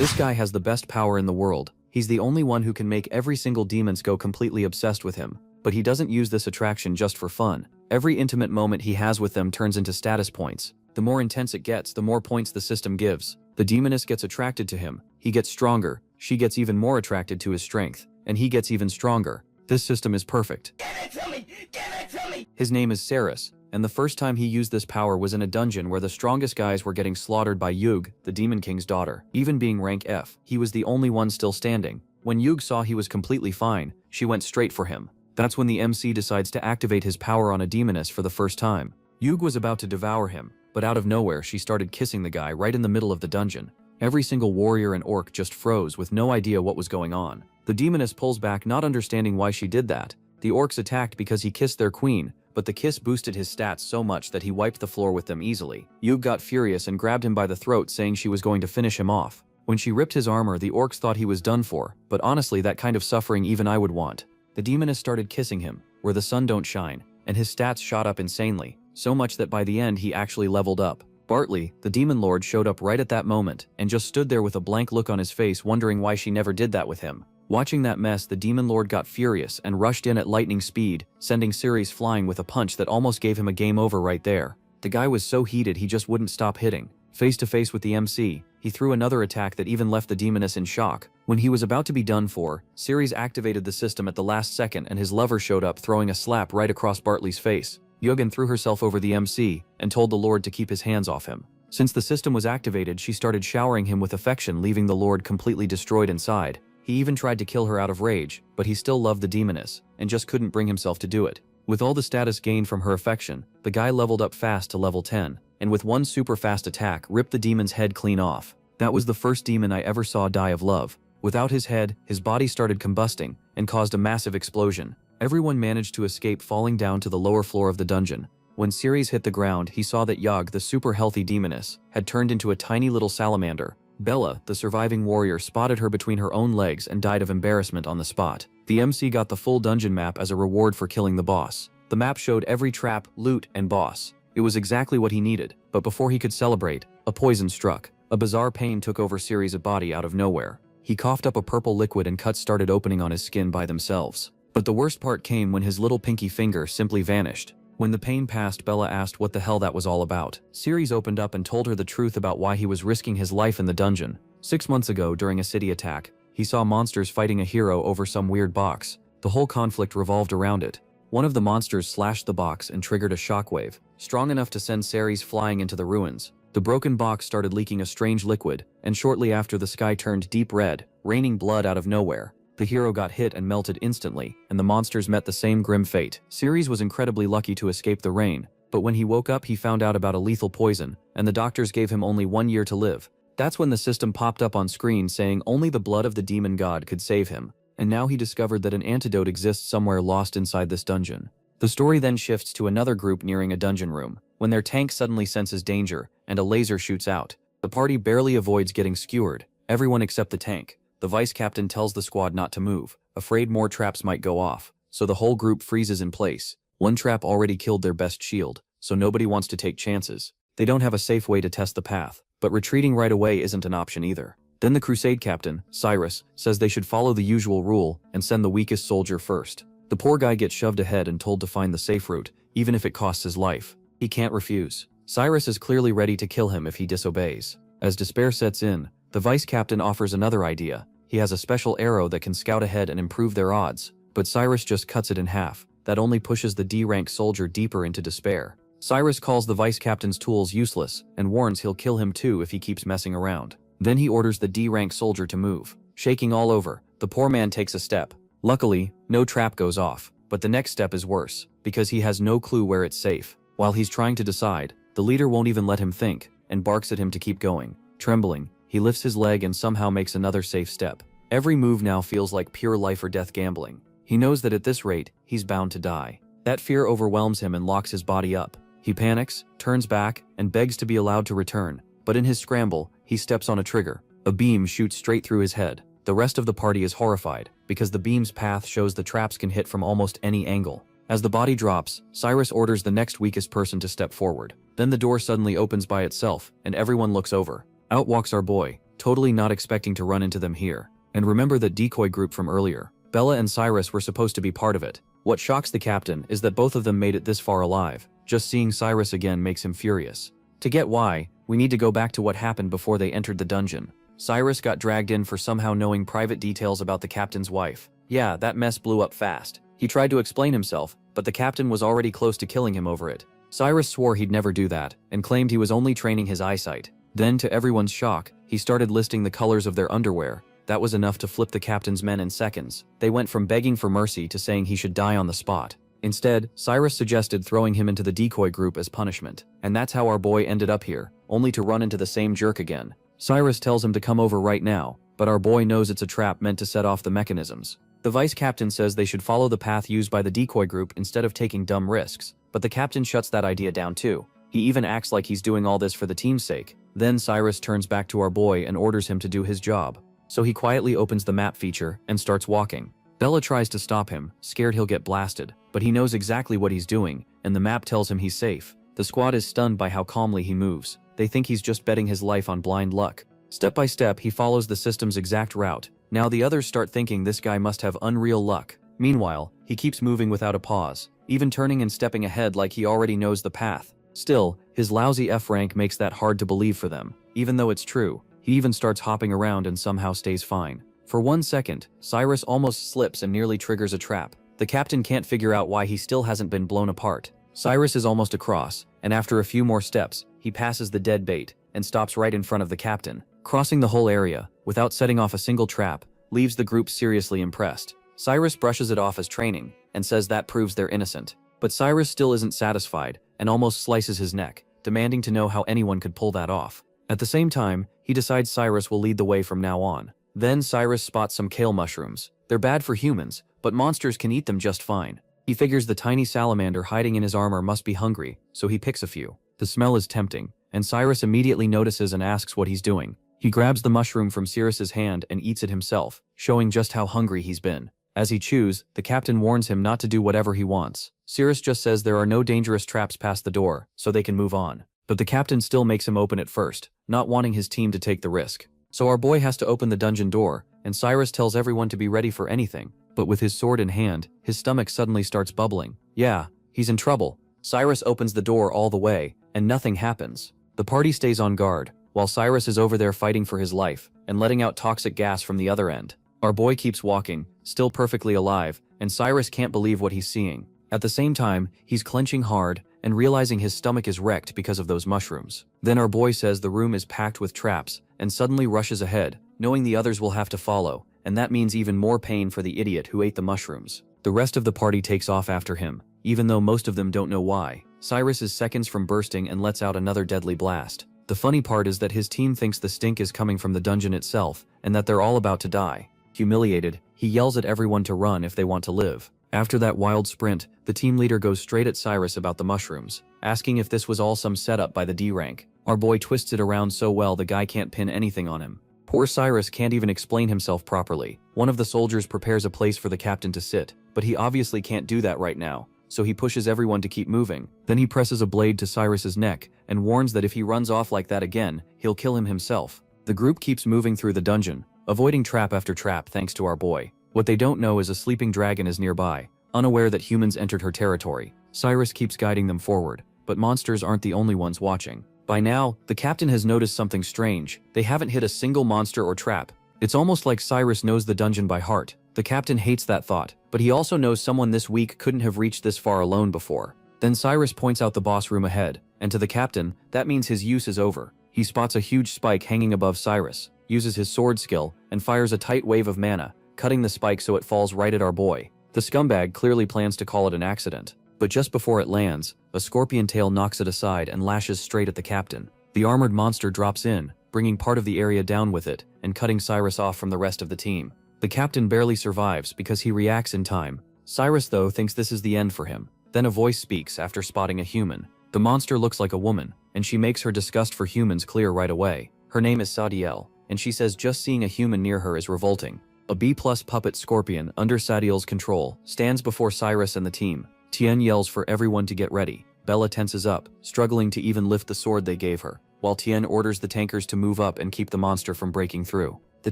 This guy has the best power in the world. He's the only one who can make every single demons go completely obsessed with him. But he doesn't use this attraction just for fun. Every intimate moment he has with them turns into status points. The more intense it gets, the more points the system gives. The demoness gets attracted to him. He gets stronger. She gets even more attracted to his strength. And he gets even stronger. This system is perfect. Give it to me! Give it to me! His name is Saris, and the first time he used this power was in a dungeon where the strongest guys were getting slaughtered by Yug, the Demon King's daughter. Even being rank F, he was the only one still standing. When Yug saw he was completely fine, she went straight for him. That's when the MC decides to activate his power on a demoness for the first time. Yug was about to devour him, but out of nowhere she started kissing the guy right in the middle of the dungeon. Every single warrior and orc just froze with no idea what was going on. The demoness pulls back, not understanding why she did that. The orcs attacked because he kissed their queen, but the kiss boosted his stats so much that he wiped the floor with them easily. Yug got furious and grabbed him by the throat, saying she was going to finish him off. When she ripped his armor, the orcs thought he was done for, but honestly that kind of suffering even I would want. The demoness started kissing him, where the sun don't shine, and his stats shot up insanely, so much that by the end he actually leveled up. Bartley, the demon lord, showed up right at that moment, and just stood there with a blank look on his face, wondering why she never did that with him. Watching that mess, the demon lord got furious and rushed in at lightning speed, sending Ceres flying with a punch that almost gave him a game over right there. The guy was so heated he just wouldn't stop hitting. Face to face with the MC, he threw another attack that even left the demoness in shock. When he was about to be done for, Ceres activated the system at the last second and his lover showed up, throwing a slap right across Bartley's face. Yugen threw herself over the MC and told the lord to keep his hands off him. Since the system was activated, she started showering him with affection, leaving the lord completely destroyed inside. He even tried to kill her out of rage, but he still loved the demoness, and just couldn't bring himself to do it. With all the status gained from her affection, the guy leveled up fast to level 10, and with one super fast attack ripped the demon's head clean off. That was the first demon I ever saw die of love. Without his head, his body started combusting, and caused a massive explosion. Everyone managed to escape, falling down to the lower floor of the dungeon. When Ceres hit the ground, he saw that Yog, the super healthy demoness, had turned into a tiny little salamander. Bella, the surviving warrior, spotted her between her own legs and died of embarrassment on the spot. The MC got the full dungeon map as a reward for killing the boss. The map showed every trap, loot, and boss. It was exactly what he needed, but before he could celebrate, a poison struck. A bizarre pain took over Ceres' body out of nowhere. He coughed up a purple liquid and cuts started opening on his skin by themselves. But the worst part came when his little pinky finger simply vanished. When the pain passed, Bella asked what the hell that was all about. Ceres opened up and told her the truth about why he was risking his life in the dungeon. 6 months ago, during a city attack, he saw monsters fighting a hero over some weird box. The whole conflict revolved around it. One of the monsters slashed the box and triggered a shockwave, strong enough to send Ceres flying into the ruins. The broken box started leaking a strange liquid, and shortly after the sky turned deep red, raining blood out of nowhere. The hero got hit and melted instantly, and the monsters met the same grim fate. Ceres was incredibly lucky to escape the rain, but when he woke up he found out about a lethal poison, and the doctors gave him only 1 year to live. That's when the system popped up on screen saying only the blood of the demon god could save him, and now he discovered that an antidote exists somewhere lost inside this dungeon. The story then shifts to another group nearing a dungeon room, when their tank suddenly senses danger, and a laser shoots out. The party barely avoids getting skewered, everyone except the tank. The vice captain tells the squad not to move, afraid more traps might go off, so the whole group freezes in place. One trap already killed their best shield, so nobody wants to take chances. They don't have a safe way to test the path, but retreating right away isn't an option either. Then the crusade captain, Cyrus, says they should follow the usual rule and send the weakest soldier first. The poor guy gets shoved ahead and told to find the safe route, even if it costs his life. He can't refuse. Cyrus is clearly ready to kill him if he disobeys. As despair sets in, the vice captain offers another idea. He has a special arrow that can scout ahead and improve their odds, but Cyrus just cuts it in half. That only pushes the D-rank soldier deeper into despair. Cyrus calls the vice captain's tools useless and warns he'll kill him too if he keeps messing around. Then he orders the D-rank soldier to move. Shaking all over, the poor man takes a step. Luckily, no trap goes off, but the next step is worse, because he has no clue where it's safe. While he's trying to decide, the leader won't even let him think, and barks at him to keep going. Trembling, he lifts his leg and somehow makes another safe step. Every move now feels like pure life or death gambling. He knows that at this rate, he's bound to die. That fear overwhelms him and locks his body up. He panics, turns back, and begs to be allowed to return. But in his scramble, he steps on a trigger. A beam shoots straight through his head. The rest of the party is horrified, because the beam's path shows the traps can hit from almost any angle. As the body drops, Cyrus orders the next weakest person to step forward. Then the door suddenly opens by itself, and everyone looks over. Out walks our boy, totally not expecting to run into them here. And remember that decoy group from earlier. Bella and Cyrus were supposed to be part of it. What shocks the captain is that both of them made it this far alive. Just seeing Cyrus again makes him furious. To get why, we need to go back to what happened before they entered the dungeon. Cyrus got dragged in for somehow knowing private details about the captain's wife. Yeah, that mess blew up fast. He tried to explain himself, but the captain was already close to killing him over it. Cyrus swore he'd never do that, and claimed he was only training his eyesight. Then, to everyone's shock, he started listing the colors of their underwear. That was enough to flip the captain's men in seconds. They went from begging for mercy to saying he should die on the spot. Instead, Cyrus suggested throwing him into the decoy group as punishment. And that's how our boy ended up here, only to run into the same jerk again. Cyrus tells him to come over right now, but our boy knows it's a trap meant to set off the mechanisms. The vice captain says they should follow the path used by the decoy group instead of taking dumb risks, but the captain shuts that idea down too. He even acts like he's doing all this for the team's sake. Then Cyrus turns back to our boy and orders him to do his job. So he quietly opens the map feature and starts walking. Bella tries to stop him, scared he'll get blasted, but he knows exactly what he's doing, and the map tells him he's safe. The squad is stunned by how calmly he moves. They think he's just betting his life on blind luck. Step by step, he follows the system's exact route. Now the others start thinking this guy must have unreal luck. Meanwhile, he keeps moving without a pause, even turning and stepping ahead like he already knows the path. Still, his lousy F rank makes that hard to believe for them. Even though it's true, he even starts hopping around and somehow stays fine. For 1 second, Cyrus almost slips and nearly triggers a trap. The captain can't figure out why he still hasn't been blown apart. Cyrus is almost across, and after a few more steps, he passes the dead bait and stops right in front of the captain. Crossing the whole area, without setting off a single trap, leaves the group seriously impressed. Cyrus brushes it off as training, and says that proves they're innocent. But Cyrus still isn't satisfied, and almost slices his neck, demanding to know how anyone could pull that off. At the same time, he decides Cyrus will lead the way from now on. Then Cyrus spots some kale mushrooms. They're bad for humans, but monsters can eat them just fine. He figures the tiny salamander hiding in his armor must be hungry, so he picks a few. The smell is tempting, and Cyrus immediately notices and asks what he's doing. He grabs the mushroom from Cyrus's hand and eats it himself, showing just how hungry he's been. As he chews, the captain warns him not to do whatever he wants. Cyrus just says there are no dangerous traps past the door, so they can move on. But the captain still makes him open it first, not wanting his team to take the risk. So our boy has to open the dungeon door, and Cyrus tells everyone to be ready for anything. But with his sword in hand, his stomach suddenly starts bubbling. Yeah, he's in trouble. Cyrus opens the door all the way, and nothing happens. The party stays on guard, while Cyrus is over there fighting for his life, and letting out toxic gas from the other end. Our boy keeps walking, still perfectly alive, and Cyrus can't believe what he's seeing. At the same time, he's clenching hard, and realizing his stomach is wrecked because of those mushrooms. Then our boy says the room is packed with traps, and suddenly rushes ahead, knowing the others will have to follow, and that means even more pain for the idiot who ate the mushrooms. The rest of the party takes off after him, even though most of them don't know why. Cyrus is seconds from bursting and lets out another deadly blast. The funny part is that his team thinks the stink is coming from the dungeon itself, and that they're all about to die. Humiliated, he yells at everyone to run if they want to live. After that wild sprint, the team leader goes straight at Cyrus about the mushrooms, asking if this was all some setup by the D rank. Our boy twists it around so well the guy can't pin anything on him. Poor Cyrus can't even explain himself properly. One of the soldiers prepares a place for the captain to sit, but he obviously can't do that right now, so he pushes everyone to keep moving. Then he presses a blade to Cyrus's neck, and warns that if he runs off like that again, he'll kill him himself. The group keeps moving through the dungeon, avoiding trap after trap thanks to our boy. What they don't know is a sleeping dragon is nearby, unaware that humans entered her territory. Cyrus keeps guiding them forward, but monsters aren't the only ones watching. By now, the captain has noticed something strange. They haven't hit a single monster or trap. It's almost like Cyrus knows the dungeon by heart. The captain hates that thought, but he also knows someone this weak couldn't have reached this far alone before. Then Cyrus points out the boss room ahead, and to the captain, that means his use is over. He spots a huge spike hanging above Cyrus, uses his sword skill, and fires a tight wave of mana, cutting the spike so it falls right at our boy. The scumbag clearly plans to call it an accident, but just before it lands, a scorpion tail knocks it aside and lashes straight at the captain. The armored monster drops in, bringing part of the area down with it, and cutting Cyrus off from the rest of the team. The captain barely survives because he reacts in time. Cyrus, though, thinks this is the end for him. Then a voice speaks after spotting a human. The monster looks like a woman, and she makes her disgust for humans clear right away. Her name is Sadiel, and she says just seeing a human near her is revolting. A B-plus puppet scorpion under Sadiel's control stands before Cyrus and the team. Tien yells for everyone to get ready. Bella tenses up, struggling to even lift the sword they gave her. while Tien orders the tankers to move up and keep the monster from breaking through. The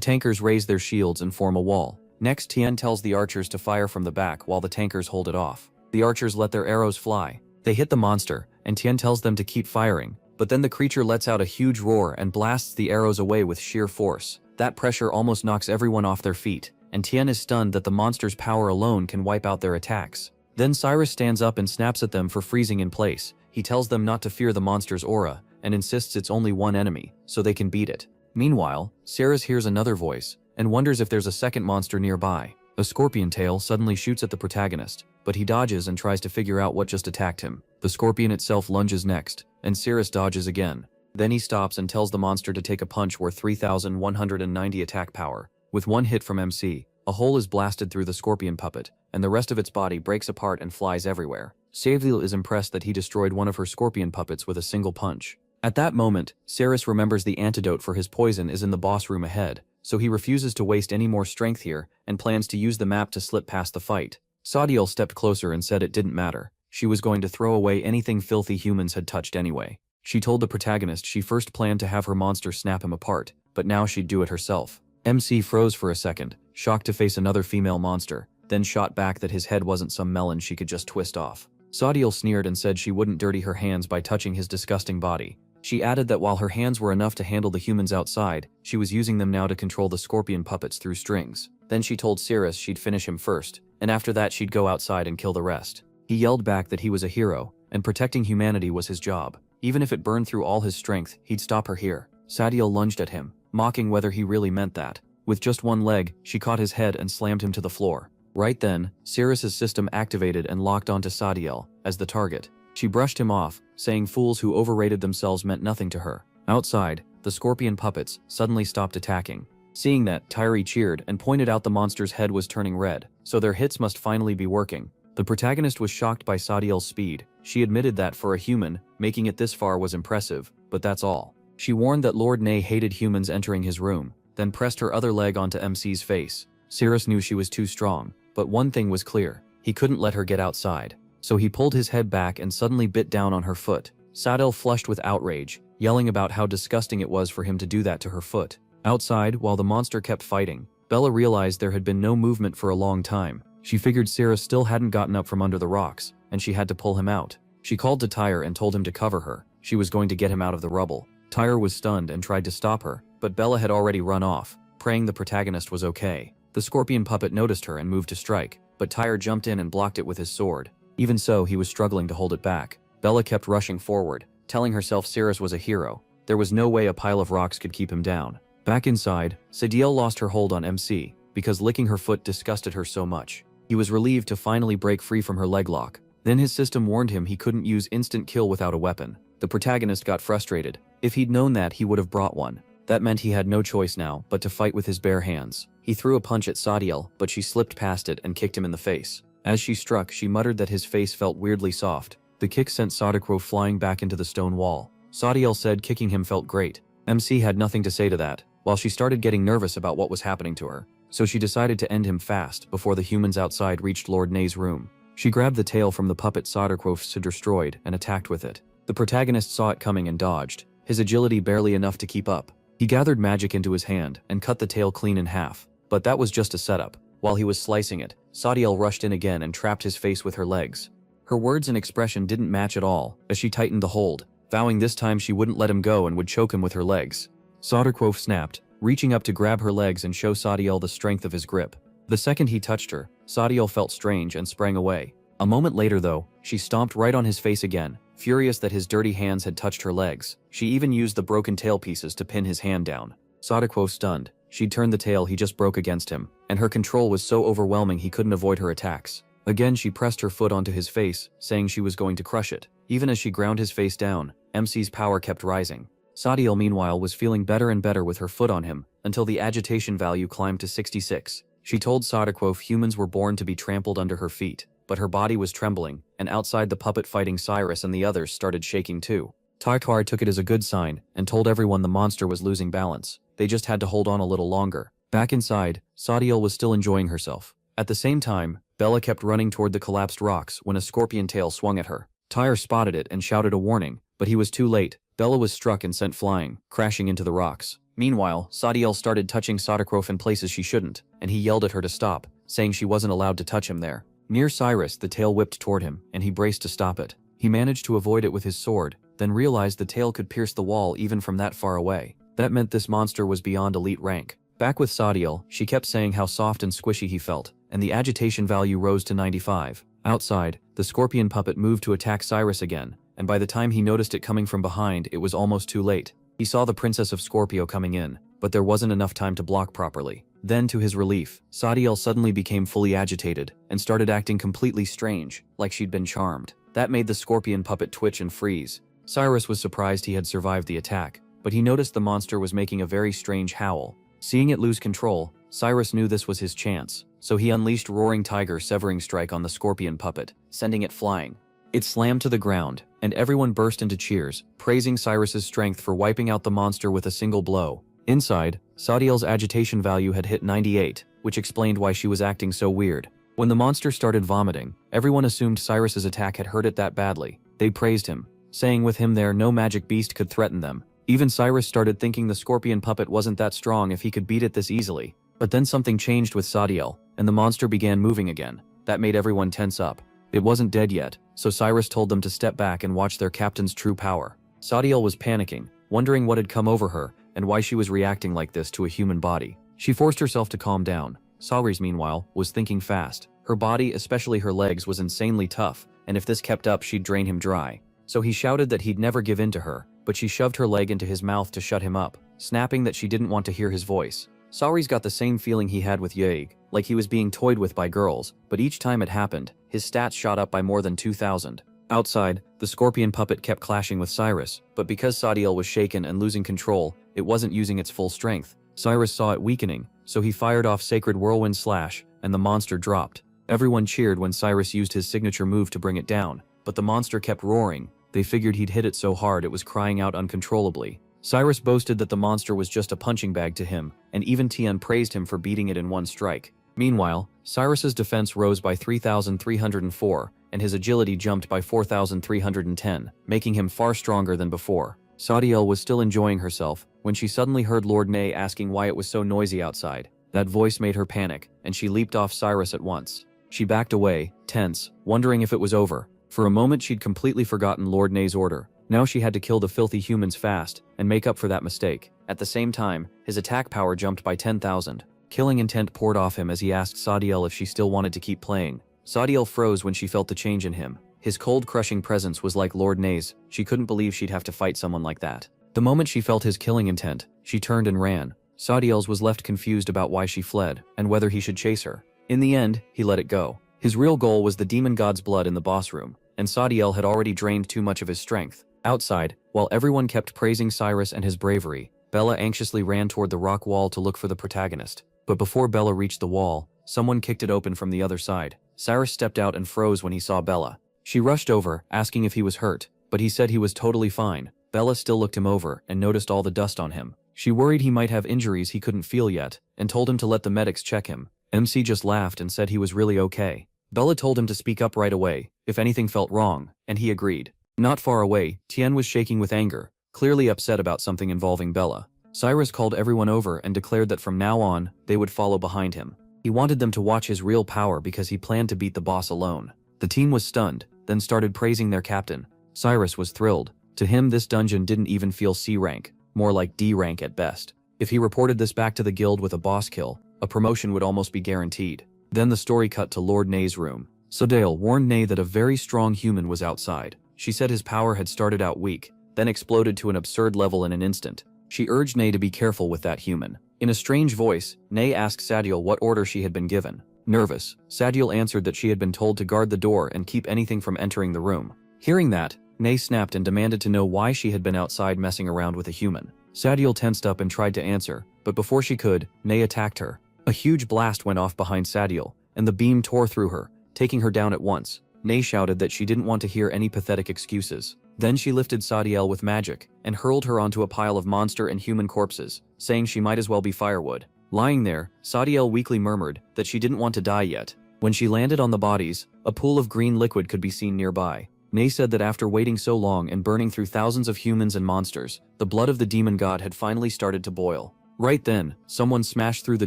tankers raise their shields and form a wall. Next, Tien tells the archers to fire from the back while the tankers hold it off. The archers let their arrows fly. They hit the monster, and Tien tells them to keep firing, but then the creature lets out a huge roar and blasts the arrows away with sheer force. That pressure almost knocks everyone off their feet, and Tien is stunned that the monster's power alone can wipe out their attacks. Then Cyrus stands up and snaps at them for freezing in place. He tells them not to fear the monster's aura, and insists it's only one enemy, so they can beat it. Meanwhile, Cyrus hears another voice, and wonders if there's a second monster nearby. A scorpion tail suddenly shoots at the protagonist, but he dodges and tries to figure out what just attacked him. The scorpion itself lunges next, and Cyrus dodges again. Then he stops and tells the monster to take a punch worth 3,190 attack power. With one hit from MC, a hole is blasted through the scorpion puppet, and the rest of its body breaks apart and flies everywhere. Saviel is impressed that he destroyed one of her scorpion puppets with a single punch. At that moment, Cyrus remembers the antidote for his poison is in the boss room ahead, so he refuses to waste any more strength here and plans to use the map to slip past the fight. Saadiel stepped closer and said it didn't matter. She was going to throw away anything filthy humans had touched anyway. She told the protagonist she first planned to have her monster snap him apart, but now she'd do it herself. MC froze for a second, shocked to face another female monster, then shot back that his head wasn't some melon she could just twist off. Saadiel sneered and said she wouldn't dirty her hands by touching his disgusting body. She added that while her hands were enough to handle the humans outside, she was using them now to control the scorpion puppets through strings. Then she told Cyrus she'd finish him first, and after that she'd go outside and kill the rest. He yelled back that he was a hero, and protecting humanity was his job. Even if it burned through all his strength, he'd stop her here. Saadiel lunged at him, mocking whether he really meant that. With just one leg, she caught his head and slammed him to the floor. Right then, Cyrus's system activated and locked onto Saadiel as the target. She brushed him off, saying fools who overrated themselves meant nothing to her. Outside, the scorpion puppets suddenly stopped attacking. Seeing that, Tyree cheered and pointed out the monster's head was turning red, so their hits must finally be working. The protagonist was shocked by Saadiel's speed. She admitted that for a human, making it this far was impressive, but that's all. She warned that Lord Ney hated humans entering his room, then pressed her other leg onto MC's face. Cyrus knew she was too strong, but one thing was clear. He couldn't let her get outside. So he pulled his head back and suddenly bit down on her foot. Saadiel flushed with outrage, yelling about how disgusting it was for him to do that to her foot. Outside, while the monster kept fighting, Bella realized there had been no movement for a long time. She figured Cyrus still hadn't gotten up from under the rocks, and she had to pull him out. She called to Tyre and told him to cover her. She was going to get him out of the rubble. Tyre was stunned and tried to stop her, but Bella had already run off, praying the protagonist was okay. The scorpion puppet noticed her and moved to strike, but Tyre jumped in and blocked it with his sword. Even so, he was struggling to hold it back. Bella kept rushing forward, telling herself Cyrus was a hero. There was no way a pile of rocks could keep him down. Back inside, Saadiel lost her hold on MC, because licking her foot disgusted her so much. He was relieved to finally break free from her leg lock. Then his system warned him he couldn't use instant kill without a weapon. The protagonist got frustrated. If he'd known that, he would have brought one. That meant he had no choice now but to fight with his bare hands. He threw a punch at Saadiel, but she slipped past it and kicked him in the face. As she struck, she muttered that his face felt weirdly soft. The kick sent Sadako flying back into the stone wall. Saadiel said kicking him felt great. MC had nothing to say to that, while she started getting nervous about what was happening to her. So she decided to end him fast before the humans outside reached Lord Ney's room. She grabbed the tail from the puppet Sadako had destroyed and attacked with it. The protagonist saw it coming and dodged, his agility barely enough to keep up. He gathered magic into his hand and cut the tail clean in half, but that was just a setup. While he was slicing it, Saadiel rushed in again and trapped his face with her legs. Her words and expression didn't match at all as she tightened the hold, vowing this time she wouldn't let him go and would choke him with her legs. Sadako snapped, reaching up to grab her legs and show Saadiel the strength of his grip. The second he touched her, Saadiel felt strange and sprang away. A moment later though, she stomped right on his face again, furious that his dirty hands had touched her legs. She even used the broken tail pieces to pin his hand down. Sadako stunned. She'd turned the tail he just broke against him, and her control was so overwhelming he couldn't avoid her attacks. Again she pressed her foot onto his face, saying she was going to crush it. Even as she ground his face down, MC's power kept rising. Saadiel meanwhile was feeling better and better with her foot on him, until the agitation value climbed to 66. She told Sadako humans were born to be trampled under her feet, but her body was trembling, and outside the puppet fighting Cyrus and the others started shaking too. Tarkar took it as a good sign, and told everyone the monster was losing balance. They just had to hold on a little longer. Back inside, Saadiel was still enjoying herself. At the same time, Bella kept running toward the collapsed rocks when a scorpion tail swung at her. Tyre spotted it and shouted a warning, but he was too late. Bella was struck and sent flying, crashing into the rocks. Meanwhile, Sadiel started touching Sodakrov in places she shouldn't, and he yelled at her to stop, saying she wasn't allowed to touch him there. Near Cyrus, the tail whipped toward him, and he braced to stop it. He managed to avoid it with his sword, then realized the tail could pierce the wall even from that far away. That meant this monster was beyond elite rank. Back with Sadiel, she kept saying how soft and squishy he felt, and the agitation value rose to 95. Outside, the scorpion puppet moved to attack Cyrus again, and by the time he noticed it coming from behind, it was almost too late. He saw the Princess of Scorpio coming in, but there wasn't enough time to block properly. Then, to his relief, Sadiel suddenly became fully agitated and started acting completely strange, like she'd been charmed. That made the scorpion puppet twitch and freeze. Cyrus was surprised he had survived the attack, but he noticed the monster was making a very strange howl. Seeing it lose control, Cyrus knew this was his chance, so he unleashed Roaring Tiger Severing Strike on the scorpion puppet, sending it flying. It slammed to the ground, and everyone burst into cheers, praising Cyrus's strength for wiping out the monster with a single blow. Inside, Sadiel's agitation value had hit 98, which explained why she was acting so weird. When the monster started vomiting, everyone assumed Cyrus's attack had hurt it that badly. They praised him, saying with him there no magic beast could threaten them. Even Cyrus started thinking the scorpion puppet wasn't that strong if he could beat it this easily. But then something changed with Sadiel, and the monster began moving again. That made everyone tense up. It wasn't dead yet, so Cyrus told them to step back and watch their captain's true power. Sadiel was panicking, wondering what had come over her and why she was reacting like this to a human body. She forced herself to calm down. Cyrus, meanwhile, was thinking fast. Her body, especially her legs, was insanely tough, and if this kept up, she'd drain him dry. So he shouted that he'd never give in to her, but she shoved her leg into his mouth to shut him up, snapping that she didn't want to hear his voice. Cyrus got the same feeling he had with Yahello, like he was being toyed with by girls, but each time it happened, his stats shot up by more than 2,000. Outside, the scorpion puppet kept clashing with Cyrus, but because Sadiel was shaken and losing control, it wasn't using its full strength. Cyrus saw it weakening, so he fired off Sacred Whirlwind Slash, and the monster dropped. Everyone cheered when Cyrus used his signature move to bring it down, but the monster kept roaring. They figured he'd hit it so hard it was crying out uncontrollably. Cyrus boasted that the monster was just a punching bag to him, and even Tien praised him for beating it in one strike. Meanwhile, Cyrus's defense rose by 3,304, and his agility jumped by 4,310, making him far stronger than before. Sadiel was still enjoying herself when she suddenly heard Lord Ney asking why it was so noisy outside. That voice made her panic, and she leaped off Cyrus at once. She backed away, tense, wondering if it was over. For a moment she'd completely forgotten Lord Ney's order. Now she had to kill the filthy humans fast and make up for that mistake. At the same time, his attack power jumped by 10,000. Killing intent poured off him as he asked Sadiel if she still wanted to keep playing. Sadiel froze when she felt the change in him. His cold, crushing presence was like Lord Ney's. She couldn't believe she'd have to fight someone like that. The moment she felt his killing intent, she turned and ran. Sadiel's was left confused about why she fled and whether he should chase her. In the end, he let it go. His real goal was the demon god's blood in the boss room, and Sadiel had already drained too much of his strength. Outside, while everyone kept praising Cyrus and his bravery, Bella anxiously ran toward the rock wall to look for the protagonist. But before Bella reached the wall, someone kicked it open from the other side. Cyrus stepped out and froze when he saw Bella. She rushed over, asking if he was hurt, but he said he was totally fine. Bella still looked him over and noticed all the dust on him. She worried he might have injuries he couldn't feel yet, and told him to let the medics check him. MC just laughed and said he was really okay. Bella told him to speak up right away if anything felt wrong, and he agreed. Not far away, Tien was shaking with anger, clearly upset about something involving Bella. Cyrus called everyone over and declared that from now on, they would follow behind him. He wanted them to watch his real power because he planned to beat the boss alone. The team was stunned, then started praising their captain. Cyrus was thrilled. To him, this dungeon didn't even feel C rank, more like D rank at best. If he reported this back to the guild with a boss kill, a promotion would almost be guaranteed. Then the story cut to Lord Ney's room. Sadiel warned Ney that a very strong human was outside. She said his power had started out weak, then exploded to an absurd level in an instant. She urged Ney to be careful with that human. In a strange voice, Ney asked Sadiel what order she had been given. Nervous, Sadiel answered that she had been told to guard the door and keep anything from entering the room. Hearing that, Ney snapped and demanded to know why she had been outside messing around with a human. Sadiel tensed up and tried to answer, but before she could, Ney attacked her. A huge blast went off behind Sadiel, and the beam tore through her, taking her down at once. Ney shouted that she didn't want to hear any pathetic excuses. Then she lifted Sadiel with magic and hurled her onto a pile of monster and human corpses, saying she might as well be firewood. Lying there, Sadiel weakly murmured that she didn't want to die yet. When she landed on the bodies, a pool of green liquid could be seen nearby. Nay said that after waiting so long and burning through thousands of humans and monsters, the blood of the demon god had finally started to boil. Right then, someone smashed through the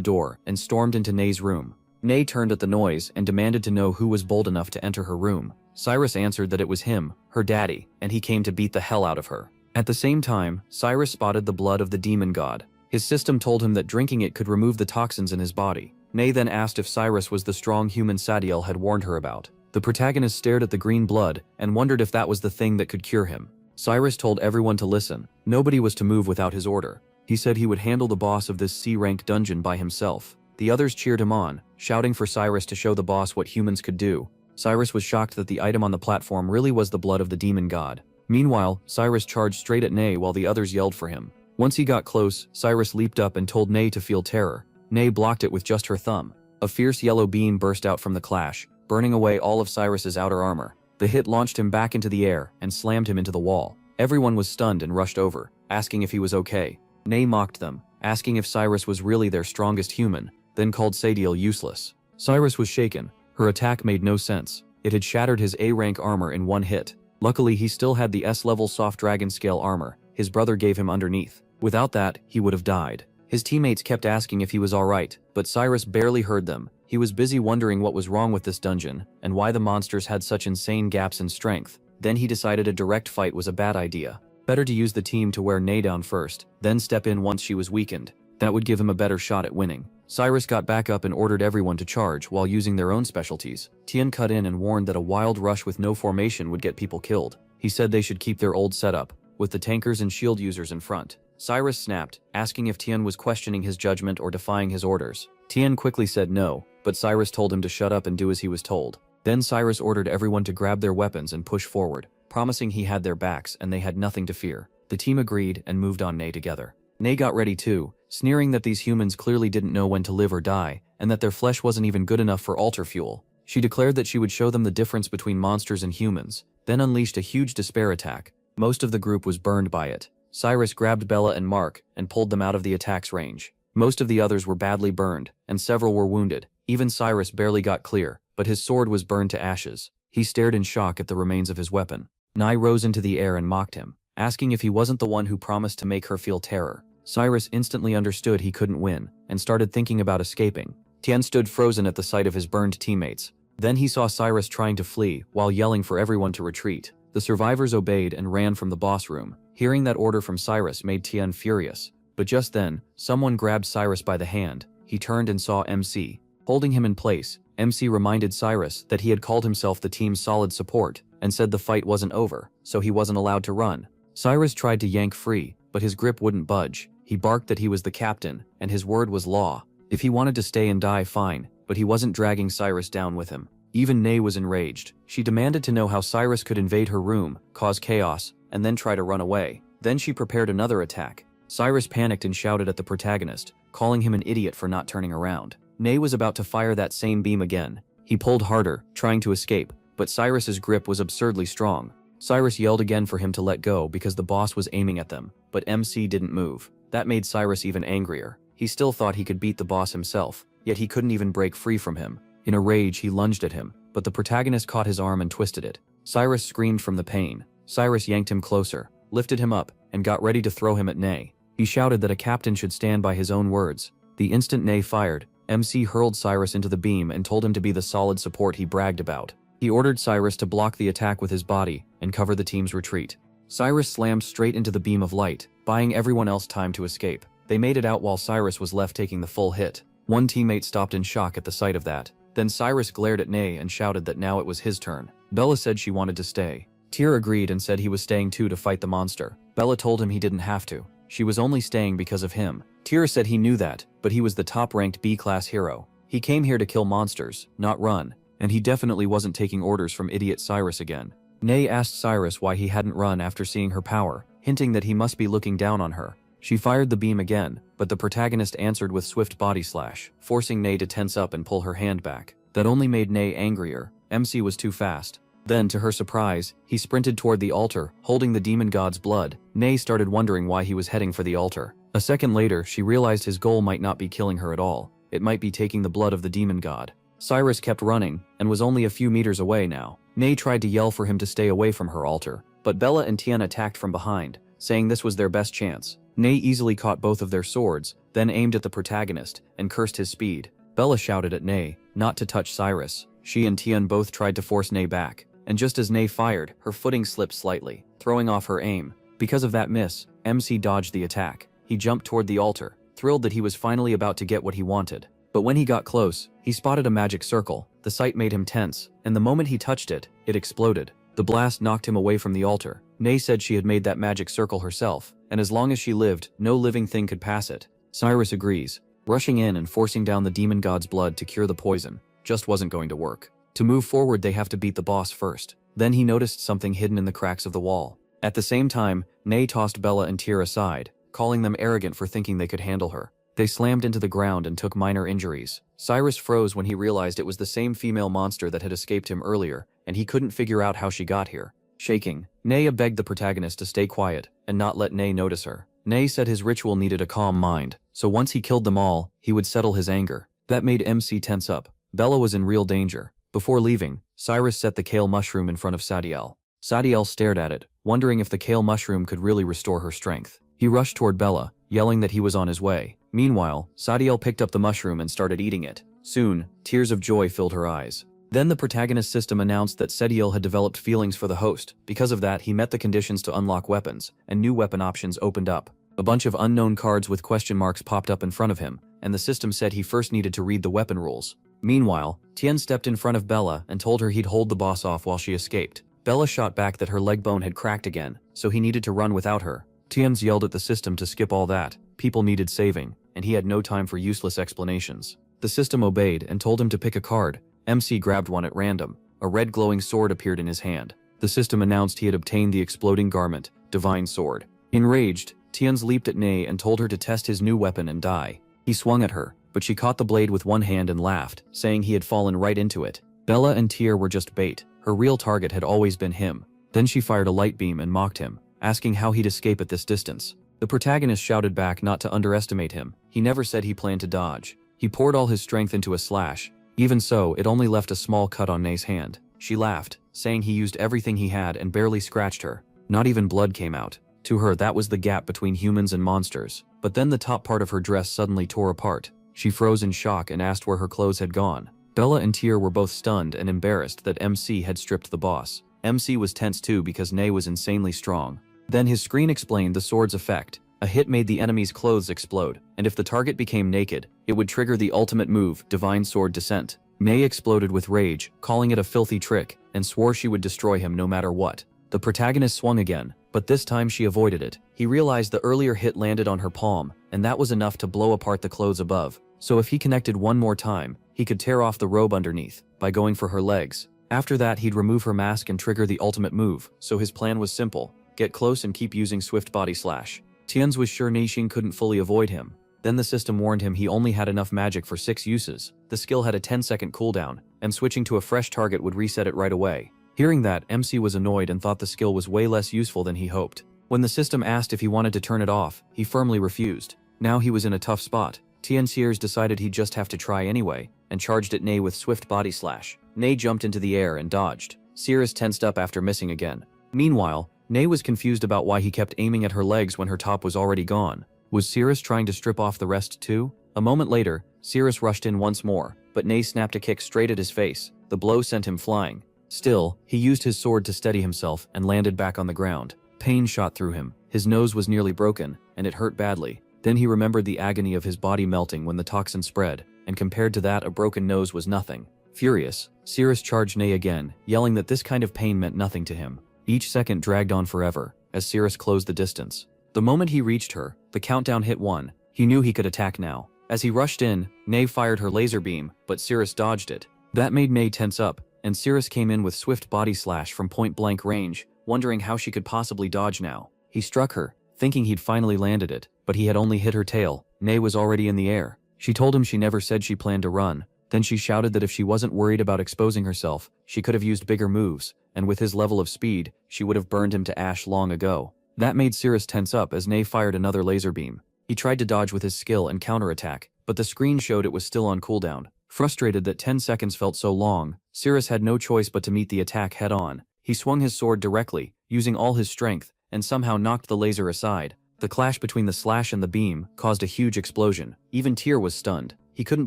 door and stormed into Nay's room. Nay turned at the noise and demanded to know who was bold enough to enter her room. Cyrus answered that it was him, her daddy, and he came to beat the hell out of her. At the same time, Cyrus spotted the blood of the demon god. His system told him that drinking it could remove the toxins in his body. Nay then asked if Cyrus was the strong human Sadiel had warned her about. The protagonist stared at the green blood and wondered if that was the thing that could cure him. Cyrus told everyone to listen. Nobody was to move without his order. He said he would handle the boss of this C-rank dungeon by himself. The others cheered him on, shouting for Cyrus to show the boss what humans could do. Cyrus was shocked that the item on the platform really was the blood of the demon god. Meanwhile, Cyrus charged straight at Nay while the others yelled for him. Once he got close, Cyrus leaped up and told Nay to feel terror. Nay blocked it with just her thumb. A fierce yellow beam burst out from the clash, burning away all of Cyrus's outer armor. The hit launched him back into the air and slammed him into the wall. Everyone was stunned and rushed over, asking if he was okay. Nay mocked them, asking if Cyrus was really their strongest human, then called Sadiel useless. Cyrus was shaken. Her attack made no sense. It had shattered his A-rank armor in one hit. Luckily, he still had the S-level soft dragon scale armor his brother gave him underneath. Without that, he would have died. His teammates kept asking if he was alright, but Cyrus barely heard them. He was busy wondering what was wrong with this dungeon, and why the monsters had such insane gaps in strength. Then he decided a direct fight was a bad idea. Better to use the team to wear Nay down first, then step in once she was weakened. That would give him a better shot at winning. Cyrus got back up and ordered everyone to charge while using their own specialties. Tien cut in and warned that a wild rush with no formation would get people killed. He said they should keep their old setup, with the tankers and shield users in front. Cyrus snapped, asking if Tien was questioning his judgment or defying his orders. Tien quickly said no, but Cyrus told him to shut up and do as he was told. Then Cyrus ordered everyone to grab their weapons and push forward, promising he had their backs and they had nothing to fear. The team agreed and moved on Nay together. Nay got ready too, sneering that these humans clearly didn't know when to live or die, and that their flesh wasn't even good enough for altar fuel. She declared that she would show them the difference between monsters and humans, then unleashed a huge despair attack. Most of the group was burned by it. Cyrus grabbed Bella and Mark and pulled them out of the attack's range. Most of the others were badly burned, and several were wounded. Even Cyrus barely got clear, but his sword was burned to ashes. He stared in shock at the remains of his weapon. Nai rose into the air and mocked him, asking if he wasn't the one who promised to make her feel terror. Cyrus instantly understood he couldn't win, and started thinking about escaping. Tien stood frozen at the sight of his burned teammates. Then he saw Cyrus trying to flee, while yelling for everyone to retreat. The survivors obeyed and ran from the boss room. Hearing that order from Cyrus made Tien furious. But just then, someone grabbed Cyrus by the hand. He turned and saw MC. Holding him in place, MC reminded Cyrus that he had called himself the team's solid support, and said the fight wasn't over, so he wasn't allowed to run. Cyrus tried to yank free, but his grip wouldn't budge. He barked that he was the captain, and his word was law. If he wanted to stay and die, fine, but he wasn't dragging Cyrus down with him. Even Nay was enraged. She demanded to know how Cyrus could invade her room, cause chaos, and then try to run away. Then she prepared another attack. Cyrus panicked and shouted at the protagonist, calling him an idiot for not turning around. Nay was about to fire that same beam again. He pulled harder, trying to escape, but Cyrus's grip was absurdly strong. Cyrus yelled again for him to let go because the boss was aiming at them, but MC didn't move. That made Cyrus even angrier. He still thought he could beat the boss himself, yet he couldn't even break free from him. In a rage, he lunged at him, but the protagonist caught his arm and twisted it. Cyrus screamed from the pain. Cyrus yanked him closer, lifted him up, and got ready to throw him at Nay. He shouted that a captain should stand by his own words. The instant Nay fired, MC hurled Cyrus into the beam and told him to be the solid support he bragged about. He ordered Cyrus to block the attack with his body and cover the team's retreat. Cyrus slammed straight into the beam of light, buying everyone else time to escape. They made it out while Cyrus was left taking the full hit. One teammate stopped in shock at the sight of that. Then Cyrus glared at Nay and shouted that now it was his turn. Bella said she wanted to stay. Tyr agreed and said he was staying too to fight the monster. Bella told him he didn't have to. She was only staying because of him. Tyr said he knew that, but he was the top-ranked B-class hero. He came here to kill monsters, not run, and he definitely wasn't taking orders from idiot Cyrus again. Nay asked Cyrus why he hadn't run after seeing her power, hinting that he must be looking down on her. She fired the beam again, but the protagonist answered with swift body slash, forcing Nay to tense up and pull her hand back. That only made Nay angrier. MC was too fast. Then, to her surprise, he sprinted toward the altar, holding the demon god's blood. Nay started wondering why he was heading for the altar. A second later, she realized his goal might not be killing her at all. It might be taking the blood of the demon god. Cyrus kept running, and was only a few meters away now. Nay tried to yell for him to stay away from her altar, but Bella and Tian attacked from behind, saying this was their best chance. Nay easily caught both of their swords, then aimed at the protagonist, and cursed his speed. Bella shouted at Nay not to touch Cyrus. She and Tian both tried to force Nay back, and just as Nay fired, her footing slipped slightly, throwing off her aim. Because of that miss, MC dodged the attack. He jumped toward the altar, thrilled that he was finally about to get what he wanted. But when he got close, he spotted a magic circle. The sight made him tense, and the moment he touched it, it exploded. The blast knocked him away from the altar. Nay said she had made that magic circle herself, and as long as she lived, no living thing could pass it. Cyrus agrees, rushing in and forcing down the demon god's blood to cure the poison. Just wasn't going to work. To move forward, they have to beat the boss first. Then he noticed something hidden in the cracks of the wall. At the same time, Nay tossed Bella and Tyr aside, calling them arrogant for thinking they could handle her. They slammed into the ground and took minor injuries. Cyrus froze when he realized it was the same female monster that had escaped him earlier, and he couldn't figure out how she got here. Shaking, Nay begged the protagonist to stay quiet and not let Nay notice her. Nay said his ritual needed a calm mind, so once he killed them all, he would settle his anger. That made MC tense up. Bella was in real danger. Before leaving, Cyrus set the kale mushroom in front of Sadiel. Sadiel stared at it, wondering if the kale mushroom could really restore her strength. He rushed toward Bella, yelling that he was on his way. Meanwhile, Sadiel picked up the mushroom and started eating it. Soon, tears of joy filled her eyes. Then the protagonist system announced that Sadiel had developed feelings for the host. Because of that, he met the conditions to unlock weapons, and new weapon options opened up. A bunch of unknown cards with question marks popped up in front of him, and the system said he first needed to read the weapon rules. Meanwhile, Tian stepped in front of Bella and told her he'd hold the boss off while she escaped. Bella shot back that her leg bone had cracked again, so he needed to run without her. Tian's yelled at the system to skip all that. People needed saving, and he had no time for useless explanations. The system obeyed and told him to pick a card. MC grabbed one at random. A red glowing sword appeared in his hand. The system announced he had obtained the exploding garment, Divine Sword. Enraged, Tian's leaped at Nay and told her to test his new weapon and die. He swung at her, but she caught the blade with one hand and laughed, saying he had fallen right into it. Bella and Tyr were just bait. Her real target had always been him. Then she fired a light beam and mocked him, asking how he'd escape at this distance. The protagonist shouted back not to underestimate him. He never said he planned to dodge. He poured all his strength into a slash. Even so, it only left a small cut on Nay's hand. She laughed, saying he used everything he had and barely scratched her. Not even blood came out. To her, that was the gap between humans and monsters. But then the top part of her dress suddenly tore apart. She froze in shock and asked where her clothes had gone. Bella and Tyr were both stunned and embarrassed that MC had stripped the boss. MC was tense too because Nay was insanely strong. Then his screen explained the sword's effect. A hit made the enemy's clothes explode, and if the target became naked, it would trigger the ultimate move, Divine Sword Descent. Nay exploded with rage, calling it a filthy trick, and swore she would destroy him no matter what. The protagonist swung again, but this time she avoided it. He realized the earlier hit landed on her palm, and that was enough to blow apart the clothes above. So if he connected one more time, he could tear off the robe underneath, by going for her legs. After that, he'd remove her mask and trigger the ultimate move, so his plan was simple. Get close and keep using Swift Body Slash. Tian's was sure Neishin couldn't fully avoid him. Then the system warned him he only had enough magic for 6 uses. The skill had a 10-second cooldown, and switching to a fresh target would reset it right away. Hearing that, MC was annoyed and thought the skill was way less useful than he hoped. When the system asked if he wanted to turn it off, he firmly refused. Now he was in a tough spot. Tian Sears decided he'd just have to try anyway, and charged at Nay with Swift Body Slash. Nay jumped into the air and dodged. Sears tensed up after missing again. Meanwhile, Nay was confused about why he kept aiming at her legs when her top was already gone. Was Cirrus trying to strip off the rest too? A moment later, Cirrus rushed in once more, but Nay snapped a kick straight at his face. The blow sent him flying. Still, he used his sword to steady himself and landed back on the ground. Pain shot through him. His nose was nearly broken, and it hurt badly. Then he remembered the agony of his body melting when the toxin spread, and compared to that, a broken nose was nothing. Furious, Cirrus charged Nay again, yelling that this kind of pain meant nothing to him. Each second dragged on forever, as Cirrus closed the distance. The moment he reached her, the countdown hit 1. He knew he could attack now. As he rushed in, Nay fired her laser beam, but Cirrus dodged it. That made Nay tense up, and Cirrus came in with Swift Body Slash from point-blank range, wondering how she could possibly dodge now. He struck her, thinking he'd finally landed it, but he had only hit her tail. Nay was already in the air. She told him she never said she planned to run. Then she shouted that if she wasn't worried about exposing herself, she could have used bigger moves, and with his level of speed, she would have burned him to ash long ago. That made Cirrus tense up as Nay fired another laser beam. He tried to dodge with his skill and counterattack, but the screen showed it was still on cooldown. Frustrated that 10 seconds felt so long, Cirrus had no choice but to meet the attack head-on. He swung his sword directly, using all his strength, and somehow knocked the laser aside. The clash between the slash and the beam caused a huge explosion. Even Tyr was stunned. He couldn't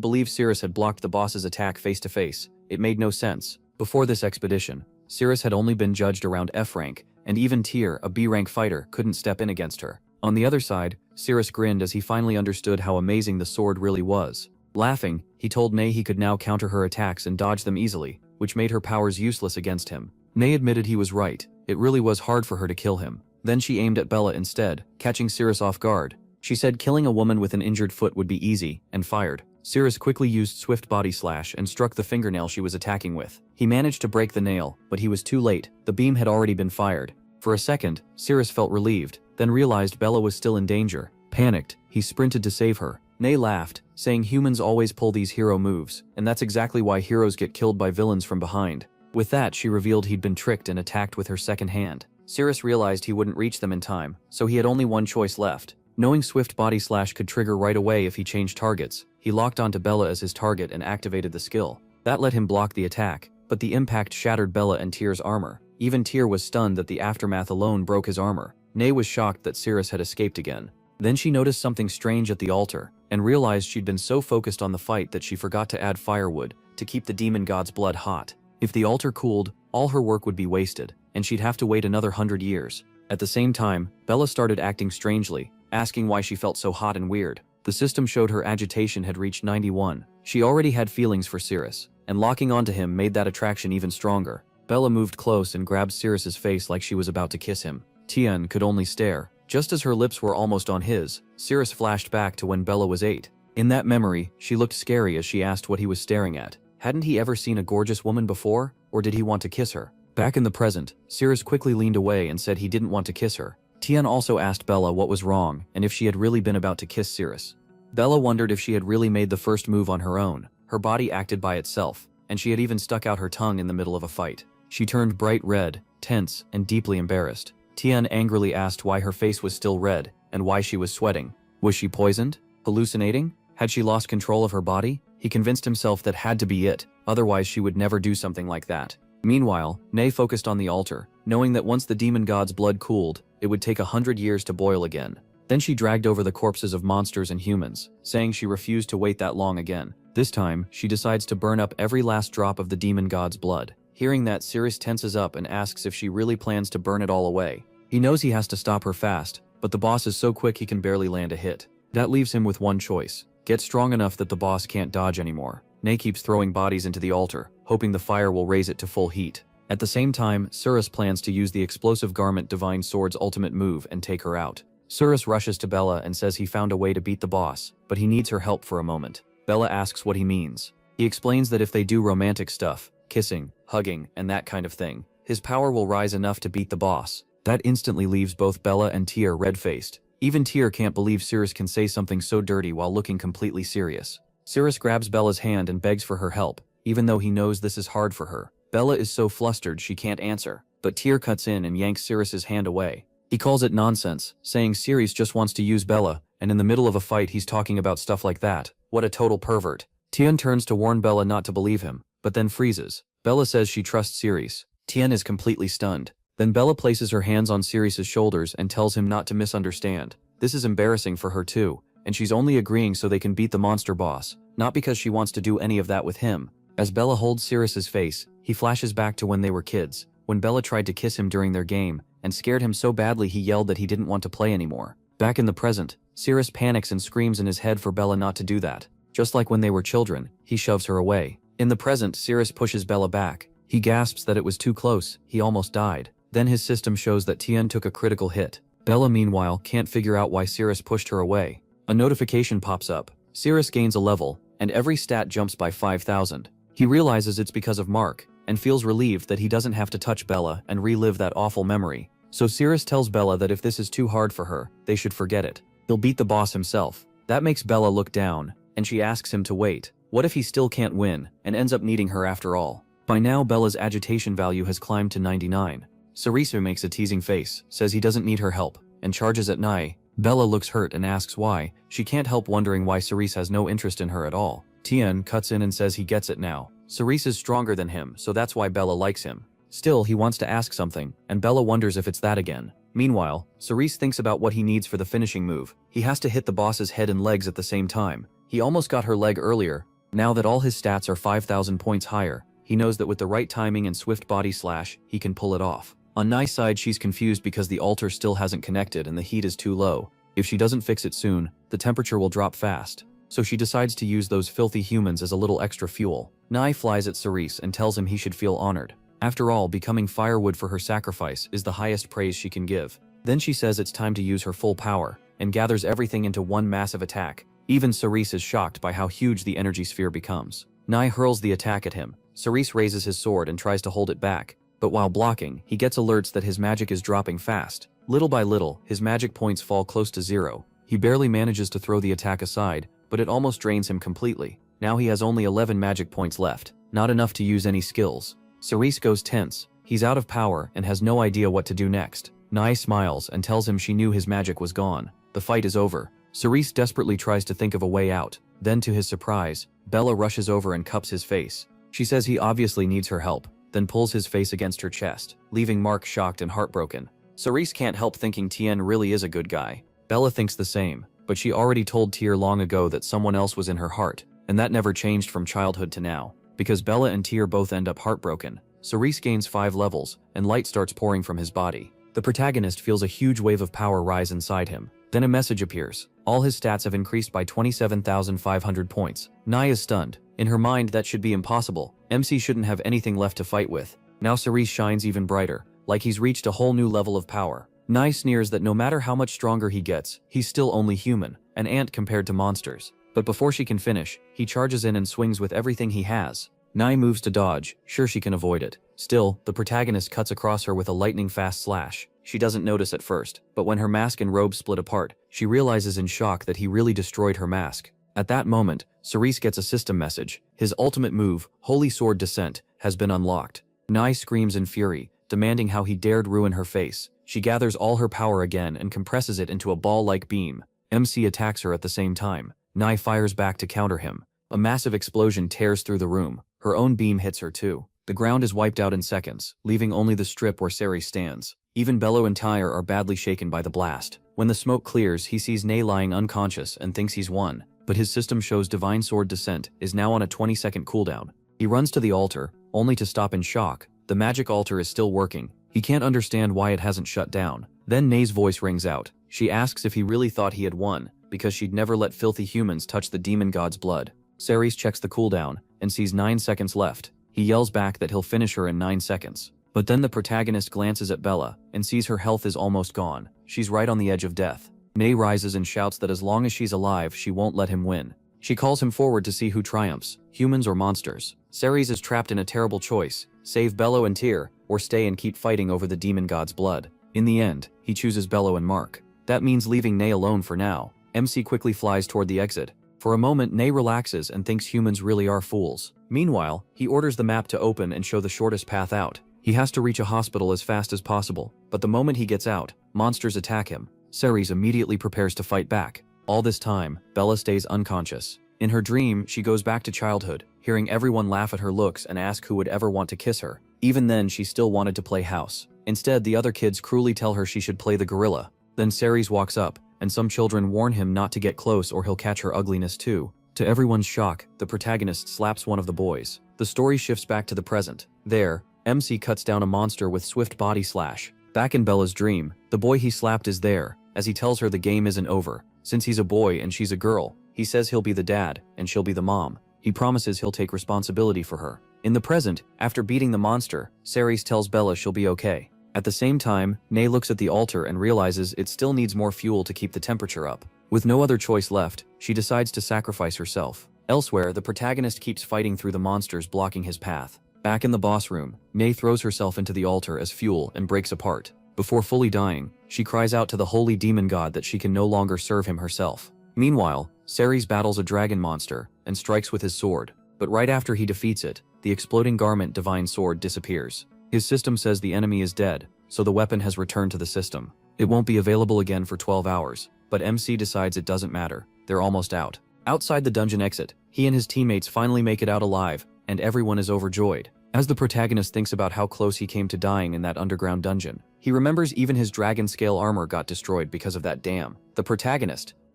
believe Cirrus had blocked the boss's attack face to face. It made no sense. Before this expedition, Cirrus had only been judged around F rank, and even Tyr, a B rank fighter, couldn't step in against her. On the other side, Cirrus grinned as he finally understood how amazing the sword really was. Laughing, he told Nay he could now counter her attacks and dodge them easily, which made her powers useless against him. Nay admitted he was right. It really was hard for her to kill him. Then she aimed at Bella instead, catching Cirrus off guard. She said killing a woman with an injured foot would be easy, and fired. Cirrus quickly used swift body slash and struck the fingernail she was attacking with. He managed to break the nail, but he was too late. The beam had already been fired. For a second, Cirrus felt relieved, then realized Bella was still in danger. Panicked, he sprinted to save her. Nay laughed, saying humans always pull these hero moves, and that's exactly why heroes get killed by villains from behind. With that, she revealed he'd been tricked and attacked with her second hand. Cirrus realized he wouldn't reach them in time, so he had only one choice left. Knowing swift body slash could trigger right away if he changed targets, he locked onto Bella as his target and activated the skill. That let him block the attack, but the impact shattered Bella and Tyr's armor. Even Tyr was stunned that the aftermath alone broke his armor. Nay was shocked that Cirrus had escaped again. Then she noticed something strange at the altar, and realized she'd been so focused on the fight that she forgot to add firewood to keep the demon god's blood hot. If the altar cooled, all her work would be wasted, and she'd have to wait another 100 years. At the same time, Bella started acting strangely, asking why she felt so hot and weird. The system showed her agitation had reached 91. She already had feelings for Cirrus, and locking onto him made that attraction even stronger. Bella moved close and grabbed Cirrus's face like she was about to kiss him. Tian could only stare. Just as her lips were almost on his, Cirrus flashed back to when Bella was 8. In that memory, she looked scary as she asked what he was staring at. Hadn't he ever seen a gorgeous woman before, or did he want to kiss her? Back in the present, Cirrus quickly leaned away and said he didn't want to kiss her. Tian also asked Bella what was wrong and if she had really been about to kiss Cirrus. Bella wondered if she had really made the first move on her own. Her body acted by itself, and she had even stuck out her tongue in the middle of a fight. She turned bright red, tense, and deeply embarrassed. Tian angrily asked why her face was still red, and why she was sweating. Was she poisoned? Hallucinating? Had she lost control of her body? He convinced himself that had to be it, otherwise she would never do something like that. Meanwhile, Nay focused on the altar, knowing that once the demon god's blood cooled, it would take 100 years to boil again. Then she dragged over the corpses of monsters and humans, saying she refused to wait that long again. This time, she decides to burn up every last drop of the demon god's blood. Hearing that, Cirrus tenses up and asks if she really plans to burn it all away. He knows he has to stop her fast, but the boss is so quick he can barely land a hit. That leaves him with one choice: get strong enough that the boss can't dodge anymore. Nay keeps throwing bodies into the altar, hoping the fire will raise it to full heat. At the same time, Cirrus plans to use the explosive garment divine sword's ultimate move and take her out. Cirrus rushes to Bella and says he found a way to beat the boss, but he needs her help for a moment. Bella asks what he means. He explains that if they do romantic stuff, kissing, hugging, and that kind of thing, his power will rise enough to beat the boss. That instantly leaves both Bella and Tyr red-faced. Even Tyr can't believe Cirrus can say something so dirty while looking completely serious. Cirrus grabs Bella's hand and begs for her help, even though he knows this is hard for her. Bella is so flustered she can't answer, but Tyr cuts in and yanks Cirrus's hand away. He calls it nonsense, saying Cirrus just wants to use Bella, and in the middle of a fight he's talking about stuff like that. What a total pervert. Tian turns to warn Bella not to believe him, but then freezes. Bella says she trusts Cirrus. Tian is completely stunned. Then Bella places her hands on Cirrus's shoulders and tells him not to misunderstand. This is embarrassing for her too, and she's only agreeing so they can beat the monster boss, not because she wants to do any of that with him. As Bella holds Cirrus's face, he flashes back to when they were kids, when Bella tried to kiss him during their game, and scared him so badly he yelled that he didn't want to play anymore. Back in the present, Cirrus panics and screams in his head for Bella not to do that. Just like when they were children, he shoves her away. In the present, Cirrus pushes Bella back. He gasps that it was too close, he almost died. Then his system shows that Tian took a critical hit. Bella, meanwhile, can't figure out why Cirrus pushed her away. A notification pops up. Cirrus gains a level, and every stat jumps by 5,000. He realizes it's because of Mark, and feels relieved that he doesn't have to touch Bella and relive that awful memory. So Cirrus tells Bella that if this is too hard for her, they should forget it. He'll beat the boss himself. That makes Bella look down, and she asks him to wait. What if he still can't win, and ends up needing her after all? By now, Bella's agitation value has climbed to 99. Sarisu makes a teasing face, says he doesn't need her help, and charges at Nai. Bella looks hurt and asks why. She can't help wondering why Cerise has no interest in her at all. Tian cuts in and says he gets it now. Cerise is stronger than him, so that's why Bella likes him. Still, he wants to ask something, and Bella wonders if it's that again. Meanwhile, Cerise thinks about what he needs for the finishing move. He has to hit the boss's head and legs at the same time. He almost got her leg earlier. Now that all his stats are 5,000 points higher, he knows that with the right timing and swift body slash, he can pull it off. On Nai's side, she's confused because the altar still hasn't connected and the heat is too low. If she doesn't fix it soon, the temperature will drop fast. So she decides to use those filthy humans as a little extra fuel. Nai flies at Cerise and tells him he should feel honored. After all, becoming firewood for her sacrifice is the highest praise she can give. Then she says it's time to use her full power, and gathers everything into one massive attack. Even Cerise is shocked by how huge the energy sphere becomes. Nai hurls the attack at him. Cerise raises his sword and tries to hold it back, but while blocking, he gets alerts that his magic is dropping fast. Little by little, his magic points fall close to 0. He barely manages to throw the attack aside, but it almost drains him completely. Now he has only 11 magic points left, not enough to use any skills. Cerise goes tense. He's out of power and has no idea what to do next. Nai smiles and tells him she knew his magic was gone. The fight is over. Cerise desperately tries to think of a way out. Then to his surprise, Bella rushes over and cups his face. She says he obviously needs her help, then pulls his face against her chest, leaving Mark shocked and heartbroken. Cerise can't help thinking Tien really is a good guy. Bella thinks the same, but she already told Tyr long ago that someone else was in her heart, and that never changed from childhood to now. Because Bella and Tyr both end up heartbroken, Cerise gains 5 levels, and light starts pouring from his body. The protagonist feels a huge wave of power rise inside him. Then a message appears. All his stats have increased by 27,500 points. Nai is stunned. In her mind, that should be impossible. MC shouldn't have anything left to fight with. Now Cerise shines even brighter, like he's reached a whole new level of power. Nai sneers that no matter how much stronger he gets, he's still only human, an ant compared to monsters. But before she can finish, he charges in and swings with everything he has. Nai moves to dodge, sure she can avoid it. Still, the protagonist cuts across her with a lightning-fast slash. She doesn't notice at first, but when her mask and robe split apart, she realizes in shock that he really destroyed her mask. At that moment, Cerise gets a system message. His ultimate move, Holy Sword Descent, has been unlocked. Nai screams in fury, demanding how he dared ruin her face. She gathers all her power again and compresses it into a ball-like beam. MC attacks her at the same time. Nai fires back to counter him. A massive explosion tears through the room. Her own beam hits her too. The ground is wiped out in seconds, leaving only the strip where Cerise stands. Even Bello and Tyr are badly shaken by the blast. When the smoke clears, he sees Nai lying unconscious and thinks he's won. But his system shows Divine Sword Descent is now on a 20-second cooldown. He runs to the altar, only to stop in shock. The magic altar is still working. He can't understand why it hasn't shut down. Then Nai's voice rings out. She asks if he really thought he had won, because she'd never let filthy humans touch the demon god's blood. Cerise checks the cooldown and sees 9 seconds left. He yells back that he'll finish her in 9 seconds. But then the protagonist glances at Bella and sees her health is almost gone. She's right on the edge of death. Nai rises and shouts that as long as she's alive, she won't let him win. She calls him forward to see who triumphs, humans or monsters. Cerise is trapped in a terrible choice: save Bello and Tyr, or stay and keep fighting over the demon god's blood. In the end, he chooses Bello and Mark. That means leaving Nai alone for now. MC quickly flies toward the exit. For a moment, Nai relaxes and thinks humans really are fools. Meanwhile, he orders the map to open and show the shortest path out. He has to reach a hospital as fast as possible, but the moment he gets out, monsters attack him. Cerise immediately prepares to fight back. All this time, Bella stays unconscious. In her dream, she goes back to childhood, hearing everyone laugh at her looks and ask who would ever want to kiss her. Even then, she still wanted to play house. Instead, the other kids cruelly tell her she should play the gorilla. Then Cerise walks up, and some children warn him not to get close or he'll catch her ugliness too. To everyone's shock, the protagonist slaps one of the boys. The story shifts back to the present. There, MC cuts down a monster with swift body slash. Back in Bella's dream, the boy he slapped is there, as he tells her the game isn't over. Since he's a boy and she's a girl, he says he'll be the dad, and she'll be the mom. He promises he'll take responsibility for her. In the present, after beating the monster, Cerise tells Bella she'll be okay. At the same time, Nai looks at the altar and realizes it still needs more fuel to keep the temperature up. With no other choice left, she decides to sacrifice herself. Elsewhere, the protagonist keeps fighting through the monsters blocking his path. Back in the boss room, Nai throws herself into the altar as fuel and breaks apart. Before fully dying, she cries out to the holy demon god that she can no longer serve him herself. Meanwhile, Ceres battles a dragon monster and strikes with his sword, but right after he defeats it, the exploding garment divine sword disappears. His system says the enemy is dead, so the weapon has returned to the system. It won't be available again for 12 hours, but MC decides it doesn't matter, they're almost out. Outside the dungeon exit, he and his teammates finally make it out alive, and everyone is overjoyed. As the protagonist thinks about how close he came to dying in that underground dungeon, he remembers even his dragon scale armor got destroyed because of that dam.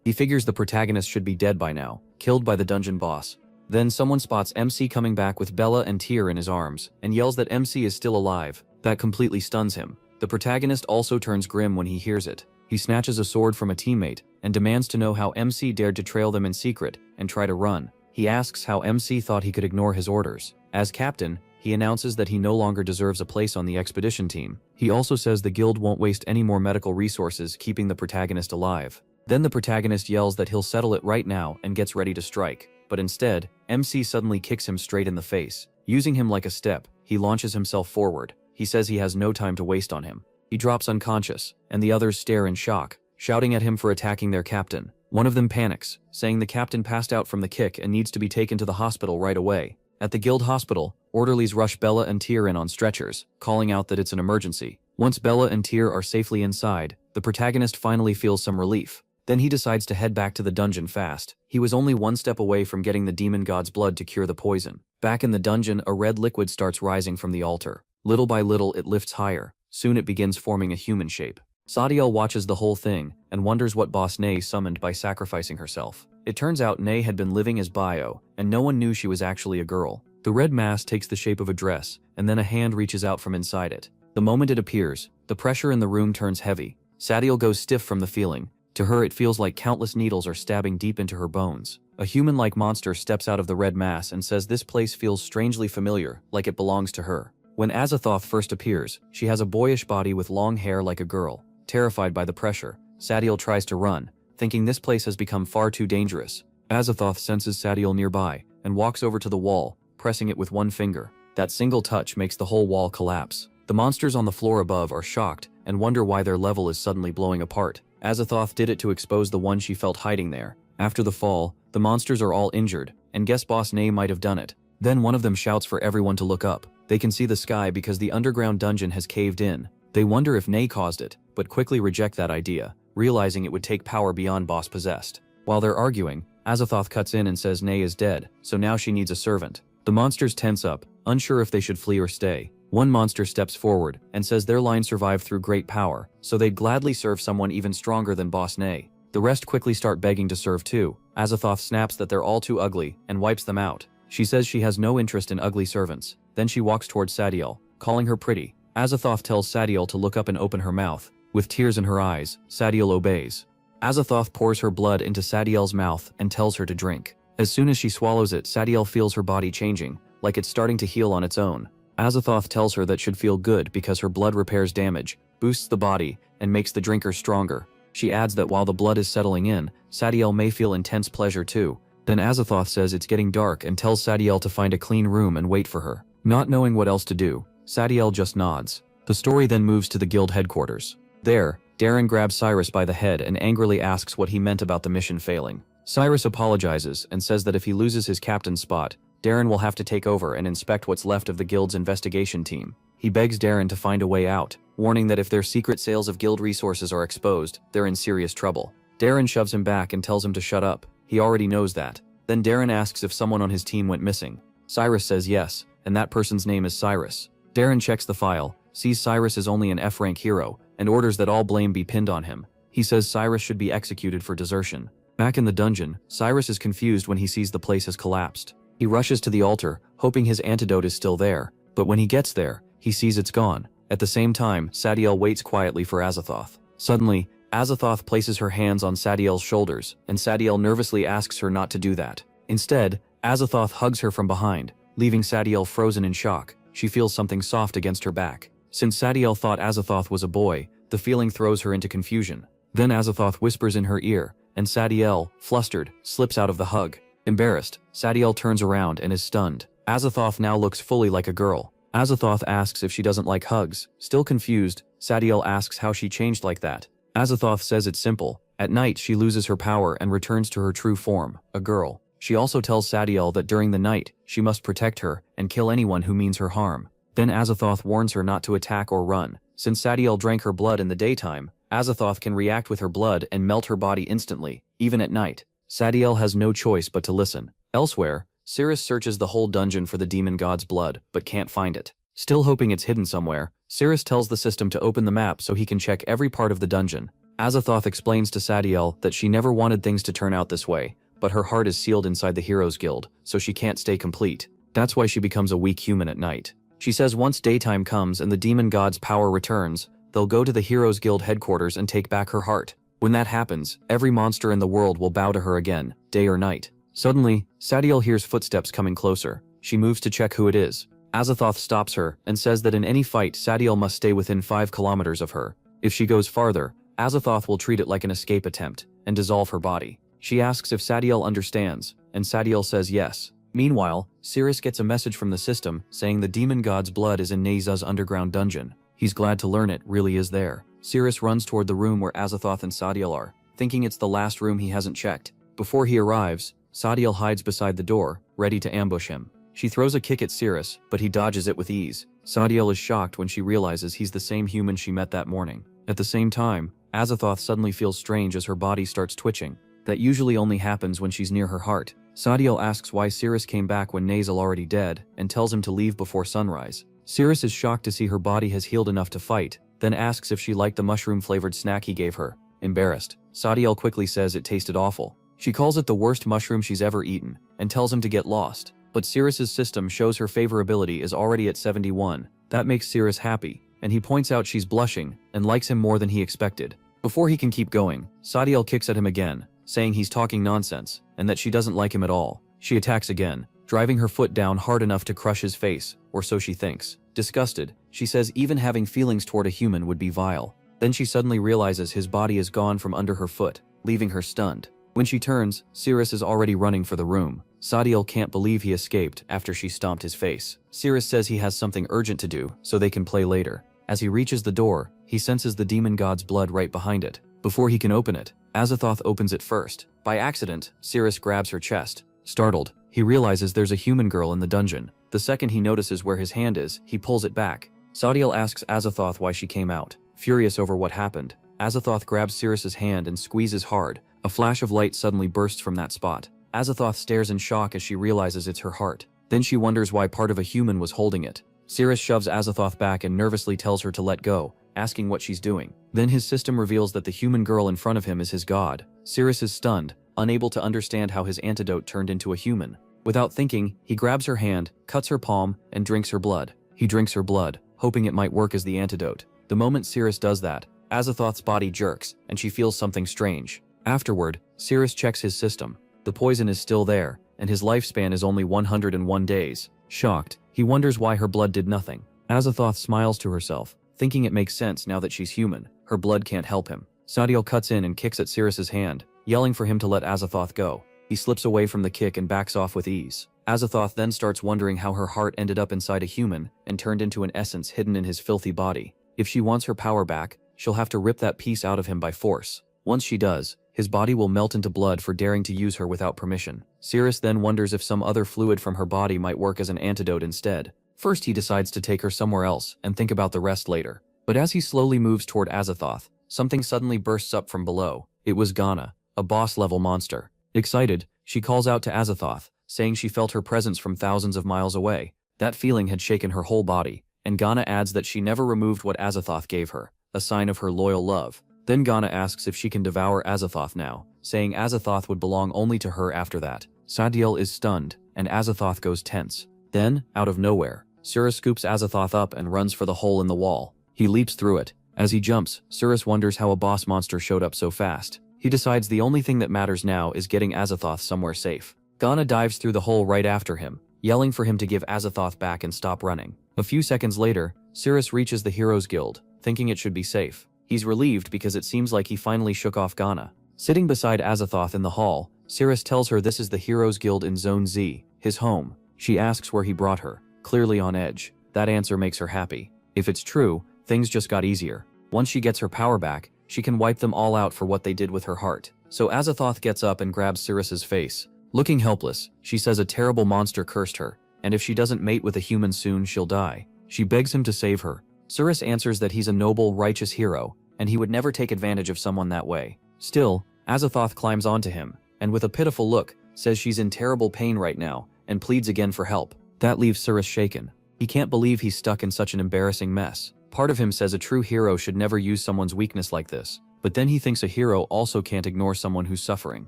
He figures the protagonist should be dead by now, killed by the dungeon boss. Then someone spots MC coming back with Bella and Tyr in his arms, and yells that MC is still alive. That completely stuns him. The protagonist also turns grim when he hears it. He snatches a sword from a teammate, and demands to know how MC dared to trail them in secret, and try to run. He asks how MC thought he could ignore his orders. As captain, he announces that he no longer deserves a place on the expedition team. He also says the guild won't waste any more medical resources keeping the protagonist alive. Then the protagonist yells that he'll settle it right now and gets ready to strike. But instead, MC suddenly kicks him straight in the face. Using him like a step, he launches himself forward. He says he has no time to waste on him. He drops unconscious, and the others stare in shock, shouting at him for attacking their captain. One of them panics, saying the captain passed out from the kick and needs to be taken to the hospital right away. At the guild hospital, orderlies rush Bella and Tyr in on stretchers, calling out that it's an emergency. Once Bella and Tyr are safely inside, the protagonist finally feels some relief. Then he decides to head back to the dungeon fast. He was only one step away from getting the demon god's blood to cure the poison. Back in the dungeon, a red liquid starts rising from the altar. Little by little, it lifts higher. Soon it begins forming a human shape. Sadiel watches the whole thing, and wonders what boss Nay summoned by sacrificing herself. It turns out Nay had been living as Bio, and no one knew she was actually a girl. The red mass takes the shape of a dress, and then a hand reaches out from inside it. The moment it appears, the pressure in the room turns heavy. Sadiel goes stiff from the feeling. To her, it feels like countless needles are stabbing deep into her bones. A human-like monster steps out of the red mass and says this place feels strangely familiar, like it belongs to her. When Azathoth first appears, she has a boyish body with long hair like a girl. Terrified by the pressure, Sadiel tries to run, thinking this place has become far too dangerous. Azathoth senses Sadiel nearby, and walks over to the wall, pressing it with one finger. That single touch makes the whole wall collapse. The monsters on the floor above are shocked, and wonder why their level is suddenly blowing apart. Azathoth did it to expose the one she felt hiding there. After the fall, the monsters are all injured, and guess boss Nay might have done it. Then one of them shouts for everyone to look up. They can see the sky because the underground dungeon has caved in. They wonder if Nay caused it, but quickly reject that idea, realizing it would take power beyond boss possessed. While they're arguing, Azathoth cuts in and says Nay is dead, so now she needs a servant. The monsters tense up, unsure if they should flee or stay. One monster steps forward and says their line survived through great power, so they'd gladly serve someone even stronger than boss Nay. The rest quickly start begging to serve too. Azathoth snaps that they're all too ugly and wipes them out. She says she has no interest in ugly servants. Then she walks towards Sadiel, calling her pretty. Azathoth tells Sadiel to look up and open her mouth. With tears in her eyes, Sadiel obeys. Azathoth pours her blood into Sadiel's mouth and tells her to drink. As soon as she swallows it, Sadiel feels her body changing, like it's starting to heal on its own. Azathoth tells her that should feel good because her blood repairs damage, boosts the body, and makes the drinker stronger. She adds that while the blood is settling in, Sadiel may feel intense pleasure too. Then Azathoth says it's getting dark and tells Sadiel to find a clean room and wait for her. Not knowing what else to do, Sadiel just nods. The story then moves to the guild headquarters. There, Darren grabs Cyrus by the head and angrily asks what he meant about the mission failing. Cyrus apologizes and says that if he loses his captain's spot, Darren will have to take over and inspect what's left of the guild's investigation team. He begs Darren to find a way out, warning that if their secret sales of guild resources are exposed, they're in serious trouble. Darren shoves him back and tells him to shut up. He already knows that. Then Darren asks if someone on his team went missing. Cyrus says yes, and that person's name is Cyrus. Darren checks the file, sees Cyrus is only an F-rank hero, and orders that all blame be pinned on him. He says Cyrus should be executed for desertion. Back in the dungeon, Cyrus is confused when he sees the place has collapsed. He rushes to the altar, hoping his antidote is still there, but when he gets there, he sees it's gone. At the same time, Sadiel waits quietly for Azathoth. Suddenly, Azathoth places her hands on Sadiel's shoulders, and Sadiel nervously asks her not to do that. Instead, Azathoth hugs her from behind, leaving Sadiel frozen in shock. She feels something soft against her back. Since Sadiel thought Azathoth was a boy, the feeling throws her into confusion. Then Azathoth whispers in her ear, and Sadiel, flustered, slips out of the hug. Embarrassed, Sadiel turns around and is stunned. Azathoth now looks fully like a girl. Azathoth asks if she doesn't like hugs. Still confused, Sadiel asks how she changed like that. Azathoth says it's simple. At night, she loses her power and returns to her true form, a girl. She also tells Sadiel that during the night, she must protect her and kill anyone who means her harm. Then Azathoth warns her not to attack or run. Since Sadiel drank her blood in the daytime, Azathoth can react with her blood and melt her body instantly, even at night. Sadiel has no choice but to listen. Elsewhere, Cirrus searches the whole dungeon for the demon god's blood, but can't find it. Still hoping it's hidden somewhere, Cirrus tells the system to open the map so he can check every part of the dungeon. Azathoth explains to Sadiel that she never wanted things to turn out this way, but her heart is sealed inside the Heroes Guild, so she can't stay complete. That's why she becomes a weak human at night. She says once daytime comes and the demon god's power returns, they'll go to the Heroes Guild headquarters and take back her heart. When that happens, every monster in the world will bow to her again, day or night. Suddenly, Sadiel hears footsteps coming closer. She moves to check who it is. Azathoth stops her and says that in any fight, Sadiel must stay within 5 kilometers of her. If she goes farther, Azathoth will treat it like an escape attempt and dissolve her body. She asks if Sadiel understands, and Sadiel says yes. Meanwhile, Cirrus gets a message from the system saying the demon god's blood is in Neza's underground dungeon. He's glad to learn it really is there. Cirrus runs toward the room where Azathoth and Sadiel are, thinking it's the last room he hasn't checked. Before he arrives, Sadiel hides beside the door, ready to ambush him. She throws a kick at Cirrus, but he dodges it with ease. Sadiel is shocked when she realizes he's the same human she met that morning. At the same time, Azathoth suddenly feels strange as her body starts twitching. That usually only happens when she's near her heart. Sadiel asks why Cirrus came back when Nazel already dead, and tells him to leave before sunrise. Cirrus is shocked to see her body has healed enough to fight, then asks if she liked the mushroom-flavored snack he gave her. Embarrassed, Sadiel quickly says it tasted awful. She calls it the worst mushroom she's ever eaten, and tells him to get lost. But Cirrus's system shows her favorability is already at 71. That makes Cirrus happy, and he points out she's blushing, and likes him more than he expected. Before he can keep going, Sadiel kicks at him again, saying he's talking nonsense, and that she doesn't like him at all. She attacks again, driving her foot down hard enough to crush his face, or so she thinks. Disgusted, she says even having feelings toward a human would be vile. Then she suddenly realizes his body is gone from under her foot, leaving her stunned. When she turns, Cirrus is already running for the room. Sadiel can't believe he escaped after she stomped his face. Cirrus says he has something urgent to do, so they can play later. As he reaches the door, he senses the demon god's blood right behind it. Before he can open it, Azathoth opens it first. By accident, Cirrus grabs her chest. Startled, he realizes there's a human girl in the dungeon. The second he notices where his hand is, he pulls it back. Sadiel asks Azathoth why she came out. Furious over what happened, Azathoth grabs Cirrus's hand and squeezes hard. A flash of light suddenly bursts from that spot. Azathoth stares in shock as she realizes it's her heart. Then she wonders why part of a human was holding it. Cirrus shoves Azathoth back and nervously tells her to let go, asking what she's doing. Then his system reveals that the human girl in front of him is his god. Cirrus is stunned, unable to understand how his antidote turned into a human. Without thinking, he grabs her hand, cuts her palm, and drinks her blood. He drinks her blood, hoping it might work as the antidote. The moment Cirrus does that, Azathoth's body jerks, and she feels something strange. Afterward, Cirrus checks his system. The poison is still there, and his lifespan is only 101 days. Shocked, he wonders why her blood did nothing. Azathoth smiles to herself, thinking it makes sense now that she's human. Her blood can't help him. Sadiel cuts in and kicks at Cirrus's hand, yelling for him to let Azathoth go. He slips away from the kick and backs off with ease. Azathoth then starts wondering how her heart ended up inside a human and turned into an essence hidden in his filthy body. If she wants her power back, she'll have to rip that piece out of him by force. Once she does, his body will melt into blood for daring to use her without permission. Cirrus then wonders if some other fluid from her body might work as an antidote instead. First he decides to take her somewhere else and think about the rest later. But as he slowly moves toward Azathoth, something suddenly bursts up from below. It was Ghana, a boss-level monster. Excited, she calls out to Azathoth, saying she felt her presence from thousands of miles away. That feeling had shaken her whole body, and Ghana adds that she never removed what Azathoth gave her, a sign of her loyal love. Then Ghana asks if she can devour Azathoth now, saying Azathoth would belong only to her after that. Sadiel is stunned, and Azathoth goes tense. Then, out of nowhere, Cirrus scoops Azathoth up and runs for the hole in the wall. He leaps through it. As he jumps, Cirrus wonders how a boss monster showed up so fast. He decides the only thing that matters now is getting Azathoth somewhere safe. Ghana dives through the hole right after him, yelling for him to give Azathoth back and stop running. A few seconds later, Cirrus reaches the Heroes Guild, thinking it should be safe. He's relieved because it seems like he finally shook off Ghana. Sitting beside Azathoth in the hall, Cirrus tells her this is the Heroes Guild in Zone Z, his home. She asks where he brought her, clearly on edge. That answer makes her happy. If it's true, things just got easier. Once she gets her power back, she can wipe them all out for what they did with her heart. So Azathoth gets up and grabs Cirrus's face. Looking helpless, she says a terrible monster cursed her, and if she doesn't mate with a human soon, she'll die. She begs him to save her. Cirrus answers that he's a noble, righteous hero, and he would never take advantage of someone that way. Still, Azathoth climbs onto him, and with a pitiful look, says she's in terrible pain right now, and pleads again for help. That leaves Cyrus shaken. He can't believe he's stuck in such an embarrassing mess. Part of him says a true hero should never use someone's weakness like this, but then he thinks a hero also can't ignore someone who's suffering.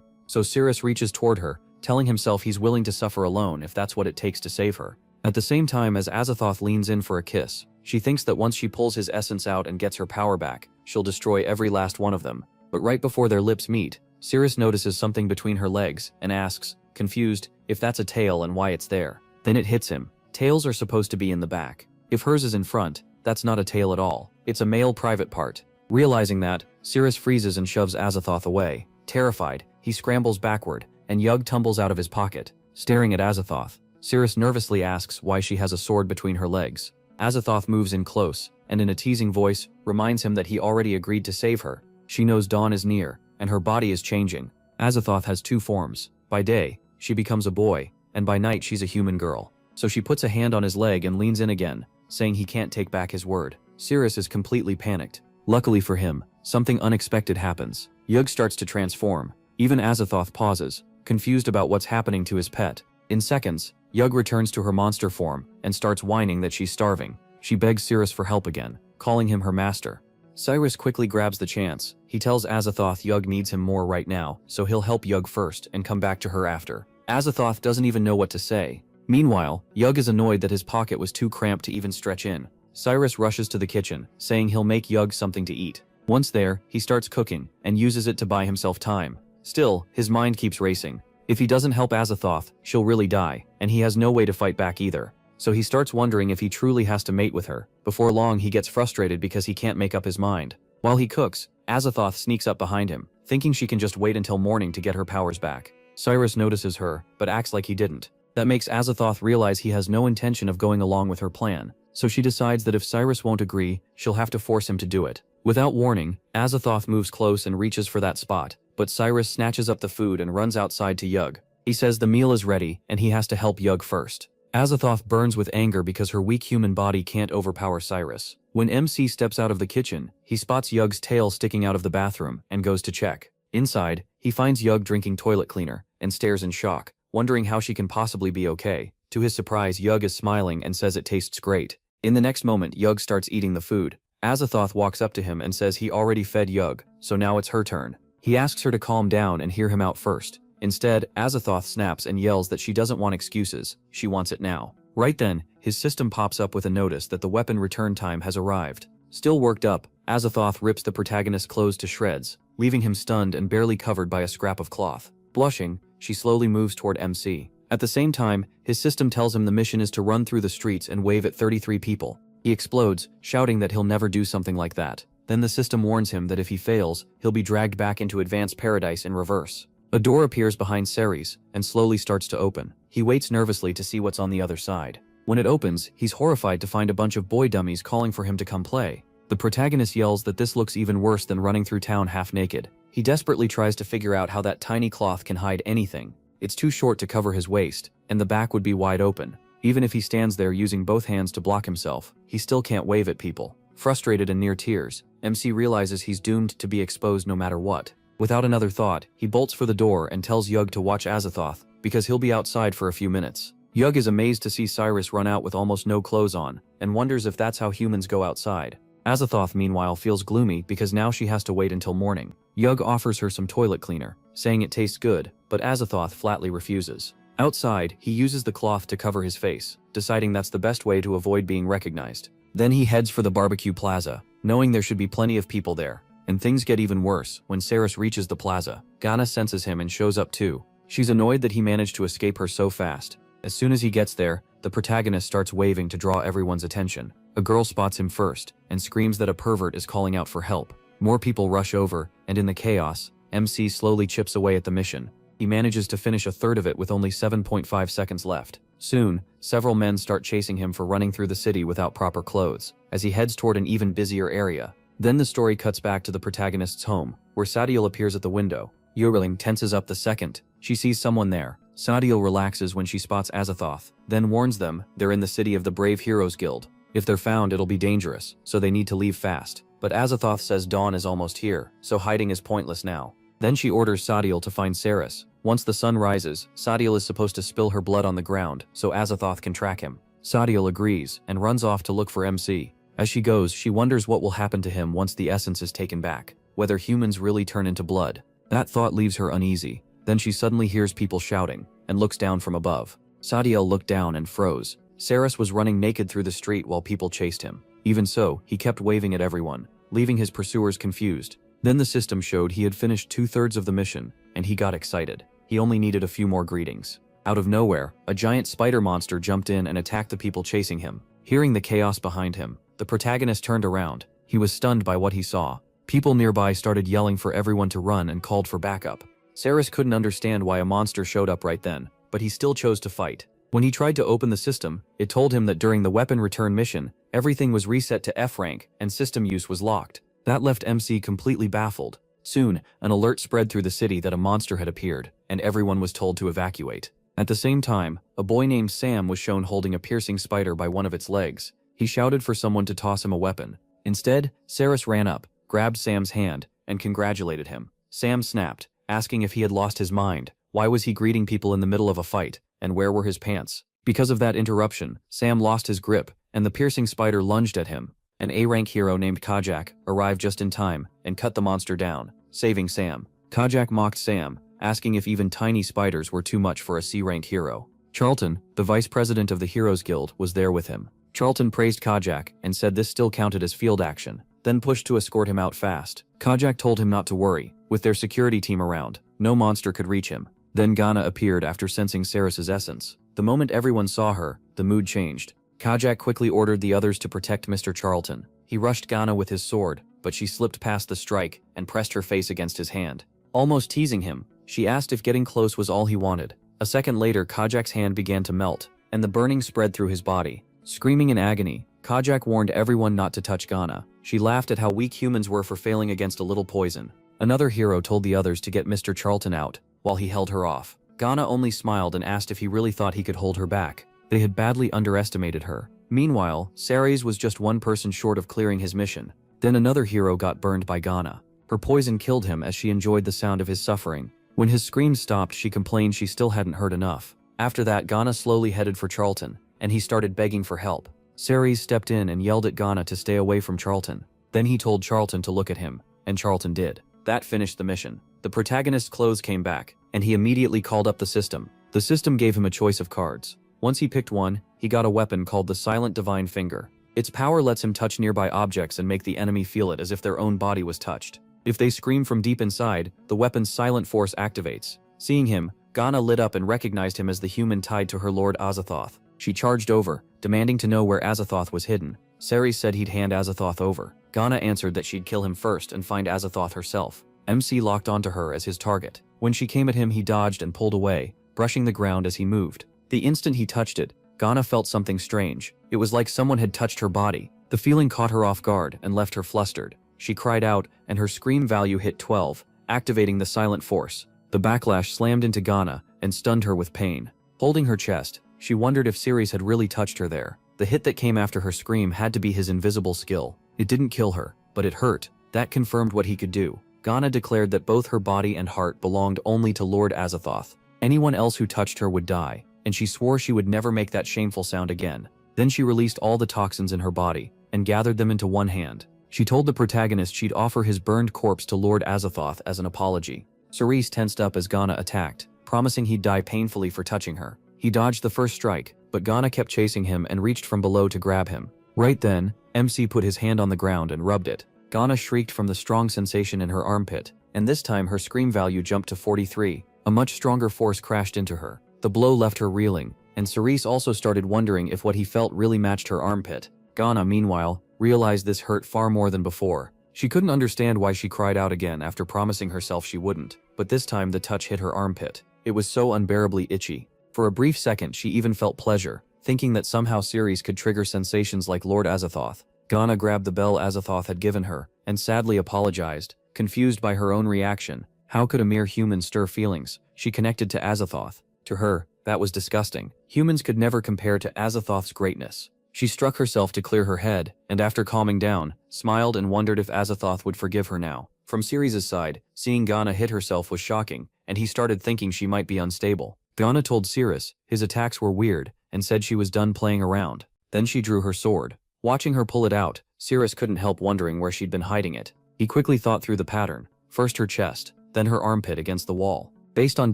So Cyrus reaches toward her, telling himself he's willing to suffer alone if that's what it takes to save her. At the same time as Azathoth leans in for a kiss, she thinks that once she pulls his essence out and gets her power back, she'll destroy every last one of them. But right before their lips meet, Cyrus notices something between her legs and asks, confused, if that's a tail and why it's there. Then it hits him. Tails are supposed to be in the back. If hers is in front, that's not a tail at all. It's a male private part. Realizing that, Cyrus freezes and shoves Azathoth away. Terrified, he scrambles backward, and Yug tumbles out of his pocket. Staring at Azathoth, Cyrus nervously asks why she has a sword between her legs. Azathoth moves in close, and in a teasing voice, reminds him that he already agreed to save her. She knows dawn is near, and her body is changing. Azathoth has two forms. By day, she becomes a boy, and by night she's a human girl. So she puts a hand on his leg and leans in again, saying he can't take back his word. Cyrus is completely panicked. Luckily for him, something unexpected happens. Yug starts to transform. Even Azathoth pauses, confused about what's happening to his pet. In seconds, Yug returns to her monster form and starts whining that she's starving. She begs Cyrus for help again, calling him her master. Cyrus quickly grabs the chance. He tells Azathoth Yug needs him more right now, so he'll help Yug first and come back to her after. Azathoth doesn't even know what to say. Meanwhile, Yug is annoyed that his pocket was too cramped to even stretch in. Cyrus rushes to the kitchen, saying he'll make Yug something to eat. Once there, he starts cooking and uses it to buy himself time. Still, his mind keeps racing. If he doesn't help Azathoth, she'll really die, and he has no way to fight back either. So he starts wondering if he truly has to mate with her. Before long, he gets frustrated because he can't make up his mind. While he cooks, Azathoth sneaks up behind him, thinking she can just wait until morning to get her powers back. Cyrus notices her, but acts like he didn't. That makes Azathoth realize he has no intention of going along with her plan, so she decides that if Cyrus won't agree, she'll have to force him to do it. Without warning, Azathoth moves close and reaches for that spot, but Cyrus snatches up the food and runs outside to Yug. He says the meal is ready, and he has to help Yug first. Azathoth burns with anger because her weak human body can't overpower Cyrus. When MC steps out of the kitchen, he spots Yug's tail sticking out of the bathroom and goes to check. Inside, he finds Yug drinking toilet cleaner and stares in shock, wondering how she can possibly be okay. To his surprise, Yug is smiling and says it tastes great. In the next moment, Yug starts eating the food. Azathoth walks up to him and says he already fed Yug, so now it's her turn. He asks her to calm down and hear him out first. Instead, Azathoth snaps and yells that she doesn't want excuses, she wants it now. Right then, his system pops up with a notice that the weapon return time has arrived. Still worked up, Azathoth rips the protagonist's clothes to shreds, leaving him stunned and barely covered by a scrap of cloth. Blushing, she slowly moves toward MC. At the same time, his system tells him the mission is to run through the streets and wave at 33 people. He explodes, shouting that he'll never do something like that. Then the system warns him that if he fails, he'll be dragged back into Advanced Paradise in reverse. A door appears behind Ceres and slowly starts to open. He waits nervously to see what's on the other side. When it opens, he's horrified to find a bunch of boy dummies calling for him to come play. The protagonist yells that this looks even worse than running through town half naked. He desperately tries to figure out how that tiny cloth can hide anything. It's too short to cover his waist, and the back would be wide open. Even if he stands there using both hands to block himself, he still can't wave at people. Frustrated and near tears, MC realizes he's doomed to be exposed no matter what. Without another thought, he bolts for the door and tells Yug to watch Azathoth, because he'll be outside for a few minutes. Yug is amazed to see Cyrus run out with almost no clothes on, and wonders if that's how humans go outside. Azathoth meanwhile feels gloomy because now she has to wait until morning. Yug offers her some toilet cleaner, saying it tastes good, but Azathoth flatly refuses. Outside, he uses the cloth to cover his face, deciding that's the best way to avoid being recognized. Then he heads for the barbecue plaza, knowing there should be plenty of people there. And things get even worse when Cyrus reaches the plaza. Ghana senses him and shows up too. She's annoyed that he managed to escape her so fast. As soon as he gets there, the protagonist starts waving to draw everyone's attention. A girl spots him first and screams that a pervert is calling out for help. More people rush over, and in the chaos, MC slowly chips away at the mission. He manages to finish a third of it with only 7.5 seconds left. Soon, several men start chasing him for running through the city without proper clothes, as he heads toward an even busier area. Then the story cuts back to the protagonist's home, where Sadiel appears at the window. Yurling tenses up the second she sees someone there. Sadiel relaxes when she spots Azathoth, then warns them they're in the city of the Brave Heroes Guild. If they're found, it'll be dangerous, so they need to leave fast. But Azathoth says dawn is almost here, so hiding is pointless now. Then she orders Sadiel to find Ceres, Once the sun rises, Sadiel is supposed to spill her blood on the ground so Azathoth can track him. Sadiel agrees and runs off to look for MC. As she goes, she wonders what will happen to him once the essence is taken back, whether humans really turn into blood. That thought leaves her uneasy. Then she suddenly hears people shouting and looks down from above. Sadiel looked down and froze. Saris was running naked through the street while people chased him. Even so, he kept waving at everyone, leaving his pursuers confused. Then the system showed he had finished 2/3 of the mission, and he got excited. He only needed a few more greetings. Out of nowhere, a giant spider monster jumped in and attacked the people chasing him. Hearing the chaos behind him, the protagonist turned around. He was stunned by what he saw. People nearby started yelling for everyone to run and called for backup. Saris couldn't understand why a monster showed up right then, but he still chose to fight. When he tried to open the system, it told him that during the weapon return mission, everything was reset to F rank and system use was locked. That left MC completely baffled. Soon, an alert spread through the city that a monster had appeared, and everyone was told to evacuate. At the same time, a boy named Sam was shown holding a piercing spider by one of its legs. He shouted for someone to toss him a weapon. Instead, Saris ran up, grabbed Sam's hand, and congratulated him. Sam snapped, asking if he had lost his mind. Why was he greeting people in the middle of a fight, and where were his pants? Because of that interruption, Sam lost his grip, and the piercing spider lunged at him. An A-rank hero named Kajak arrived just in time and cut the monster down, saving Sam. Kajak mocked Sam, asking if even tiny spiders were too much for a C-rank hero. Charlton, the vice president of the Heroes Guild, was there with him. Charlton praised Kajak and said this still counted as field action, then pushed to escort him out fast. Kajak told him not to worry. With their security team around, no monster could reach him. Then Ghana appeared after sensing Saris's essence. The moment everyone saw her, the mood changed. Kajak quickly ordered the others to protect Mr. Charlton. He rushed Ghana with his sword, but she slipped past the strike and pressed her face against his hand. Almost teasing him, she asked if getting close was all he wanted. A second later, Kajak's hand began to melt, and the burning spread through his body. Screaming in agony, Kajak warned everyone not to touch Ghana. She laughed at how weak humans were for failing against a little poison. Another hero told the others to get Mr. Charlton out, while he held her off. Ghana only smiled and asked if he really thought he could hold her back. They had badly underestimated her. Meanwhile, Saris was just one person short of clearing his mission. Then another hero got burned by Ghana. Her poison killed him as she enjoyed the sound of his suffering. When his screams stopped, she complained she still hadn't heard enough. After that, Ghana slowly headed for Charlton, and he started begging for help. Saris stepped in and yelled at Ghana to stay away from Charlton. Then he told Charlton to look at him, and Charlton did. That finished the mission. The protagonist's clothes came back, and he immediately called up the system. The system gave him a choice of cards. Once he picked one, he got a weapon called the Silent Divine Finger. Its power lets him touch nearby objects and make the enemy feel it as if their own body was touched. If they scream from deep inside, the weapon's silent force activates. Seeing him, Ghana lit up and recognized him as the human tied to her lord Azathoth. She charged over, demanding to know where Azathoth was hidden. Saris said he'd hand Azathoth over. Ghana answered that she'd kill him first and find Azathoth herself. MC locked onto her as his target. When she came at him, he dodged and pulled away, brushing the ground as he moved. The instant he touched it, Ghana felt something strange. It was like someone had touched her body. The feeling caught her off guard and left her flustered. She cried out, and her scream value hit 12, activating the silent force. The backlash slammed into Ghana and stunned her with pain. Holding her chest, she wondered if Saris had really touched her there. The hit that came after her scream had to be his invisible skill. It didn't kill her, but it hurt. That confirmed what he could do. Ghana declared that both her body and heart belonged only to Lord Azathoth. Anyone else who touched her would die, and she swore she would never make that shameful sound again. Then she released all the toxins in her body and gathered them into one hand. She told the protagonist she'd offer his burned corpse to Lord Azathoth as an apology. Saris tensed up as Ghana attacked, promising he'd die painfully for touching her. He dodged the first strike, but Ghana kept chasing him and reached from below to grab him. Right then, MC put his hand on the ground and rubbed it. Ghana shrieked from the strong sensation in her armpit, and this time her scream value jumped to 43. A much stronger force crashed into her. The blow left her reeling, and Saris also started wondering if what he felt really matched her armpit. Ghana, meanwhile, realized this hurt far more than before. She couldn't understand why she cried out again after promising herself she wouldn't, but this time the touch hit her armpit. It was so unbearably itchy. For a brief second, she even felt pleasure, thinking that somehow Saris could trigger sensations like Lord Azathoth. Ghana grabbed the bell Azathoth had given her, and sadly apologized, confused by her own reaction. How could a mere human stir feelings? She connected to Azathoth. To her, that was disgusting. Humans could never compare to Azathoth's greatness. She struck herself to clear her head, and after calming down, smiled and wondered if Azathoth would forgive her now. From Saris's side, seeing Ghana hit herself was shocking, and he started thinking she might be unstable. Ghana told Cirrus his attacks were weird and said she was done playing around. Then she drew her sword. Watching her pull it out, Cirrus couldn't help wondering where she'd been hiding it. He quickly thought through the pattern, first her chest, then her armpit against the wall. Based on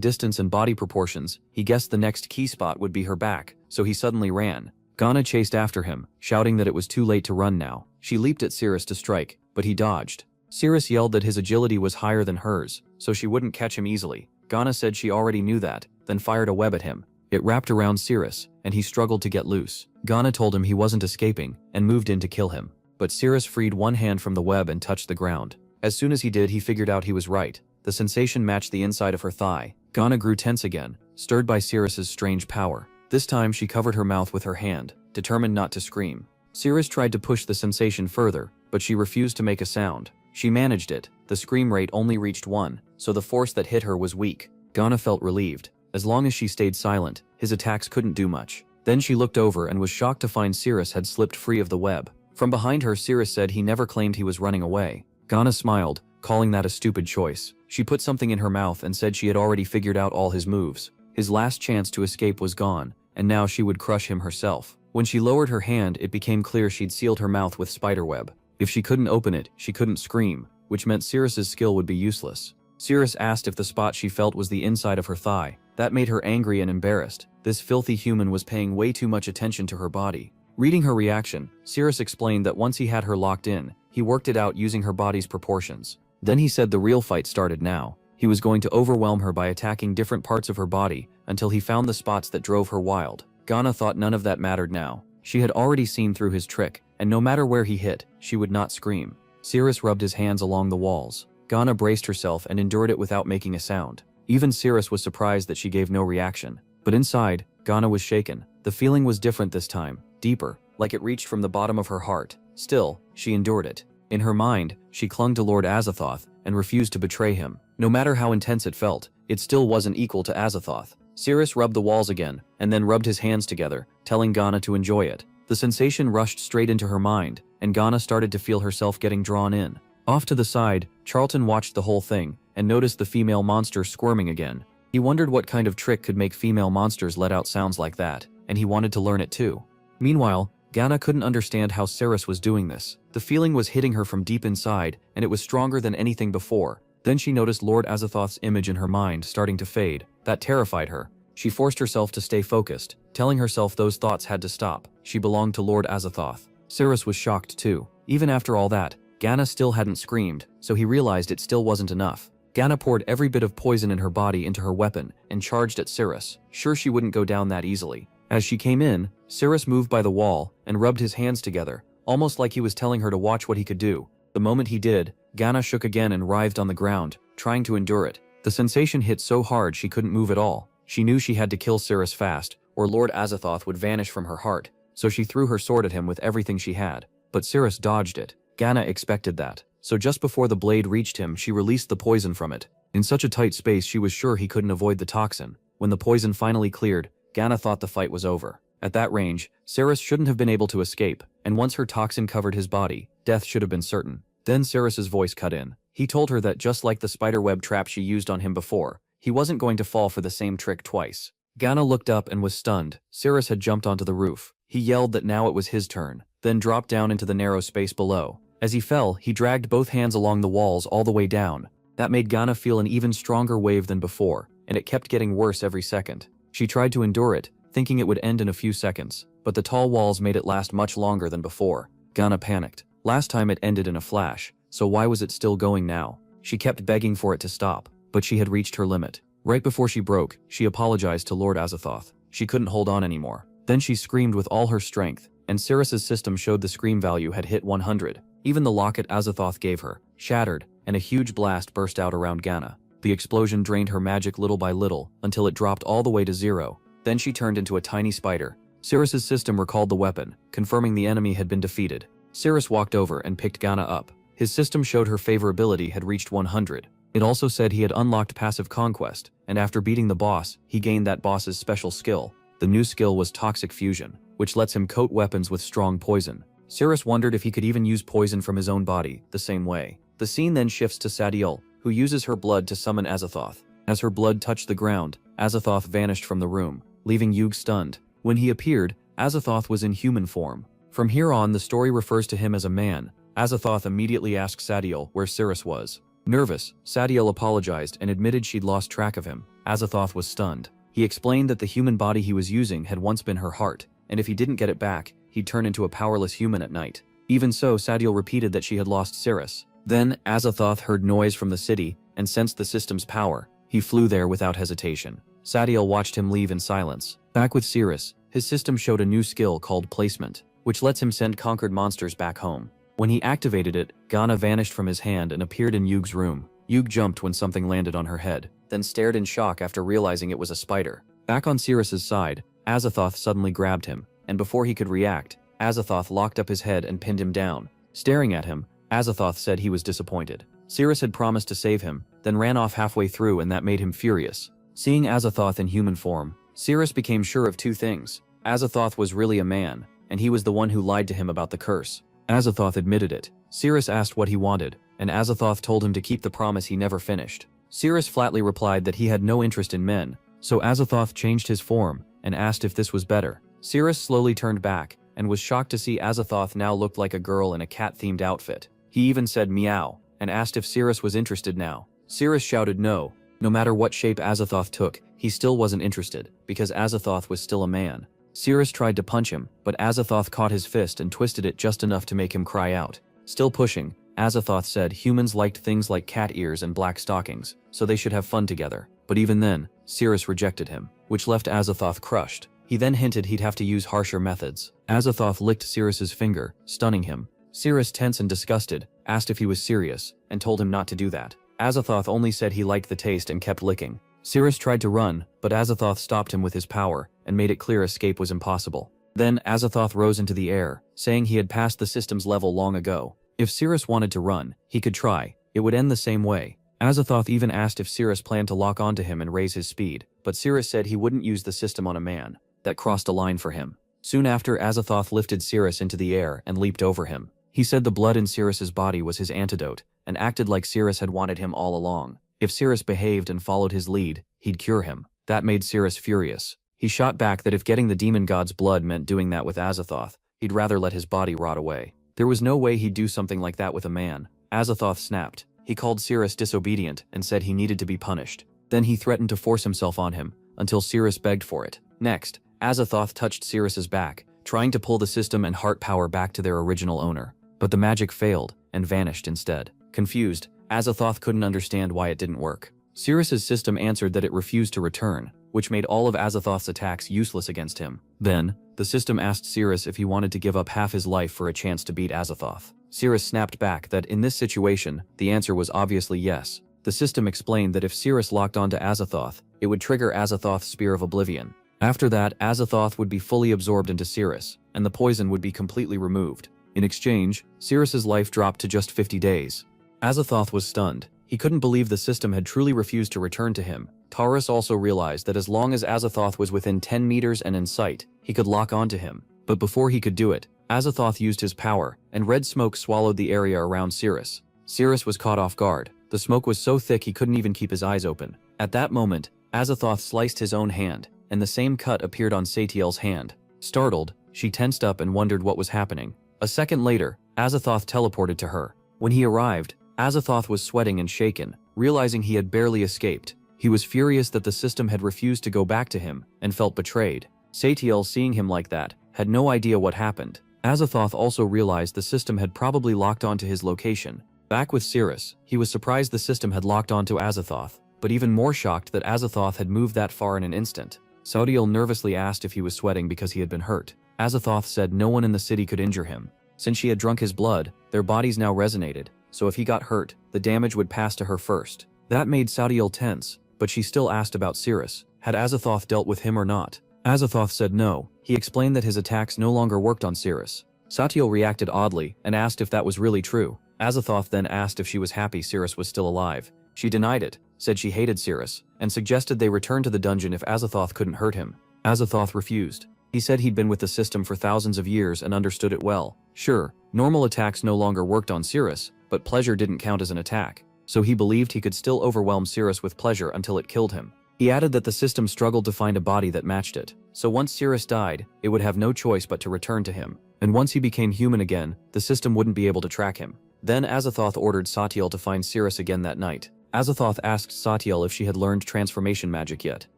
distance and body proportions, he guessed the next key spot would be her back, so he suddenly ran. Ghana chased after him, shouting that it was too late to run now. She leaped at Cirrus to strike, but he dodged. Cirrus yelled that his agility was higher than hers, so she wouldn't catch him easily. Ghana said she already knew that, then fired a web at him. It wrapped around Cirrus, and he struggled to get loose. Ghana told him he wasn't escaping, and moved in to kill him. But Cirrus freed one hand from the web and touched the ground. As soon as he did, he figured out he was right. The sensation matched the inside of her thigh. Ghana grew tense again, stirred by Cirrus's strange power. This time she covered her mouth with her hand, determined not to scream. Cirrus tried to push the sensation further, but she refused to make a sound. She managed it. The scream rate only reached 1, so the force that hit her was weak. Ghana felt relieved. As long as she stayed silent, his attacks couldn't do much. Then she looked over and was shocked to find Cirrus had slipped free of the web. From behind her, Cirrus said he never claimed he was running away. Ghana smiled, calling that a stupid choice. She put something in her mouth and said she had already figured out all his moves. His last chance to escape was gone, and now she would crush him herself. When she lowered her hand, it became clear she'd sealed her mouth with spiderweb. If she couldn't open it, she couldn't scream, which meant Cirrus's skill would be useless. Cirrus asked if the spot she felt was the inside of her thigh. That made her angry and embarrassed. This filthy human was paying way too much attention to her body. Reading her reaction, Cirrus explained that once he had her locked in, he worked it out using her body's proportions. Then he said the real fight started now. He was going to overwhelm her by attacking different parts of her body until he found the spots that drove her wild. Ghana thought none of that mattered now. She had already seen through his trick, and no matter where he hit, she would not scream. Cirrus rubbed his hands along the walls. Ghana braced herself and endured it without making a sound. Even Cirrus was surprised that she gave no reaction. But inside, Ghana was shaken. The feeling was different this time, deeper, like it reached from the bottom of her heart. Still, she endured it. In her mind, she clung to Lord Azathoth and refused to betray him. No matter how intense it felt, it still wasn't equal to Azathoth. Cirrus rubbed the walls again, and then rubbed his hands together, telling Ghana to enjoy it. The sensation rushed straight into her mind, and Ghana started to feel herself getting drawn in. Off to the side, Charlton watched the whole thing, and noticed the female monster squirming again. He wondered what kind of trick could make female monsters let out sounds like that, and he wanted to learn it too. Meanwhile, Ghana couldn't understand how Cirrus was doing this. The feeling was hitting her from deep inside, and it was stronger than anything before. Then she noticed Lord Azathoth's image in her mind starting to fade. That terrified her. She forced herself to stay focused, telling herself those thoughts had to stop. She belonged to Lord Azathoth. Cirrus was shocked too. Even after all that, Ghana still hadn't screamed, so he realized it still wasn't enough. Ghana poured every bit of poison in her body into her weapon and charged at Cirrus, sure she wouldn't go down that easily. As she came in, Cirrus moved by the wall and rubbed his hands together, almost like he was telling her to watch what he could do. The moment he did, Ghana shook again and writhed on the ground, trying to endure it. The sensation hit so hard she couldn't move at all. She knew she had to kill Cirrus fast, or Lord Azathoth would vanish from her heart, so she threw her sword at him with everything she had. But Cirrus dodged it. Ghana expected that, so just before the blade reached him, she released the poison from it. In such a tight space, she was sure he couldn't avoid the toxin. When the poison finally cleared, Ghana thought the fight was over. At that range, Cirrus shouldn't have been able to escape, and once her toxin covered his body, death should have been certain. Then Cirrus's voice cut in. He told her that just like the spiderweb trap she used on him before, he wasn't going to fall for the same trick twice. Ghana looked up and was stunned. Cirrus had jumped onto the roof. He yelled that now it was his turn, then dropped down into the narrow space below. As he fell, he dragged both hands along the walls all the way down. That made Ghana feel an even stronger wave than before, and it kept getting worse every second. She tried to endure it, thinking it would end in a few seconds, but the tall walls made it last much longer than before. Ghana panicked. Last time it ended in a flash, so why was it still going now? She kept begging for it to stop, but she had reached her limit. Right before she broke, she apologized to Lord Azathoth. She couldn't hold on anymore. Then she screamed with all her strength, and Cirrus's system showed the scream value had hit 100. Even the locket Azathoth gave her shattered, and a huge blast burst out around Ghana. The explosion drained her magic little by little until it dropped all the way to 0. Then she turned into a tiny spider. Cirrus's system recalled the weapon, confirming the enemy had been defeated. Cirrus walked over and picked Ghana up. His system showed her favorability had reached 100. It also said he had unlocked passive conquest, and after beating the boss, he gained that boss's special skill. The new skill was toxic fusion, which lets him coat weapons with strong poison. Cirrus wondered if he could even use poison from his own body, the same way. The scene then shifts to Sadiel, who uses her blood to summon Azathoth. As her blood touched the ground, Azathoth vanished from the room, leaving Yug stunned. When he appeared, Azathoth was in human form. From here on, the story refers to him as a man. Azathoth immediately asked Sadiel where Cirrus was. Nervous, Sadiel apologized and admitted she'd lost track of him. Azathoth was stunned. He explained that the human body he was using had once been her heart, and if he didn't get it back, he'd turn into a powerless human at night. Even so, Sadiel repeated that she had lost Cirrus. Then, Azathoth heard noise from the city and sensed the system's power. He flew there without hesitation. Sadiel watched him leave in silence. Back with Cirrus, his system showed a new skill called placement, which lets him send conquered monsters back home. When he activated it, Ghana vanished from his hand and appeared in Yug's room. Yug jumped when something landed on her head, then stared in shock after realizing it was a spider. Back on Cirrus's side, Azathoth suddenly grabbed him, and before he could react, Azathoth locked up his head and pinned him down. Staring at him, Azathoth said he was disappointed. Cirrus had promised to save him, then ran off halfway through, and that made him furious. Seeing Azathoth in human form, Cirrus became sure of two things. Azathoth was really a man, and he was the one who lied to him about the curse. Azathoth admitted it. Cirrus asked what he wanted, and Azathoth told him to keep the promise he never finished. Cirrus flatly replied that he had no interest in men, so Azathoth changed his form and asked if this was better. Cirrus slowly turned back and was shocked to see Azathoth now looked like a girl in a cat-themed outfit. He even said meow and asked if Cirrus was interested now. Cirrus shouted no. No matter what shape Azathoth took, he still wasn't interested, because Azathoth was still a man. Cirrus tried to punch him, but Azathoth caught his fist and twisted it just enough to make him cry out. Still pushing, Azathoth said humans liked things like cat ears and black stockings, so they should have fun together. But even then, Cirrus rejected him, which left Azathoth crushed. He then hinted he'd have to use harsher methods. Azathoth licked Cirrus's finger, stunning him. Cirrus, tense and disgusted, asked if he was serious, and told him not to do that. Azathoth only said he liked the taste and kept licking. Cirrus tried to run, but Azathoth stopped him with his power, and made it clear escape was impossible. Then Azathoth rose into the air, saying he had passed the system's level long ago. If Cirrus wanted to run, he could try. It would end the same way. Azathoth even asked if Cirrus planned to lock onto him and raise his speed, but Cirrus said he wouldn't use the system on a man. That crossed a line for him. Soon after, Azathoth lifted Cirrus into the air and leaped over him. He said the blood in Cirrus's body was his antidote, and acted like Cirrus had wanted him all along. If Cirrus behaved and followed his lead, he'd cure him. That made Cirrus furious. He shot back that if getting the demon god's blood meant doing that with Azathoth, he'd rather let his body rot away. There was no way he'd do something like that with a man. Azathoth snapped. He called Cirrus disobedient and said he needed to be punished. Then he threatened to force himself on him, until Cirrus begged for it. Next, Azathoth touched Cirrus's back, trying to pull the system and heart power back to their original owner. But the magic failed, and vanished instead. Confused, Azathoth couldn't understand why it didn't work. Cirrus's system answered that it refused to return, which made all of Azathoth's attacks useless against him. Then, the system asked Cirrus if he wanted to give up half his life for a chance to beat Azathoth. Cirrus snapped back that in this situation, the answer was obviously yes. The system explained that if Cirrus locked onto Azathoth, it would trigger Azathoth's Spear of Oblivion. After that, Azathoth would be fully absorbed into Cirrus, and the poison would be completely removed. In exchange, Cirrus's life dropped to just 50 days. Azathoth was stunned. He couldn't believe the system had truly refused to return to him. Taurus also realized that as long as Azathoth was within 10 meters and in sight, he could lock onto him. But before he could do it, Azathoth used his power, and red smoke swallowed the area around Cirrus. Cirrus was caught off guard. The smoke was so thick he couldn't even keep his eyes open. At that moment, Azathoth sliced his own hand, and the same cut appeared on Satiel's hand. Startled, she tensed up and wondered what was happening. A second later, Azathoth teleported to her. When he arrived, Azathoth was sweating and shaken, realizing he had barely escaped. He was furious that the system had refused to go back to him, and felt betrayed. Satiel, seeing him like that, had no idea what happened. Azathoth also realized the system had probably locked onto his location. Back with Cirrus, he was surprised the system had locked onto Azathoth, but even more shocked that Azathoth had moved that far in an instant. Satiel nervously asked if he was sweating because he had been hurt. Azathoth said no one in the city could injure him. Since she had drunk his blood, their bodies now resonated, so if he got hurt, the damage would pass to her first. That made Satiel tense, but she still asked about Cirrus. Had Azathoth dealt with him or not? Azathoth said no. He explained that his attacks no longer worked on Cirrus. Satiel reacted oddly and asked if that was really true. Azathoth then asked if she was happy Cirrus was still alive. She denied it, said she hated Cirrus, and suggested they return to the dungeon if Azathoth couldn't hurt him. Azathoth refused. He said he'd been with the system for thousands of years and understood it well. Sure, normal attacks no longer worked on Cirrus, but pleasure didn't count as an attack. so he believed he could still overwhelm Cirrus with pleasure until it killed him. He added that the system struggled to find a body that matched it, so once Cirrus died, it would have no choice but to return to him. And once he became human again, the system wouldn't be able to track him. Then Azathoth ordered Satyal to find Cirrus again that night. Azathoth asked Satyal if she had learned transformation magic yet.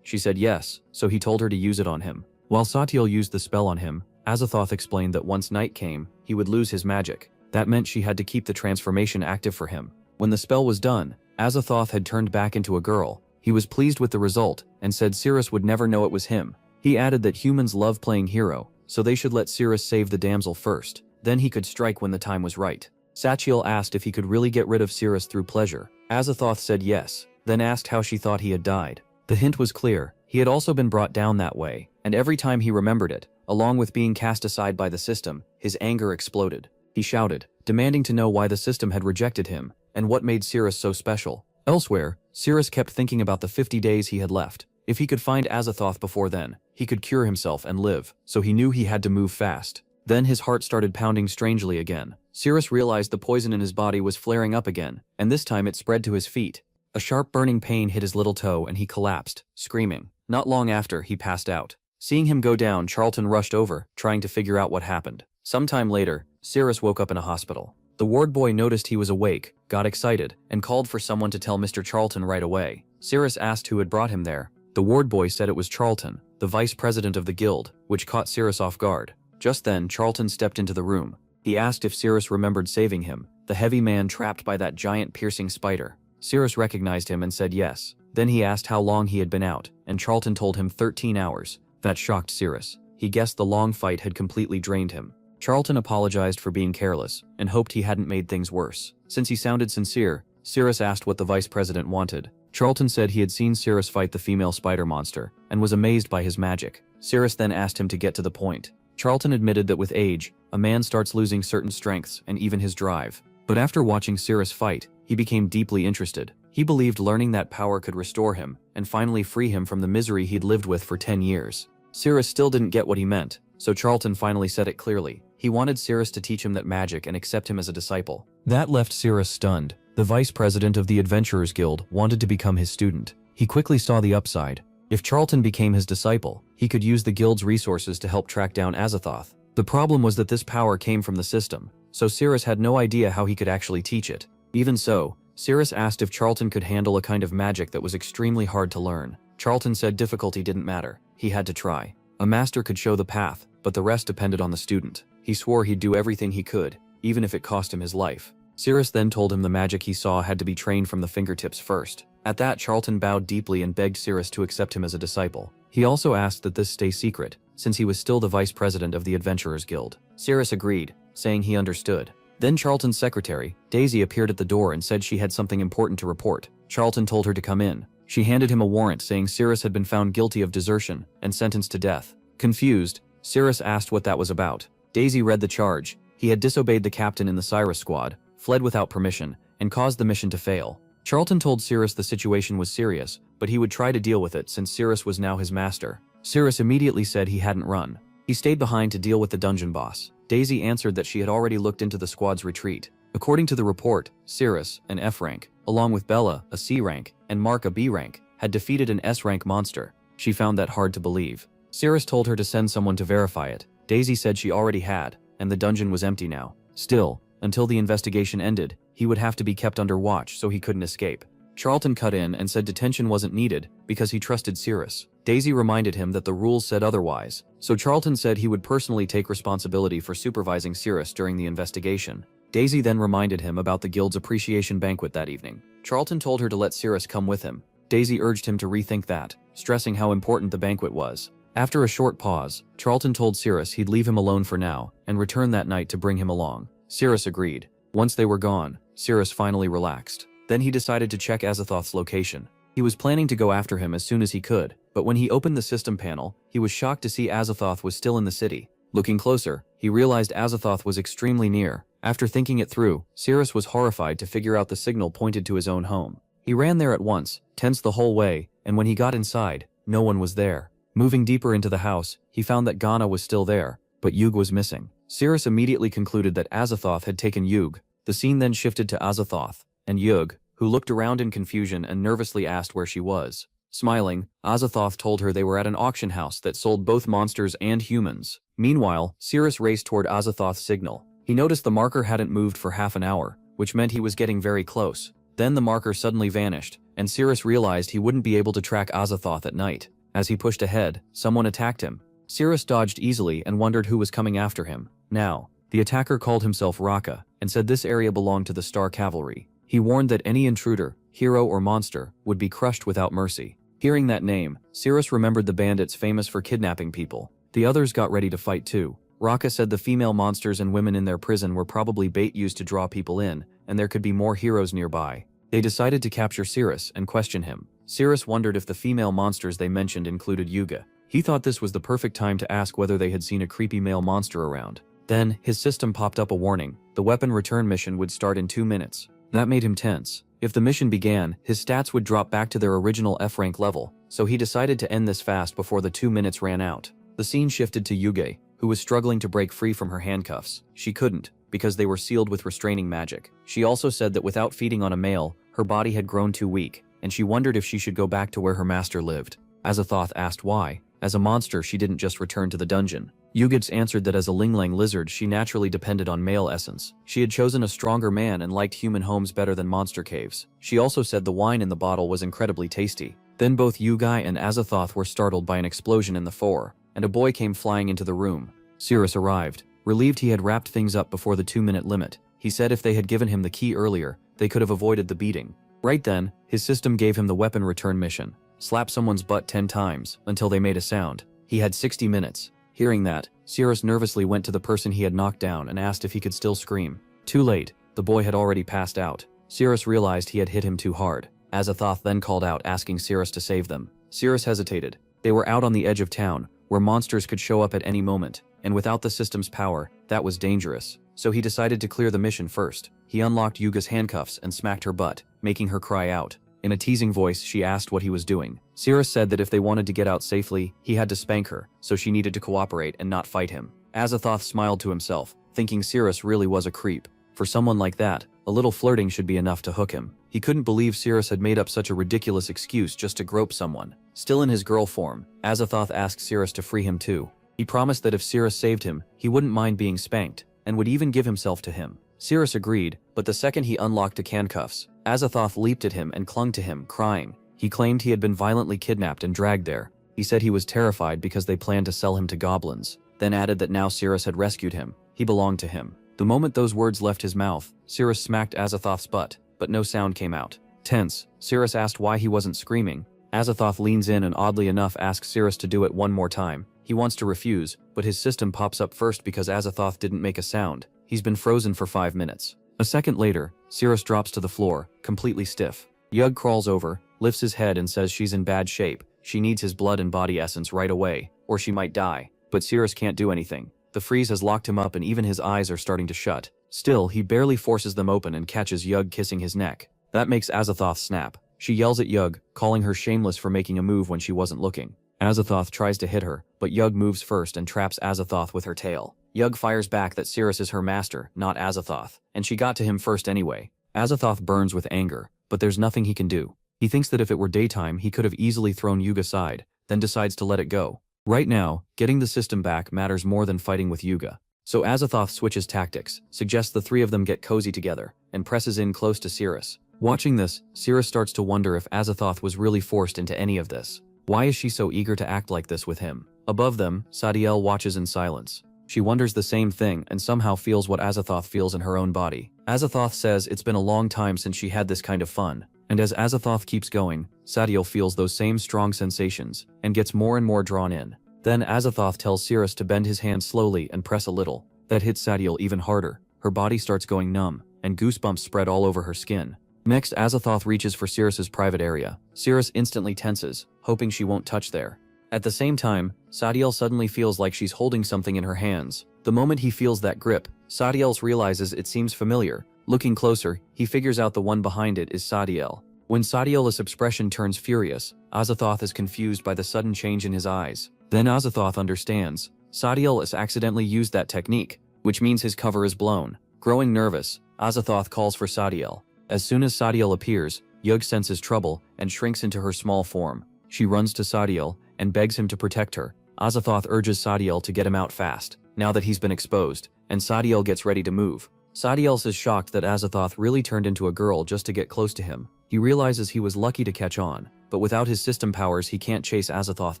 She said yes, so he told her to use it on him. While Satyal used the spell on him, Azathoth explained that once night came, he would lose his magic. That meant she had to keep the transformation active for him. When the spell was done, Azathoth had turned back into a girl. He was pleased with the result, and said Cirrus would never know it was him. He added that humans love playing hero, so they should let Cirrus save the damsel first. Then he could strike when the time was right. Satyal asked if he could really get rid of Cirrus through pleasure. Azathoth said yes, then asked how she thought he had died. The hint was clear. He had also been brought down that way, and every time he remembered it, along with being cast aside by the system, his anger exploded. He shouted, demanding to know why the system had rejected him, and what made Cirrus so special. Elsewhere, Cirrus kept thinking about the 50 days he had left. If he could find Azathoth before then, he could cure himself and live, so he knew he had to move fast. Then his heart started pounding strangely again. Cirrus realized the poison in his body was flaring up again, and this time it spread to his feet. A sharp burning pain hit his little toe and he collapsed, screaming. Not long after, he passed out. Seeing him go down, Charlton rushed over, trying to figure out what happened. Sometime later, Cirrus woke up in a hospital. The ward boy noticed he was awake, got excited, and called for someone to tell Mr. Charlton right away. Cirrus asked who had brought him there. The ward boy said it was Charlton, the vice president of the guild, which caught Cirrus off guard. Just then, Charlton stepped into the room. He asked if Cirrus remembered saving him, the heavy man trapped by that giant piercing spider. Cirrus recognized him and said yes. Then he asked how long he had been out, and Charlton told him 13 hours. That shocked Cirrus. He guessed the long fight had completely drained him. Charlton apologized for being careless, and hoped he hadn't made things worse. Since he sounded sincere, Cirrus asked what the vice president wanted. Charlton said he had seen Cirrus fight the female spider monster, and was amazed by his magic. Cirrus then asked him to get to the point. Charlton admitted that with age, a man starts losing certain strengths and even his drive. But after watching Cirrus fight, he became deeply interested. He believed learning that power could restore him, and finally free him from the misery he'd lived with for 10 years. Cirrus still didn't get what he meant, so Charlton finally said it clearly. He wanted Cirrus to teach him that magic and accept him as a disciple. That left Cirrus stunned. The vice president of the Adventurers Guild wanted to become his student. He quickly saw the upside. If Charlton became his disciple, he could use the guild's resources to help track down Azathoth. The problem was that this power came from the system, so Cirrus had no idea how he could actually teach it. Even so, Cirrus asked if Charlton could handle a kind of magic that was extremely hard to learn. Charlton said difficulty didn't matter. He had to try. A master could show the path, but the rest depended on the student. He swore he'd do everything he could, even if it cost him his life. Cirrus then told him the magic he saw had to be trained from the fingertips first. At that, Charlton bowed deeply and begged Cirrus to accept him as a disciple. He also asked that this stay secret, since he was still the vice president of the Adventurers Guild. Cirrus agreed, saying he understood. Then Charlton's secretary, Daisy, appeared at the door and said she had something important to report. Charlton told her to come in. She handed him a warrant saying Cirrus had been found guilty of desertion and sentenced to death. Confused, Cirrus asked what that was about. Daisy read the charge. He had disobeyed the captain in the Cyrus squad, fled without permission, and caused the mission to fail. Charlton told Cirrus the situation was serious, but he would try to deal with it since Cirrus was now his master. Cirrus immediately said he hadn't run. He stayed behind to deal with the dungeon boss. Daisy answered that she had already looked into the squad's retreat. According to the report, Cirrus, an F rank, along with Bella, a C rank, and Mark, a B rank, had defeated an S rank monster. She found that hard to believe. Cirrus told her to send someone to verify it. Daisy said she already had, and the dungeon was empty now. Still, until the investigation ended, he would have to be kept under watch so he couldn't escape. Charlton cut in and said detention wasn't needed because he trusted Cirrus. Daisy reminded him that the rules said otherwise, so Charlton said he would personally take responsibility for supervising Cirrus during the investigation. Daisy then reminded him about the guild's appreciation banquet that evening. Charlton told her to let Cirrus come with him. Daisy urged him to rethink that, stressing how important the banquet was. After a short pause, Charlton told Cirrus he'd leave him alone for now and return that night to bring him along. Cirrus agreed. Once they were gone, Cirrus finally relaxed. Then he decided to check Azathoth's location. He was planning to go after him as soon as he could, but when he opened the system panel, he was shocked to see Azathoth was still in the city. Looking closer, he realized Azathoth was extremely near. After thinking it through, Cirrus was horrified to figure out the signal pointed to his own home. He ran there at once, tense the whole way, and when he got inside, no one was there. Moving deeper into the house, he found that Ghana was still there, but Yug was missing. Cirrus immediately concluded that Azathoth had taken Yug. The scene then shifted to Azathoth and Yug, who looked around in confusion and nervously asked where she was. Smiling, Azathoth told her they were at an auction house that sold both monsters and humans. Meanwhile, Cirrus raced toward Azathoth's signal. He noticed the marker hadn't moved for half an hour, which meant he was getting very close. Then the marker suddenly vanished, and Cirrus realized he wouldn't be able to track Azathoth at night. As he pushed ahead, someone attacked him. Cirrus dodged easily and wondered who was coming after him. Now, the attacker called himself Raka, and said this area belonged to the Star Cavalry. He warned that any intruder, hero or monster, would be crushed without mercy. Hearing that name, Cirrus remembered the bandits famous for kidnapping people. The others got ready to fight too. Raka said the female monsters and women in their prison were probably bait used to draw people in, and there could be more heroes nearby. They decided to capture Cirrus and question him. Cirrus wondered if the female monsters they mentioned included Yuga. He thought this was the perfect time to ask whether they had seen a creepy male monster around. Then, his system popped up a warning. The weapon return mission would start in 2 minutes. That made him tense. If the mission began, his stats would drop back to their original F-rank level, so he decided to end this fast before the 2 minutes ran out. The scene shifted to Yuge, who was struggling to break free from her handcuffs. She couldn't, because they were sealed with restraining magic. She also said that without feeding on a male, her body had grown too weak, and she wondered if she should go back to where her master lived. Azathoth asked why. As a monster, she didn't just return to the dungeon. Yugits answered that as a Linglang lizard, she naturally depended on male essence. She had chosen a stronger man and liked human homes better than monster caves. She also said the wine in the bottle was incredibly tasty. Then both Yugai and Azathoth were startled by an explosion in the floor, and a boy came flying into the room. Cirrus arrived. Relieved he had wrapped things up before the 2-minute limit, he said if they had given him the key earlier, they could have avoided the beating. Right then, his system gave him the weapon return mission. Slap someone's butt 10 times, until they made a sound. He had 60 minutes. Hearing that, Cirrus nervously went to the person he had knocked down and asked if he could still scream. Too late, the boy had already passed out. Cirrus realized he had hit him too hard. Azathoth then called out asking Cirrus to save them. Cirrus hesitated. They were out on the edge of town, where monsters could show up at any moment, and without the system's power, that was dangerous. So he decided to clear the mission first. He unlocked Yuga's handcuffs and smacked her butt, making her cry out. In a teasing voice, she asked what he was doing. Cirrus said that if they wanted to get out safely, he had to spank her, so she needed to cooperate and not fight him. Azathoth smiled to himself, thinking Cirrus really was a creep. For someone like that, a little flirting should be enough to hook him. He couldn't believe Cirrus had made up such a ridiculous excuse just to grope someone. Still in his girl form, Azathoth asked Cirrus to free him too. He promised that if Cirrus saved him, he wouldn't mind being spanked, and would even give himself to him. Cirrus agreed, but the second he unlocked the handcuffs, Azathoth leaped at him and clung to him, crying. He claimed he had been violently kidnapped and dragged there. He said he was terrified because they planned to sell him to goblins, then added that now Cirrus had rescued him. He belonged to him. The moment those words left his mouth, Cirrus smacked Azathoth's butt, but no sound came out. Tense, Cirrus asked why he wasn't screaming. Azathoth leans in and oddly enough asks Cirrus to do it one more time. He wants to refuse, but his system pops up first because Azathoth didn't make a sound. He's been frozen for 5 minutes. A second later, Cirrus drops to the floor, completely stiff. Yug crawls over, lifts his head and says she's in bad shape. She needs his blood and body essence right away, or she might die. But Cirrus can't do anything. The freeze has locked him up and even his eyes are starting to shut. Still, he barely forces them open and catches Yug kissing his neck. That makes Azathoth snap. She yells at Yug, calling her shameless for making a move when she wasn't looking. Azathoth tries to hit her, but Yug moves first and traps Azathoth with her tail. Yug fires back that Cirrus is her master, not Azathoth, and she got to him first anyway. Azathoth burns with anger, but there's nothing he can do. He thinks that if it were daytime he could have easily thrown Yuga aside, then decides to let it go. Right now, getting the system back matters more than fighting with Yuga. So Azathoth switches tactics, suggests the three of them get cozy together, and presses in close to Cirrus. Watching this, Cirrus starts to wonder if Azathoth was really forced into any of this. Why is she so eager to act like this with him? Above them, Sadiel watches in silence. She wonders the same thing and somehow feels what Azathoth feels in her own body. Azathoth says it's been a long time since she had this kind of fun, and as Azathoth keeps going, Sadiel feels those same strong sensations, and gets more and more drawn in. Then Azathoth tells Cirrus to bend his hand slowly and press a little. That hits Sadiel even harder. Her body starts going numb, and goosebumps spread all over her skin. Next, Azathoth reaches for Cirrus's private area. Cirrus instantly tenses, hoping she won't touch there. At the same time, Sadiel suddenly feels like she's holding something in her hands. The moment he feels that grip, Sadiel realizes it seems familiar. Looking closer, he figures out the one behind it is Sadiel. When Sadiel's expression turns furious, Azathoth is confused by the sudden change in his eyes. Then Azathoth understands. Sadiel has accidentally used that technique, which means his cover is blown. Growing nervous, Azathoth calls for Sadiel. As soon as Sadiel appears, Yug senses trouble and shrinks into her small form. She runs to Sadiel and begs him to protect her. Azathoth urges Sadiel to get him out fast, now that he's been exposed, and Sadiel gets ready to move. Sadiel is shocked that Azathoth really turned into a girl just to get close to him. He realizes he was lucky to catch on, but without his system powers he can't chase Azathoth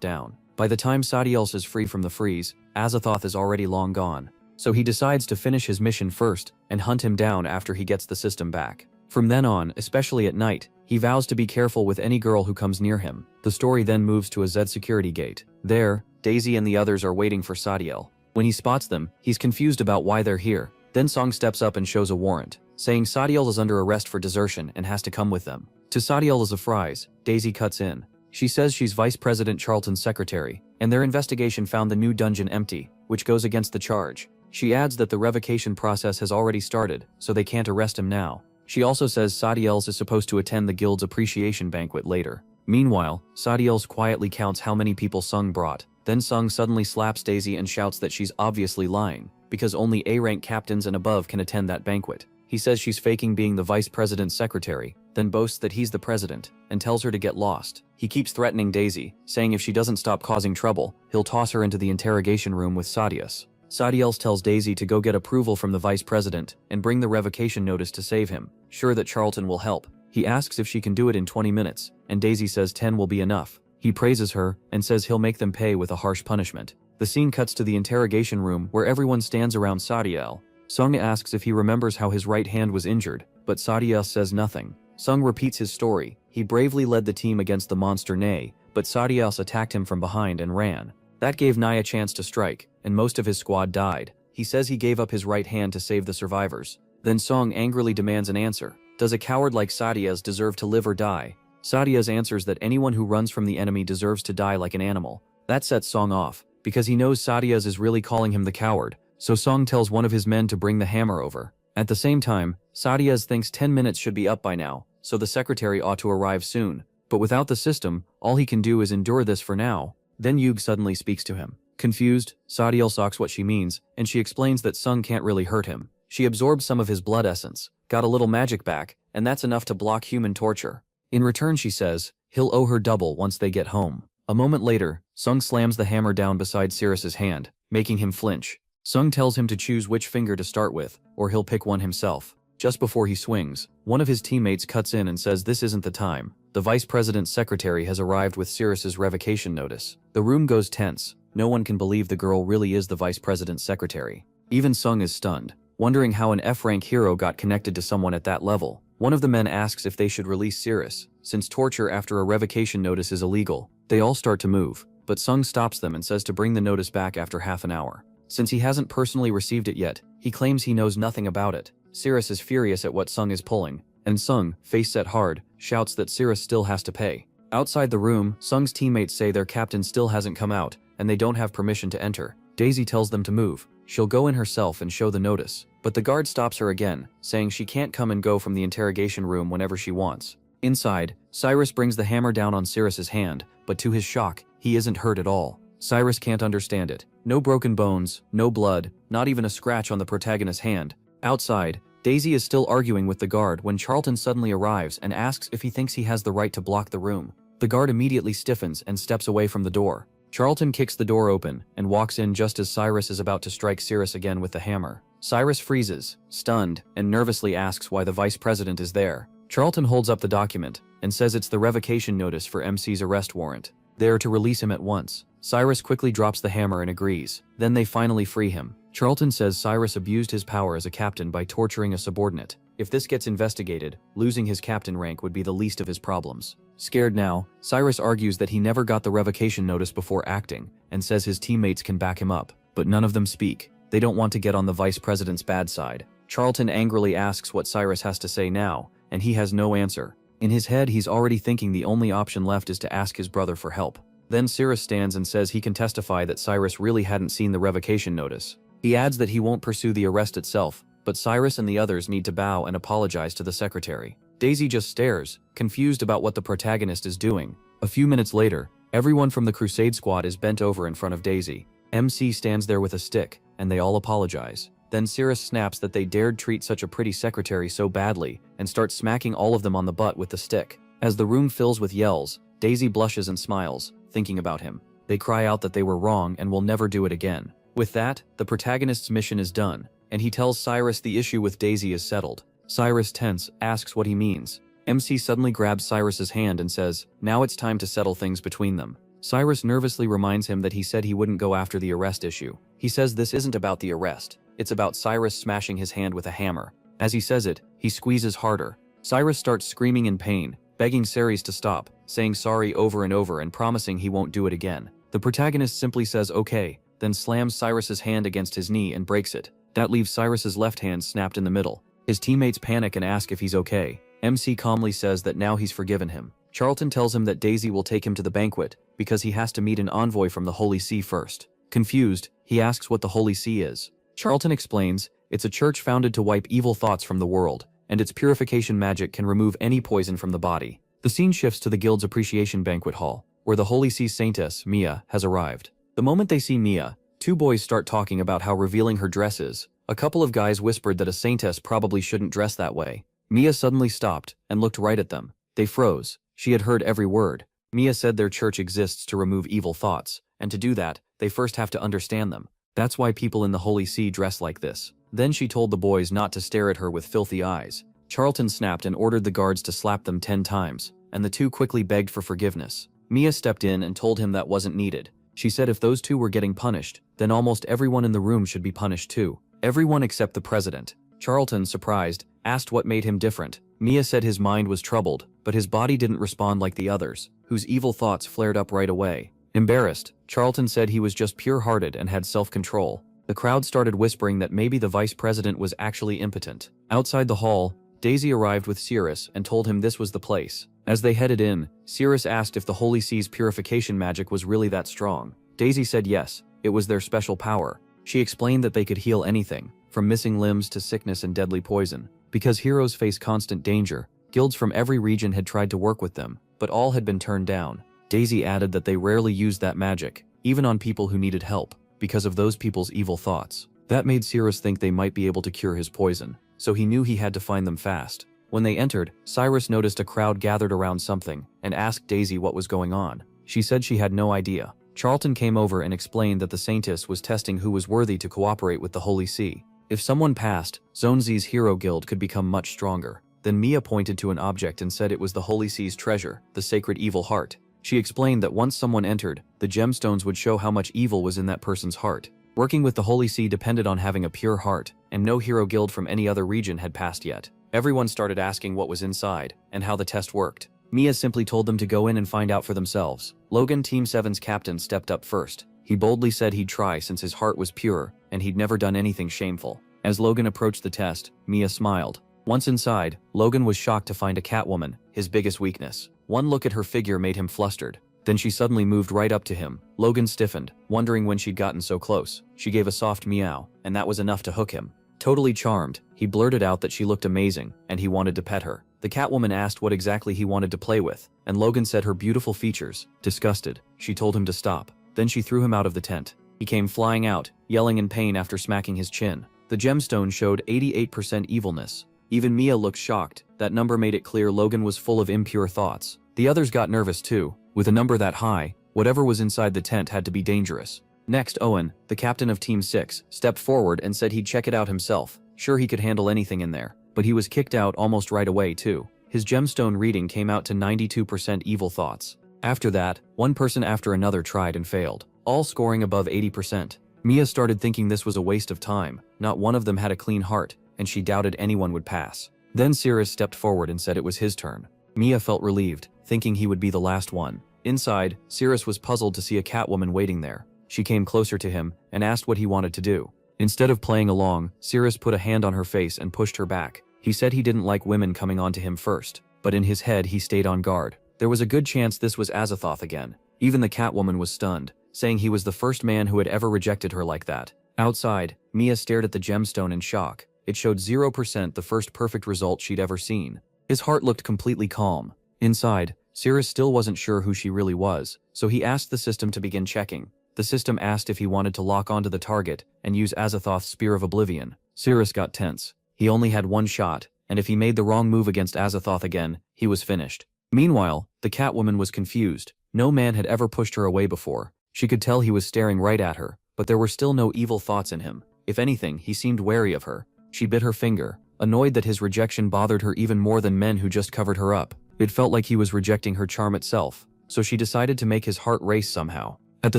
down. By the time Sadiel is free from the freeze, Azathoth is already long gone. So he decides to finish his mission first and hunt him down after he gets the system back. From then on, especially at night, he vows to be careful with any girl who comes near him. The story then moves to a Z security gate. There, Daisy and the others are waiting for Sadiel. When he spots them, he's confused about why they're here. Then Song steps up and shows a warrant, saying Sadiel is under arrest for desertion and has to come with them. To Sadiel's surprise, Daisy cuts in. She says she's Vice President Charlton's secretary, and their investigation found the new dungeon empty, which goes against the charge. She adds that the revocation process has already started, so they can't arrest him now. She also says Sadiel is supposed to attend the guild's appreciation banquet later. Meanwhile, Sadiel quietly counts how many people Sung brought. Then Sung suddenly slaps Daisy and shouts that she's obviously lying, because only A-rank captains and above can attend that banquet. He says she's faking being the vice president's secretary, then boasts that he's the president, and tells her to get lost. He keeps threatening Daisy, saying if she doesn't stop causing trouble, he'll toss her into the interrogation room with Sadiel. Sadiel tells Daisy to go get approval from the vice president and bring the revocation notice to save him, sure that Charlton will help. He asks if she can do it in 20 minutes, and Daisy says 10 will be enough. He praises her and says he'll make them pay with a harsh punishment. The scene cuts to the interrogation room where everyone stands around Sadiel. Sung asks if he remembers how his right hand was injured, but Sadiel says nothing. Sung repeats his story. He bravely led the team against the monster Nay, but Sadiel attacked him from behind and ran. That gave Nye a chance to strike, and most of his squad died. He says he gave up his right hand to save the survivors. Then Song angrily demands an answer. Does a coward like Sadiel deserve to live or die? Sadiel answers that anyone who runs from the enemy deserves to die like an animal. That sets Song off, because he knows Sadiel is really calling him the coward, so Song tells one of his men to bring the hammer over. At the same time, Sadiel thinks 10 minutes should be up by now, so the secretary ought to arrive soon. But without the system, all he can do is endure this for now. Then Yug suddenly speaks to him. Confused, Sadiel asks what she means, and she explains that Sung can't really hurt him. She absorbed some of his blood essence, got a little magic back, and that's enough to block human torture. In return, she says, he'll owe her double once they get home. A moment later, Sung slams the hammer down beside Sirius's hand, making him flinch. Sung tells him to choose which finger to start with, or he'll pick one himself. Just before he swings, one of his teammates cuts in and says this isn't the time. The vice president's secretary has arrived with Sirius's revocation notice. The room goes tense. No one can believe the girl really is the vice president's secretary. Even Sung is stunned, wondering how an F-rank hero got connected to someone at that level. One of the men asks if they should release Sirius, since torture after a revocation notice is illegal. They all start to move, but Sung stops them and says to bring the notice back after half an hour. Since he hasn't personally received it yet, he claims he knows nothing about it. Sirius is furious at what Sung is pulling, and Sung, face set hard, shouts that Sirius still has to pay. Outside the room, Sung's teammates say their captain still hasn't come out, and they don't have permission to enter. Daisy tells them to move. She'll go in herself and show the notice, but the guard stops her again, saying she can't come and go from the interrogation room whenever she wants. Inside, Cyrus brings the hammer down on Sirius's hand, but to his shock, he isn't hurt at all. Cyrus can't understand it. No broken bones, no blood, not even a scratch on the protagonist's hand. Outside, Daisy is still arguing with the guard when Charlton suddenly arrives and asks if he thinks he has the right to block the room. The guard immediately stiffens and steps away from the door. Charlton kicks the door open and walks in just as Cyrus is about to strike Sirius again with the hammer. Cyrus freezes, stunned, and nervously asks why the vice president is there. Charlton holds up the document and says it's the revocation notice for MC's arrest warrant. They are to release him at once. Cyrus quickly drops the hammer and agrees. Then they finally free him. Charlton says Cyrus abused his power as a captain by torturing a subordinate. If this gets investigated, losing his captain rank would be the least of his problems. Scared now, Cyrus argues that he never got the revocation notice before acting, and says his teammates can back him up, but none of them speak. They don't want to get on the vice president's bad side. Charlton angrily asks what Cyrus has to say now, and he has no answer. In his head, he's already thinking the only option left is to ask his brother for help. Then Cyrus stands and says he can testify that Cyrus really hadn't seen the revocation notice. He adds that he won't pursue the arrest itself, but Cyrus and the others need to bow and apologize to the secretary. Daisy just stares, confused about what the protagonist is doing. A few minutes later, everyone from the Crusade squad is bent over in front of Daisy. MC stands there with a stick, and they all apologize. Then Cyrus snaps that they dared treat such a pretty secretary so badly and starts smacking all of them on the butt with the stick. As the room fills with yells, Daisy blushes and smiles, thinking about him. They cry out that they were wrong and will never do it again. With that, the protagonist's mission is done, and he tells Cyrus the issue with Daisy is settled. Cyrus, tense, asks what he means. MC suddenly grabs Cyrus's hand and says, now it's time to settle things between them. Cyrus nervously reminds him that he said he wouldn't go after the arrest issue. He says this isn't about the arrest. It's about Cyrus smashing his hand with a hammer. As he says it, he squeezes harder. Cyrus starts screaming in pain, begging Ceres to stop, saying sorry over and over and promising he won't do it again. The protagonist simply says okay, then slams Cyrus's hand against his knee and breaks it. That leaves Cyrus's left hand snapped in the middle. His teammates panic and ask if he's okay. MC calmly says that now he's forgiven him. Charlton tells him that Daisy will take him to the banquet because he has to meet an envoy from the Holy See first. Confused, he asks what the Holy See is. Charlton explains, it's a church founded to wipe evil thoughts from the world, and its purification magic can remove any poison from the body. The scene shifts to the guild's appreciation banquet hall, where the Holy See saintess, Mia, has arrived. The moment they see Mia, two boys start talking about how revealing her dress is. A couple of guys whispered that a saintess probably shouldn't dress that way. Mia suddenly stopped and looked right at them. They froze. She had heard every word. Mia said their church exists to remove evil thoughts, and to do that, they first have to understand them. That's why people in the Holy See dress like this. Then she told the boys not to stare at her with filthy eyes. Charlton snapped and ordered the guards to slap them 10 times, and the two quickly begged for forgiveness. Mia stepped in and told him that wasn't needed. She said if those two were getting punished, then almost everyone in the room should be punished too. Everyone except the president. Charlton, surprised, asked what made him different. Mia said his mind was troubled, but his body didn't respond like the others, whose evil thoughts flared up right away. Embarrassed, Charlton said he was just pure-hearted and had self-control. The crowd started whispering that maybe the vice president was actually impotent. Outside the hall, Daisy arrived with Cyrus and told him this was the place. As they headed in, Cyrus asked if the Holy See's purification magic was really that strong. Daisy said yes, it was their special power. She explained that they could heal anything, from missing limbs to sickness and deadly poison. Because heroes face constant danger, guilds from every region had tried to work with them, but all had been turned down. Daisy added that they rarely used that magic, even on people who needed help, because of those people's evil thoughts. That made Cyrus think they might be able to cure his poison, so he knew he had to find them fast. When they entered, Cyrus noticed a crowd gathered around something and asked Daisy what was going on. She said she had no idea. Charlton came over and explained that the saintess was testing who was worthy to cooperate with the Holy See. If someone passed, Zone Z's hero guild could become much stronger. Then Mia pointed to an object and said it was the Holy See's treasure, the sacred evil heart. She explained that once someone entered, the gemstones would show how much evil was in that person's heart. Working with the Holy See depended on having a pure heart, and no hero guild from any other region had passed yet. Everyone started asking what was inside, and how the test worked. Mia simply told them to go in and find out for themselves. Logan, Team 7's captain, stepped up first. He boldly said he'd try since his heart was pure, and he'd never done anything shameful. As Logan approached the test, Mia smiled. Once inside, Logan was shocked to find a catwoman, his biggest weakness. One look at her figure made him flustered. Then she suddenly moved right up to him. Logan stiffened, wondering when she'd gotten so close. She gave a soft meow, and that was enough to hook him. Totally charmed, he blurted out that she looked amazing, and he wanted to pet her. The Catwoman asked what exactly he wanted to play with, and Logan said her beautiful features. Disgusted, she told him to stop. Then she threw him out of the tent. He came flying out, yelling in pain after smacking his chin. The gemstone showed 88% evilness. Even Mia looked shocked. That number made it clear Logan was full of impure thoughts. The others got nervous too. With a number that high, whatever was inside the tent had to be dangerous. Next, Owen, the captain of Team 6, stepped forward and said he'd check it out himself. Sure, he could handle anything in there. But he was kicked out almost right away too. His gemstone reading came out to 92% evil thoughts. After that, one person after another tried and failed, all scoring above 80%. Mia started thinking this was a waste of time. Not one of them had a clean heart, and she doubted anyone would pass. Then Cyrus stepped forward and said it was his turn. Mia felt relieved, thinking he would be the last one. Inside, Cyrus was puzzled to see a Catwoman waiting there. She came closer to him and asked what he wanted to do. Instead of playing along, Cyrus put a hand on her face and pushed her back. He said he didn't like women coming onto him first, but in his head he stayed on guard. There was a good chance this was Azathoth again. Even the Catwoman was stunned, saying he was the first man who had ever rejected her like that. Outside, Mia stared at the gemstone in shock. It showed 0%, the first perfect result she'd ever seen. His heart looked completely calm. Inside, Cyrus still wasn't sure who she really was, so he asked the system to begin checking. The system asked if he wanted to lock onto the target and use Azathoth's Spear of Oblivion. Sirius got tense. He only had one shot, and if he made the wrong move against Azathoth again, he was finished. Meanwhile, the Catwoman was confused. No man had ever pushed her away before. She could tell he was staring right at her, but there were still no evil thoughts in him. If anything, he seemed wary of her. She bit her finger, annoyed that his rejection bothered her even more than men who just covered her up. It felt like he was rejecting her charm itself, so she decided to make his heart race somehow. At the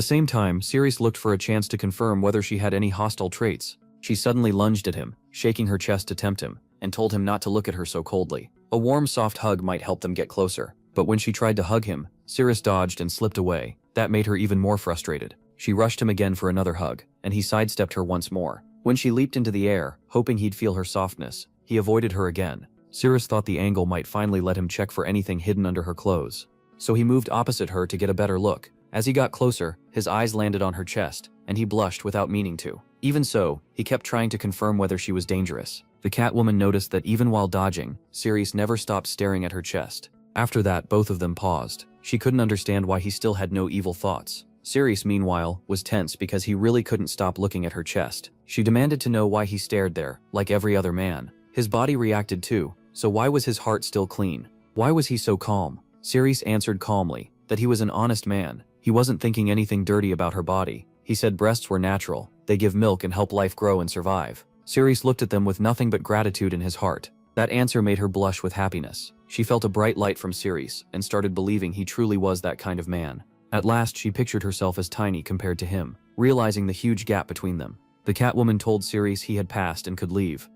same time, Sirius looked for a chance to confirm whether she had any hostile traits. She suddenly lunged at him, shaking her chest to tempt him, and told him not to look at her so coldly. A warm, soft hug might help them get closer. But when she tried to hug him, Sirius dodged and slipped away. That made her even more frustrated. She rushed him again for another hug, and he sidestepped her once more. When she leaped into the air, hoping he'd feel her softness, he avoided her again. Sirius thought the angle might finally let him check for anything hidden under her clothes. So he moved opposite her to get a better look. As he got closer, his eyes landed on her chest, and he blushed without meaning to. Even so, he kept trying to confirm whether she was dangerous. The Catwoman noticed that even while dodging, Sirius never stopped staring at her chest. After that, both of them paused. She couldn't understand why he still had no evil thoughts. Sirius, meanwhile, was tense because he really couldn't stop looking at her chest. She demanded to know why he stared there, like every other man. His body reacted too, so why was his heart still clean? Why was he so calm? Sirius answered calmly that he was an honest man. He wasn't thinking anything dirty about her body. He said breasts were natural, they give milk and help life grow and survive. Sirius looked at them with nothing but gratitude in his heart. That answer made her blush with happiness. She felt a bright light from Sirius and started believing he truly was that kind of man. At last, she pictured herself as tiny compared to him, realizing the huge gap between them. The Catwoman told Sirius he had passed and could leave.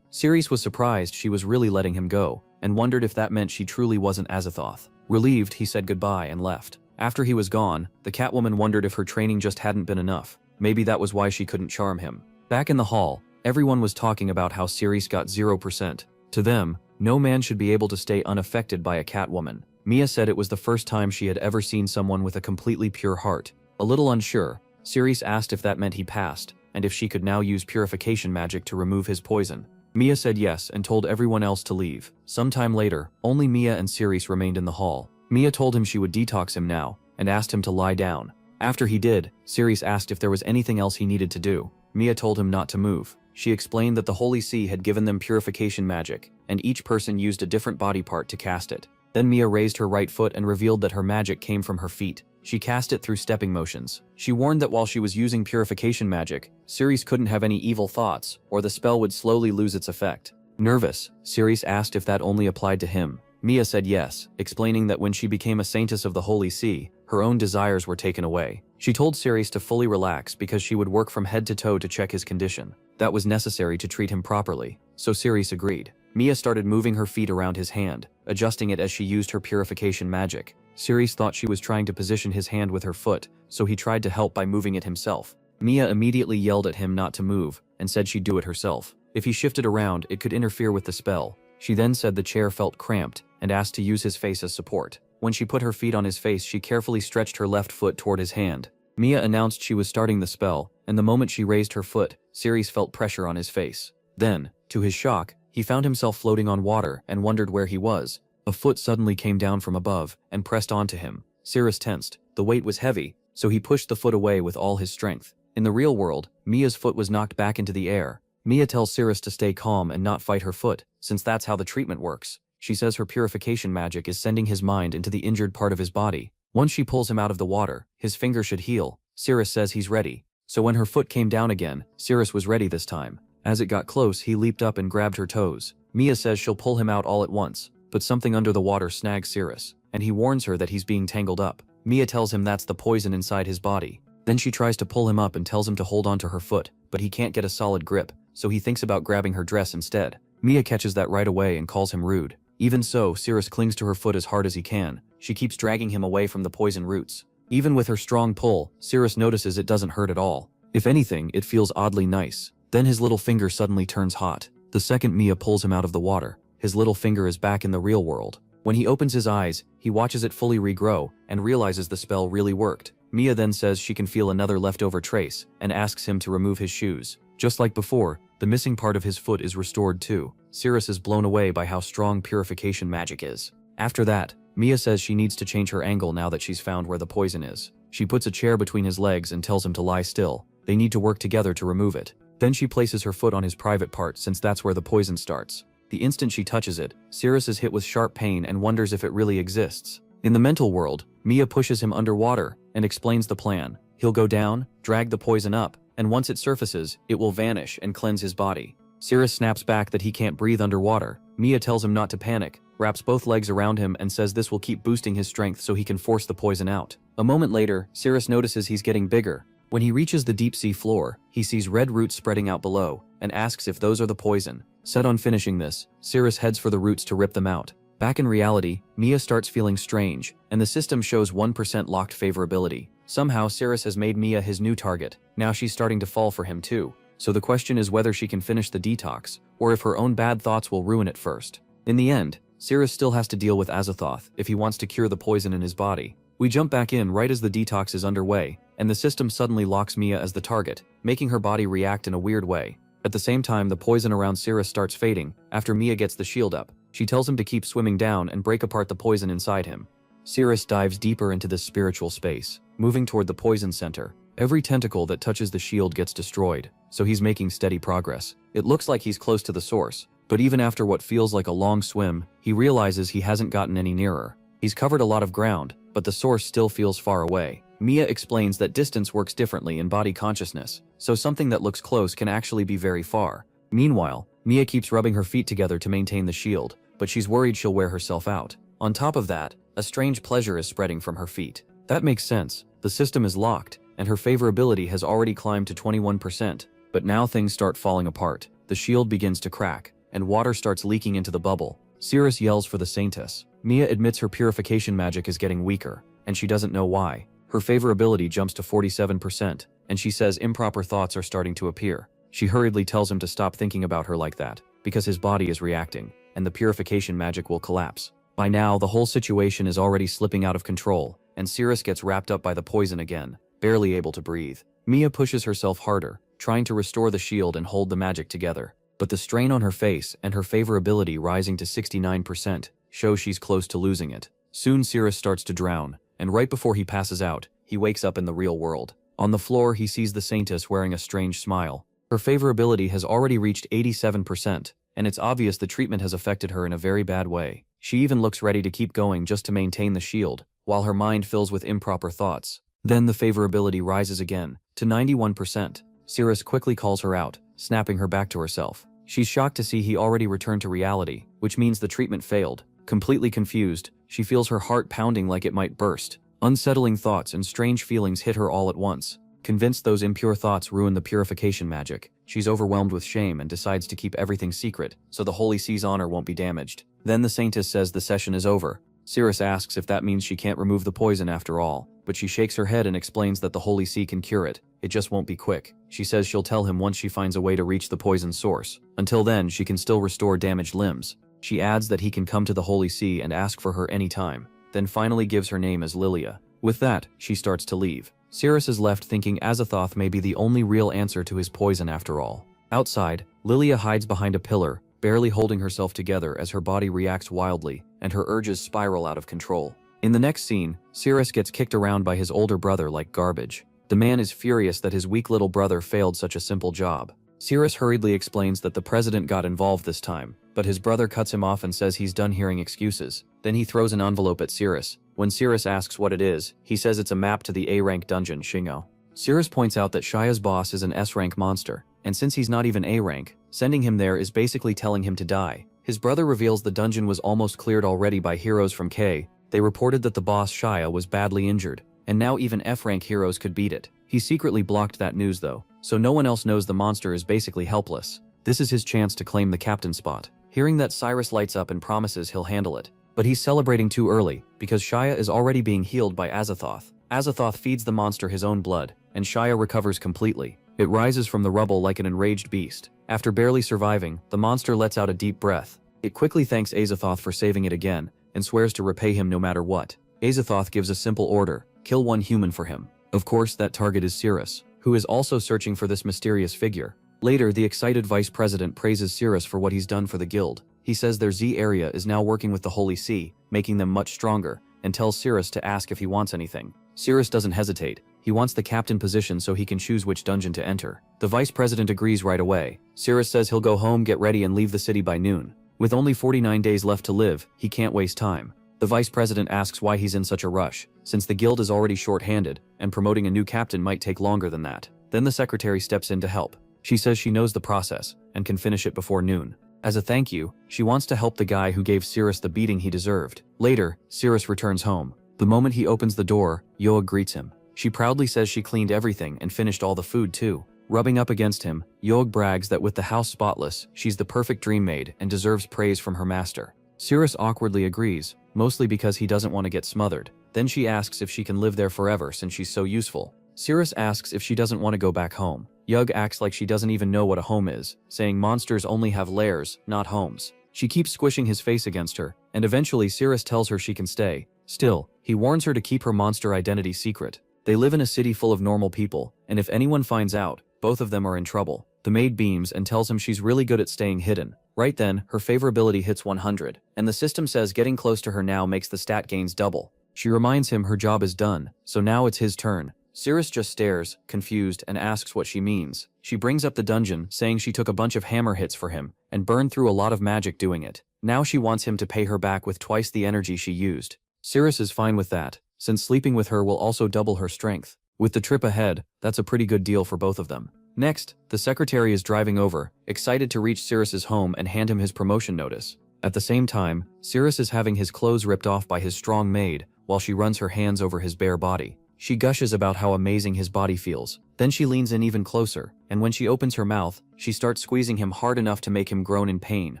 Sirius was surprised she was really letting him go, and wondered if that meant she truly wasn't Azathoth. Relieved, he said goodbye and left. After he was gone, the Catwoman wondered if her training just hadn't been enough. Maybe that was why she couldn't charm him. Back in the hall, everyone was talking about how Sirius got 0%. To them, no man should be able to stay unaffected by a Catwoman. Mia said it was the first time she had ever seen someone with a completely pure heart. A little unsure, Sirius asked if that meant he passed, and if she could now use purification magic to remove his poison. Mia said yes and told everyone else to leave. Sometime later, only Mia and Sirius remained in the hall. Mia told him she would detox him now, and asked him to lie down. After he did, Sirius asked if there was anything else he needed to do. Mia told him not to move. She explained that the Holy See had given them purification magic, and each person used a different body part to cast it. Then Mia raised her right foot and revealed that her magic came from her feet. She cast it through stepping motions. She warned that while she was using purification magic, Sirius couldn't have any evil thoughts, or the spell would slowly lose its effect. Nervous, Sirius asked if that only applied to him. Mia said yes, explaining that when she became a saintess of the Holy See, her own desires were taken away. She told Sirius to fully relax because she would work from head to toe to check his condition. That was necessary to treat him properly, so Sirius agreed. Mia started moving her feet around his hand, adjusting it as she used her purification magic. Sirius thought she was trying to position his hand with her foot, so he tried to help by moving it himself. Mia immediately yelled at him not to move, and said she'd do it herself. If he shifted around, it could interfere with the spell. She then said the chair felt cramped, and asked to use his face as support. When she put her feet on his face, she carefully stretched her left foot toward his hand. Mia announced she was starting the spell, and the moment she raised her foot, Sirius felt pressure on his face. Then, to his shock, he found himself floating on water and wondered where he was. A foot suddenly came down from above and pressed onto him. Sirius tensed. The weight was heavy, so he pushed the foot away with all his strength. In the real world, Mia's foot was knocked back into the air. Mia tells Sirius to stay calm and not fight her foot, since that's how the treatment works. She says her purification magic is sending his mind into the injured part of his body. Once she pulls him out of the water, his finger should heal. Sirius says he's ready. So when her foot came down again, Sirius was ready this time. As it got close, he leaped up and grabbed her toes. Mia says she'll pull him out all at once, but something under the water snags Sirius, and he warns her that he's being tangled up. Mia tells him that's the poison inside his body. Then she tries to pull him up and tells him to hold onto her foot, but he can't get a solid grip, so he thinks about grabbing her dress instead. Mia catches that right away and calls him rude. Even so, Sirius clings to her foot as hard as he can. She keeps dragging him away from the poison roots. Even with her strong pull, Sirius notices it doesn't hurt at all. If anything, it feels oddly nice. Then his little finger suddenly turns hot. The second Mia pulls him out of the water, his little finger is back in the real world. When he opens his eyes, he watches it fully regrow and realizes the spell really worked. Mia then says she can feel another leftover trace and asks him to remove his shoes. Just like before, the missing part of his foot is restored too. Sirius is blown away by how strong purification magic is. After that, Mia says she needs to change her angle now that she's found where the poison is. She puts a chair between his legs and tells him to lie still. They need to work together to remove it. Then she places her foot on his private part since that's where the poison starts. The instant she touches it, Cirrus is hit with sharp pain and wonders if it really exists. In the mental world, Mia pushes him underwater and explains the plan. He'll go down, drag the poison up, and once it surfaces, it will vanish and cleanse his body. Cirrus snaps back that he can't breathe underwater. Mia tells him not to panic, wraps both legs around him and says this will keep boosting his strength so he can force the poison out. A moment later, Cirrus notices he's getting bigger. When he reaches the deep sea floor, he sees red roots spreading out below and asks if those are the poison. Set on finishing this, Cirrus heads for the roots to rip them out. Back in reality, Mia starts feeling strange, and the system shows 1% locked favorability. Somehow Cirrus has made Mia his new target. Now she's starting to fall for him too. So the question is whether she can finish the detox, or if her own bad thoughts will ruin it first. In the end, Cirrus still has to deal with Azathoth if he wants to cure the poison in his body. We jump back in right as the detox is underway, and the system suddenly locks Mia as the target, making her body react in a weird way. At the same time, the poison around Cirrus starts fading. After Mia gets the shield up, she tells him to keep swimming down and break apart the poison inside him. Cirrus dives deeper into this spiritual space, moving toward the poison center. Every tentacle that touches the shield gets destroyed, so he's making steady progress. It looks like he's close to the source, but even after what feels like a long swim, he realizes he hasn't gotten any nearer. He's covered a lot of ground, but the source still feels far away. Mia explains that distance works differently in body consciousness, so something that looks close can actually be very far. Meanwhile, Mia keeps rubbing her feet together to maintain the shield, but she's worried she'll wear herself out. On top of that, a strange pleasure is spreading from her feet. That makes sense. The system is locked, and her favorability has already climbed to 21%. But now things start falling apart. The shield begins to crack, and water starts leaking into the bubble. Cirrus yells for the Saintess. Mia admits her purification magic is getting weaker, and she doesn't know why. Her favorability jumps to 47%, and she says improper thoughts are starting to appear. She hurriedly tells him to stop thinking about her like that, because his body is reacting, and the purification magic will collapse. By now, the whole situation is already slipping out of control, and Cirrus gets wrapped up by the poison again, barely able to breathe. Mia pushes herself harder, trying to restore the shield and hold the magic together. But the strain on her face and her favorability rising to 69% shows she's close to losing it. Soon Cirrus starts to drown, and right before he passes out, he wakes up in the real world. On the floor, he sees the Saintess wearing a strange smile. Her favorability has already reached 87%, and it's obvious the treatment has affected her in a very bad way. She even looks ready to keep going just to maintain the shield, while her mind fills with improper thoughts. Then the favorability rises again, to 91%. Cirrus quickly calls her out, snapping her back to herself. She's shocked to see he already returned to reality, which means the treatment failed. Completely confused, she feels her heart pounding like it might burst. Unsettling thoughts and strange feelings hit her all at once. Convinced those impure thoughts ruin the purification magic, she's overwhelmed with shame and decides to keep everything secret, so the Holy Sea's honor won't be damaged. Then the Saintess says the session is over. Cirrus asks if that means she can't remove the poison after all, but she shakes her head and explains that the Holy See can cure it. It just won't be quick. She says she'll tell him once she finds a way to reach the poison source. Until then, she can still restore damaged limbs. She adds that he can come to the Holy See and ask for her anytime, then finally gives her name as Lilia. With that, she starts to leave. Cirrus is left thinking Azathoth may be the only real answer to his poison after all. Outside, Lilia hides behind a pillar, barely holding herself together as her body reacts wildly, and her urges spiral out of control. In the next scene, Cirrus gets kicked around by his older brother like garbage. The man is furious that his weak little brother failed such a simple job. Cirrus hurriedly explains that the president got involved this time, but his brother cuts him off and says he's done hearing excuses. Then he throws an envelope at Cirrus. When Cirrus asks what it is, he says it's a map to the A-rank dungeon, Shingo. Cirrus points out that Shia's boss is an S-rank monster, and since he's not even A-rank, sending him there is basically telling him to die. His brother reveals the dungeon was almost cleared already by heroes from K. They reported that the boss Shia was badly injured, and now even F-rank heroes could beat it. He secretly blocked that news though, so no one else knows the monster is basically helpless. This is his chance to claim the captain spot. Hearing that, Cyrus lights up and promises he'll handle it. But he's celebrating too early, because Shia is already being healed by Azathoth. Azathoth feeds the monster his own blood, and Shia recovers completely. It rises from the rubble like an enraged beast. After barely surviving, the monster lets out a deep breath. It quickly thanks Azathoth for saving it again, and swears to repay him no matter what. Azathoth gives a simple order: kill one human for him. Of course, that target is Cirrus, who is also searching for this mysterious figure. Later, the excited vice president praises Cirrus for what he's done for the guild. He says their Z area is now working with the Holy See, making them much stronger, and tells Cirrus to ask if he wants anything. Cirrus doesn't hesitate. He wants the captain position so he can choose which dungeon to enter. The vice president agrees right away. Cyrus says he'll go home, get ready, and leave the city by noon. With only 49 days left to live, he can't waste time. The vice president asks why he's in such a rush, since the guild is already short-handed, and promoting a new captain might take longer than that. Then the secretary steps in to help. She says she knows the process, and can finish it before noon. As a thank you, she wants to help the guy who gave Cyrus the beating he deserved. Later, Cyrus returns home. The moment he opens the door, Yoag greets him. She proudly says she cleaned everything and finished all the food too. Rubbing up against him, Yoag brags that with the house spotless, she's the perfect dream maid and deserves praise from her master. Cyrus awkwardly agrees, mostly because he doesn't want to get smothered. Then she asks if she can live there forever since she's so useful. Cyrus asks if she doesn't want to go back home. Yoag acts like she doesn't even know what a home is, saying monsters only have lairs, not homes. She keeps squishing his face against her, and eventually Cyrus tells her she can stay. Still, he warns her to keep her monster identity secret. They live in a city full of normal people, and if anyone finds out, both of them are in trouble. The maid beams and tells him she's really good at staying hidden. Right then, her favorability hits 100, and the system says getting close to her now makes the stat gains double. She reminds him her job is done, so now it's his turn. Cyrus just stares, confused, and asks what she means. She brings up the dungeon, saying she took a bunch of hammer hits for him, and burned through a lot of magic doing it. Now she wants him to pay her back with twice the energy she used. Cyrus is fine with that, since sleeping with her will also double her strength. With the trip ahead, that's a pretty good deal for both of them. Next, the secretary is driving over, excited to reach Cyrus's home and hand him his promotion notice. At the same time, Cyrus is having his clothes ripped off by his strong maid, while she runs her hands over his bare body. She gushes about how amazing his body feels. Then she leans in even closer, and when she opens her mouth, she starts squeezing him hard enough to make him groan in pain,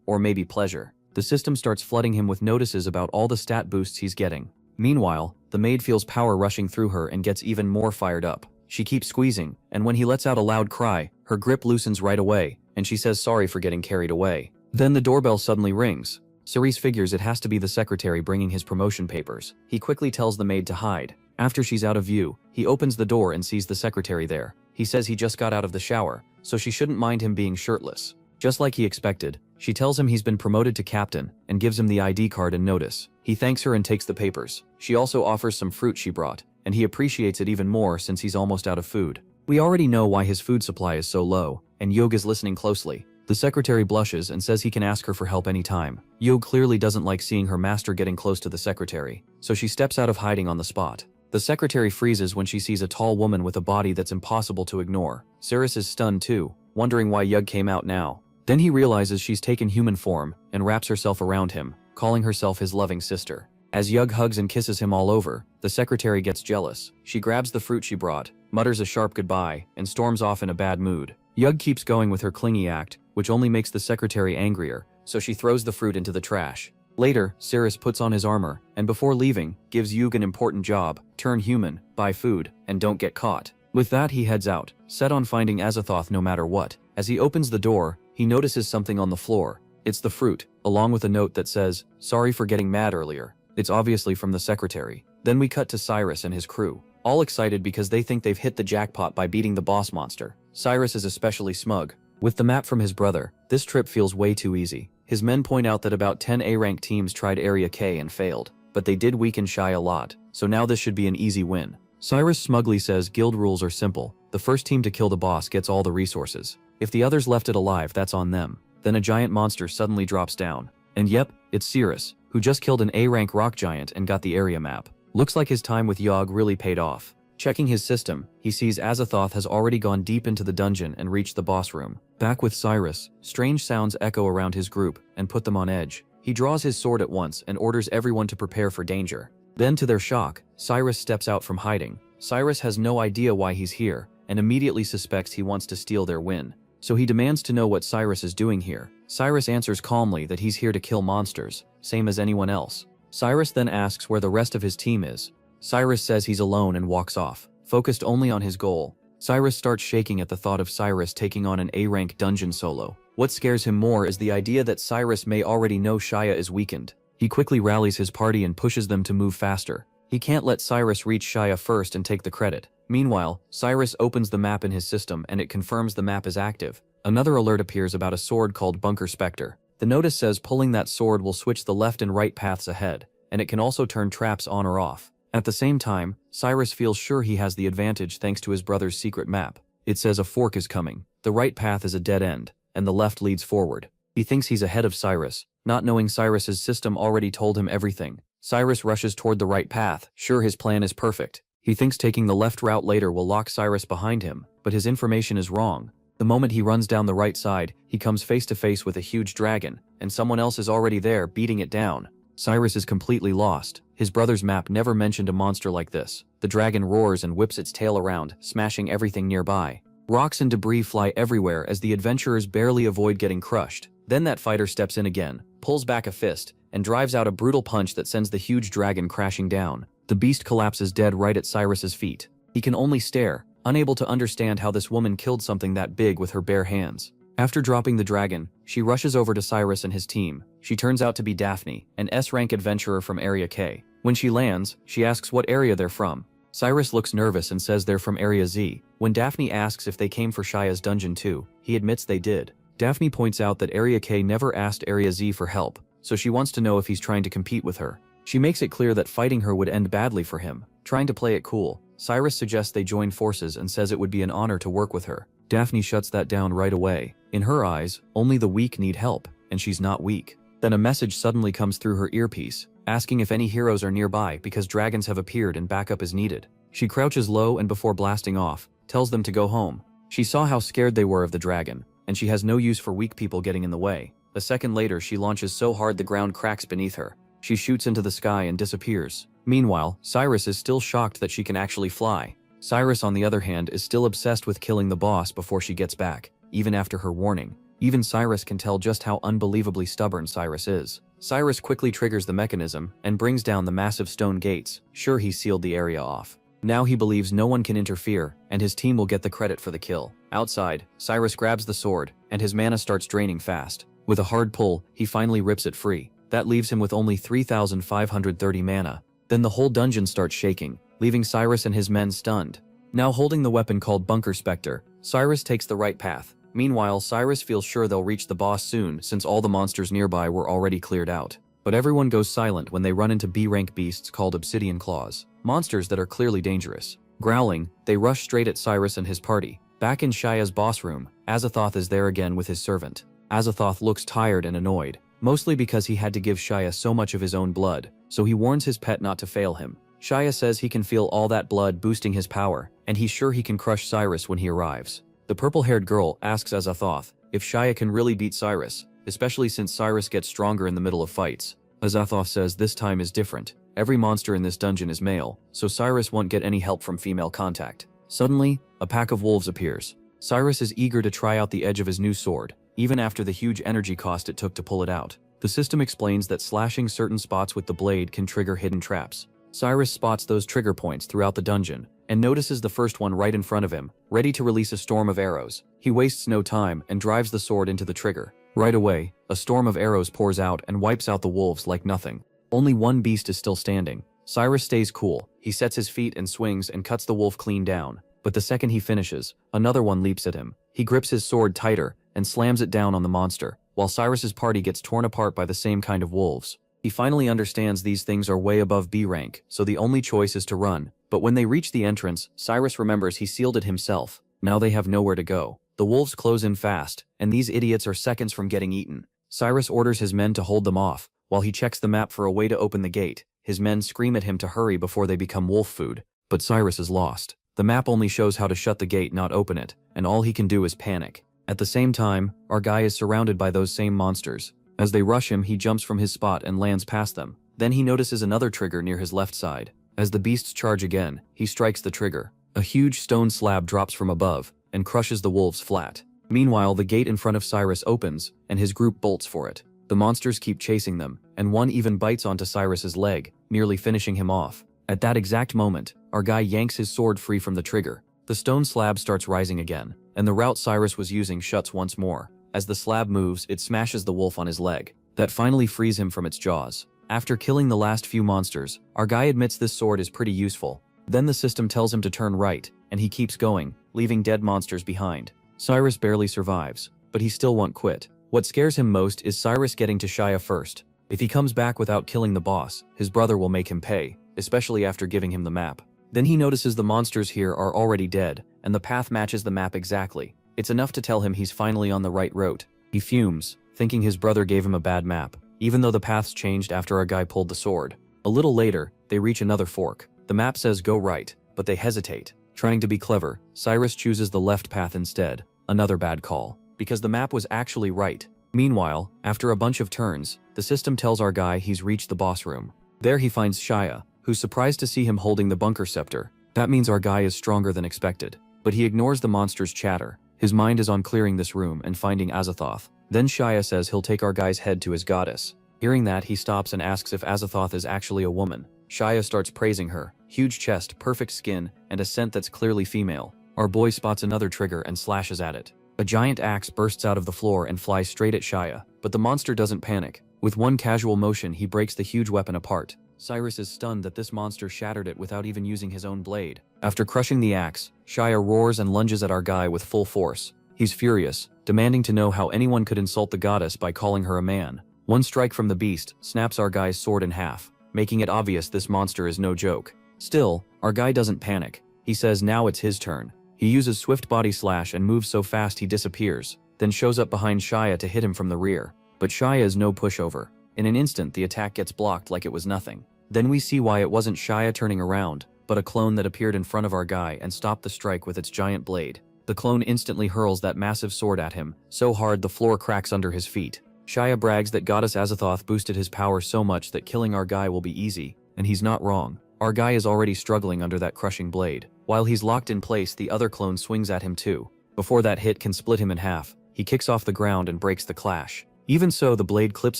or maybe pleasure. The system starts flooding him with notices about all the stat boosts he's getting. Meanwhile, the maid feels power rushing through her and gets even more fired up. She keeps squeezing, and when he lets out a loud cry, her grip loosens right away, and she says sorry for getting carried away. Then the doorbell suddenly rings. Cyrus figures it has to be the secretary bringing his promotion papers. He quickly tells the maid to hide. After she's out of view, he opens the door and sees the secretary there. He says he just got out of the shower, so she shouldn't mind him being shirtless. Just like he expected, she tells him he's been promoted to captain and gives him the ID card and notice. He thanks her and takes the papers. She also offers some fruit she brought, and he appreciates it even more since he's almost out of food. We already know why his food supply is so low, and Yoag is listening closely. The secretary blushes and says he can ask her for help anytime. Yoag clearly doesn't like seeing her master getting close to the secretary, so she steps out of hiding on the spot. The secretary freezes when she sees a tall woman with a body that's impossible to ignore. Cyrus is stunned too, wondering why Yoag came out now. Then he realizes she's taken human form and wraps herself around him, calling herself his loving sister. As Yoag hugs and kisses him all over, the secretary gets jealous. She grabs the fruit she brought, mutters a sharp goodbye, and storms off in a bad mood. Yoag keeps going with her clingy act, which only makes the secretary angrier, so she throws the fruit into the trash. Later, Cyrus puts on his armor, and before leaving, gives Yoag an important job: turn human, buy food, and don't get caught. With that he heads out, set on finding Azathoth no matter what. As he opens the door, he notices something on the floor. It's the fruit, along with a note that says, "Sorry for getting mad earlier." It's obviously from the secretary. Then we cut to Cyrus and his crew, all excited because they think they've hit the jackpot by beating the boss monster. Cyrus is especially smug. With the map from his brother, this trip feels way too easy. His men point out that about 10 A-rank teams tried Area K and failed, but they did weaken Shy a lot, so now this should be an easy win. Cyrus smugly says guild rules are simple. The first team to kill the boss gets all the resources. If the others left it alive, that's on them. Then a giant monster suddenly drops down. And yep, it's Cyrus, who just killed an A-rank rock giant and got the area map. Looks like his time with Yoag really paid off. Checking his system, he sees Azathoth has already gone deep into the dungeon and reached the boss room. Back with Cyrus, strange sounds echo around his group and put them on edge. He draws his sword at once and orders everyone to prepare for danger. Then to their shock, Cyrus steps out from hiding. Cyrus has no idea why he's here and immediately suspects he wants to steal their win. So he demands to know what Cyrus is doing here. Cyrus answers calmly that he's here to kill monsters, same as anyone else. Cyrus then asks where the rest of his team is. Cyrus says he's alone and walks off, focused only on his goal. Cyrus starts shaking at the thought of Cyrus taking on an A-rank dungeon solo. What scares him more is the idea that Cyrus may already know Shia is weakened. He quickly rallies his party and pushes them to move faster. He can't let Cyrus reach Shia first and take the credit. Meanwhile, Cyrus opens the map in his system and it confirms the map is active. Another alert appears about a sword called Bunker Spectre. The notice says pulling that sword will switch the left and right paths ahead, and it can also turn traps on or off. At the same time, Cyrus feels sure he has the advantage thanks to his brother's secret map. It says a fork is coming, the right path is a dead end, and the left leads forward. He thinks he's ahead of Cyrus, not knowing Cyrus's system already told him everything. Cyrus rushes toward the right path, sure his plan is perfect. He thinks taking the left route later will lock Cyrus behind him, but his information is wrong. The moment he runs down the right side, he comes face to face with a huge dragon, and someone else is already there beating it down. Cyrus is completely lost. His brother's map never mentioned a monster like this. The dragon roars and whips its tail around, smashing everything nearby. Rocks and debris fly everywhere as the adventurers barely avoid getting crushed. Then that fighter steps in again, pulls back a fist, and drives out a brutal punch that sends the huge dragon crashing down. The beast collapses dead right at Cyrus's feet. He can only stare, unable to understand how this woman killed something that big with her bare hands. After dropping the dragon, she rushes over to Cyrus and his team. She turns out to be Daphne, an S-rank adventurer from Area K. When she lands, she asks what area they're from. Cyrus looks nervous and says they're from Area Z. When Daphne asks if they came for Shaya's dungeon too, he admits they did. Daphne points out that Area K never asked Area Z for help, so she wants to know if he's trying to compete with her. She makes it clear that fighting her would end badly for him. Trying to play it cool, Cyrus suggests they join forces and says it would be an honor to work with her. Daphne shuts that down right away. In her eyes, only the weak need help, and she's not weak. Then a message suddenly comes through her earpiece, asking if any heroes are nearby because dragons have appeared and backup is needed. She crouches low and before blasting off, tells them to go home. She saw how scared they were of the dragon, and she has no use for weak people getting in the way. A second later, she launches so hard the ground cracks beneath her. She shoots into the sky and disappears. Meanwhile, Cyrus is still shocked that she can actually fly. Cyrus, on the other hand, is still obsessed with killing the boss before she gets back, even after her warning. Even Cyrus can tell just how unbelievably stubborn Cyrus is. Cyrus quickly triggers the mechanism and brings down the massive stone gates. Sure, he sealed the area off. Now he believes no one can interfere, and his team will get the credit for the kill. Outside, Cyrus grabs the sword, and his mana starts draining fast. With a hard pull, he finally rips it free. That leaves him with only 3,530 mana. Then the whole dungeon starts shaking, leaving Cyrus and his men stunned. Now holding the weapon called Bunker Spectre, Cyrus takes the right path. Meanwhile, Cyrus feels sure they'll reach the boss soon since all the monsters nearby were already cleared out. But everyone goes silent when they run into B-rank beasts called Obsidian Claws, monsters that are clearly dangerous. Growling, they rush straight at Cyrus and his party. Back in Shaya's boss room, Azathoth is there again with his servant. Azathoth looks tired and annoyed, mostly because he had to give Shaya so much of his own blood, so he warns his pet not to fail him. Shaya says he can feel all that blood boosting his power, and he's sure he can crush Cyrus when he arrives. The purple-haired girl asks Azathoth if Shaya can really beat Cyrus, especially since Cyrus gets stronger in the middle of fights. Azathoth says this time is different. Every monster in this dungeon is male, so Cyrus won't get any help from female contact. Suddenly, a pack of wolves appears. Cyrus is eager to try out the edge of his new sword, even after the huge energy cost it took to pull it out. The system explains that slashing certain spots with the blade can trigger hidden traps. Cyrus spots those trigger points throughout the dungeon, and notices the first one right in front of him, ready to release a storm of arrows. He wastes no time and drives the sword into the trigger. Right away, a storm of arrows pours out and wipes out the wolves like nothing. Only one beast is still standing. Cyrus stays cool. He sets his feet and swings and cuts the wolf clean down. But the second he finishes, another one leaps at him. He grips his sword tighter and slams it down on the monster, while Cyrus's party gets torn apart by the same kind of wolves. He finally understands these things are way above B rank, so the only choice is to run. But when they reach the entrance, Cyrus remembers he sealed it himself. Now they have nowhere to go. The wolves close in fast, and these idiots are seconds from getting eaten. Cyrus orders his men to hold them off, while he checks the map for a way to open the gate. His men scream at him to hurry before they become wolf food, but Cyrus is lost. The map only shows how to shut the gate, not open it, and all he can do is panic. At the same time, our guy is surrounded by those same monsters. As they rush him, he jumps from his spot and lands past them. Then he notices another trigger near his left side. As the beasts charge again, he strikes the trigger. A huge stone slab drops from above and crushes the wolves flat. Meanwhile, the gate in front of Cyrus opens, and his group bolts for it. The monsters keep chasing them, and one even bites onto Cyrus's leg, nearly finishing him off. At that exact moment, our guy yanks his sword free from the trigger. The stone slab starts rising again, and the route Cyrus was using shuts once more. As the slab moves, it smashes the wolf on his leg. That finally frees him from its jaws. After killing the last few monsters, our guy admits this sword is pretty useful. Then the system tells him to turn right, and he keeps going, leaving dead monsters behind. Cyrus barely survives, but he still won't quit. What scares him most is Cyrus getting to Shaya first. If he comes back without killing the boss, his brother will make him pay. especially after giving him the map. Then he notices the monsters here are already dead, and the path matches the map exactly. It's enough to tell him he's finally on the right route. He fumes, thinking his brother gave him a bad map, even though the paths changed after our guy pulled the sword. A little later, they reach another fork. The map says go right, but they hesitate. Trying to be clever, Cyrus chooses the left path instead. Another bad call, because the map was actually right. Meanwhile, after a bunch of turns, the system tells our guy he's reached the boss room. There he finds Shia, who's surprised to see him holding the bunker scepter. That means our guy is stronger than expected. But he ignores the monster's chatter. His mind is on clearing this room and finding Azathoth. Then Shia says he'll take our guy's head to his goddess. Hearing that, he stops and asks if Azathoth is actually a woman. Shia starts praising her. Huge chest, perfect skin, and a scent that's clearly female. Our boy spots another trigger and slashes at it. A giant axe bursts out of the floor and flies straight at Shia, but the monster doesn't panic. With one casual motion, he breaks the huge weapon apart. Cyrus is stunned that this monster shattered it without even using his own blade. After crushing the axe, Shia roars and lunges at our guy with full force. He's furious, demanding to know how anyone could insult the goddess by calling her a man. One strike from the beast snaps our guy's sword in half, making it obvious this monster is no joke. Still, our guy doesn't panic. He says now it's his turn. He uses swift body slash and moves so fast he disappears, then shows up behind Shia to hit him from the rear. But Shia is no pushover. In an instant, the attack gets blocked like it was nothing. Then we see why it wasn't Shia turning around, but a clone that appeared in front of our guy and stopped the strike with its giant blade. The clone instantly hurls that massive sword at him, so hard the floor cracks under his feet. Shia brags that Goddess Azathoth boosted his power so much that killing our guy will be easy, and he's not wrong. Our guy is already struggling under that crushing blade. While he's locked in place, the other clone swings at him too. Before that hit can split him in half, he kicks off the ground and breaks the clash. Even so, the blade clips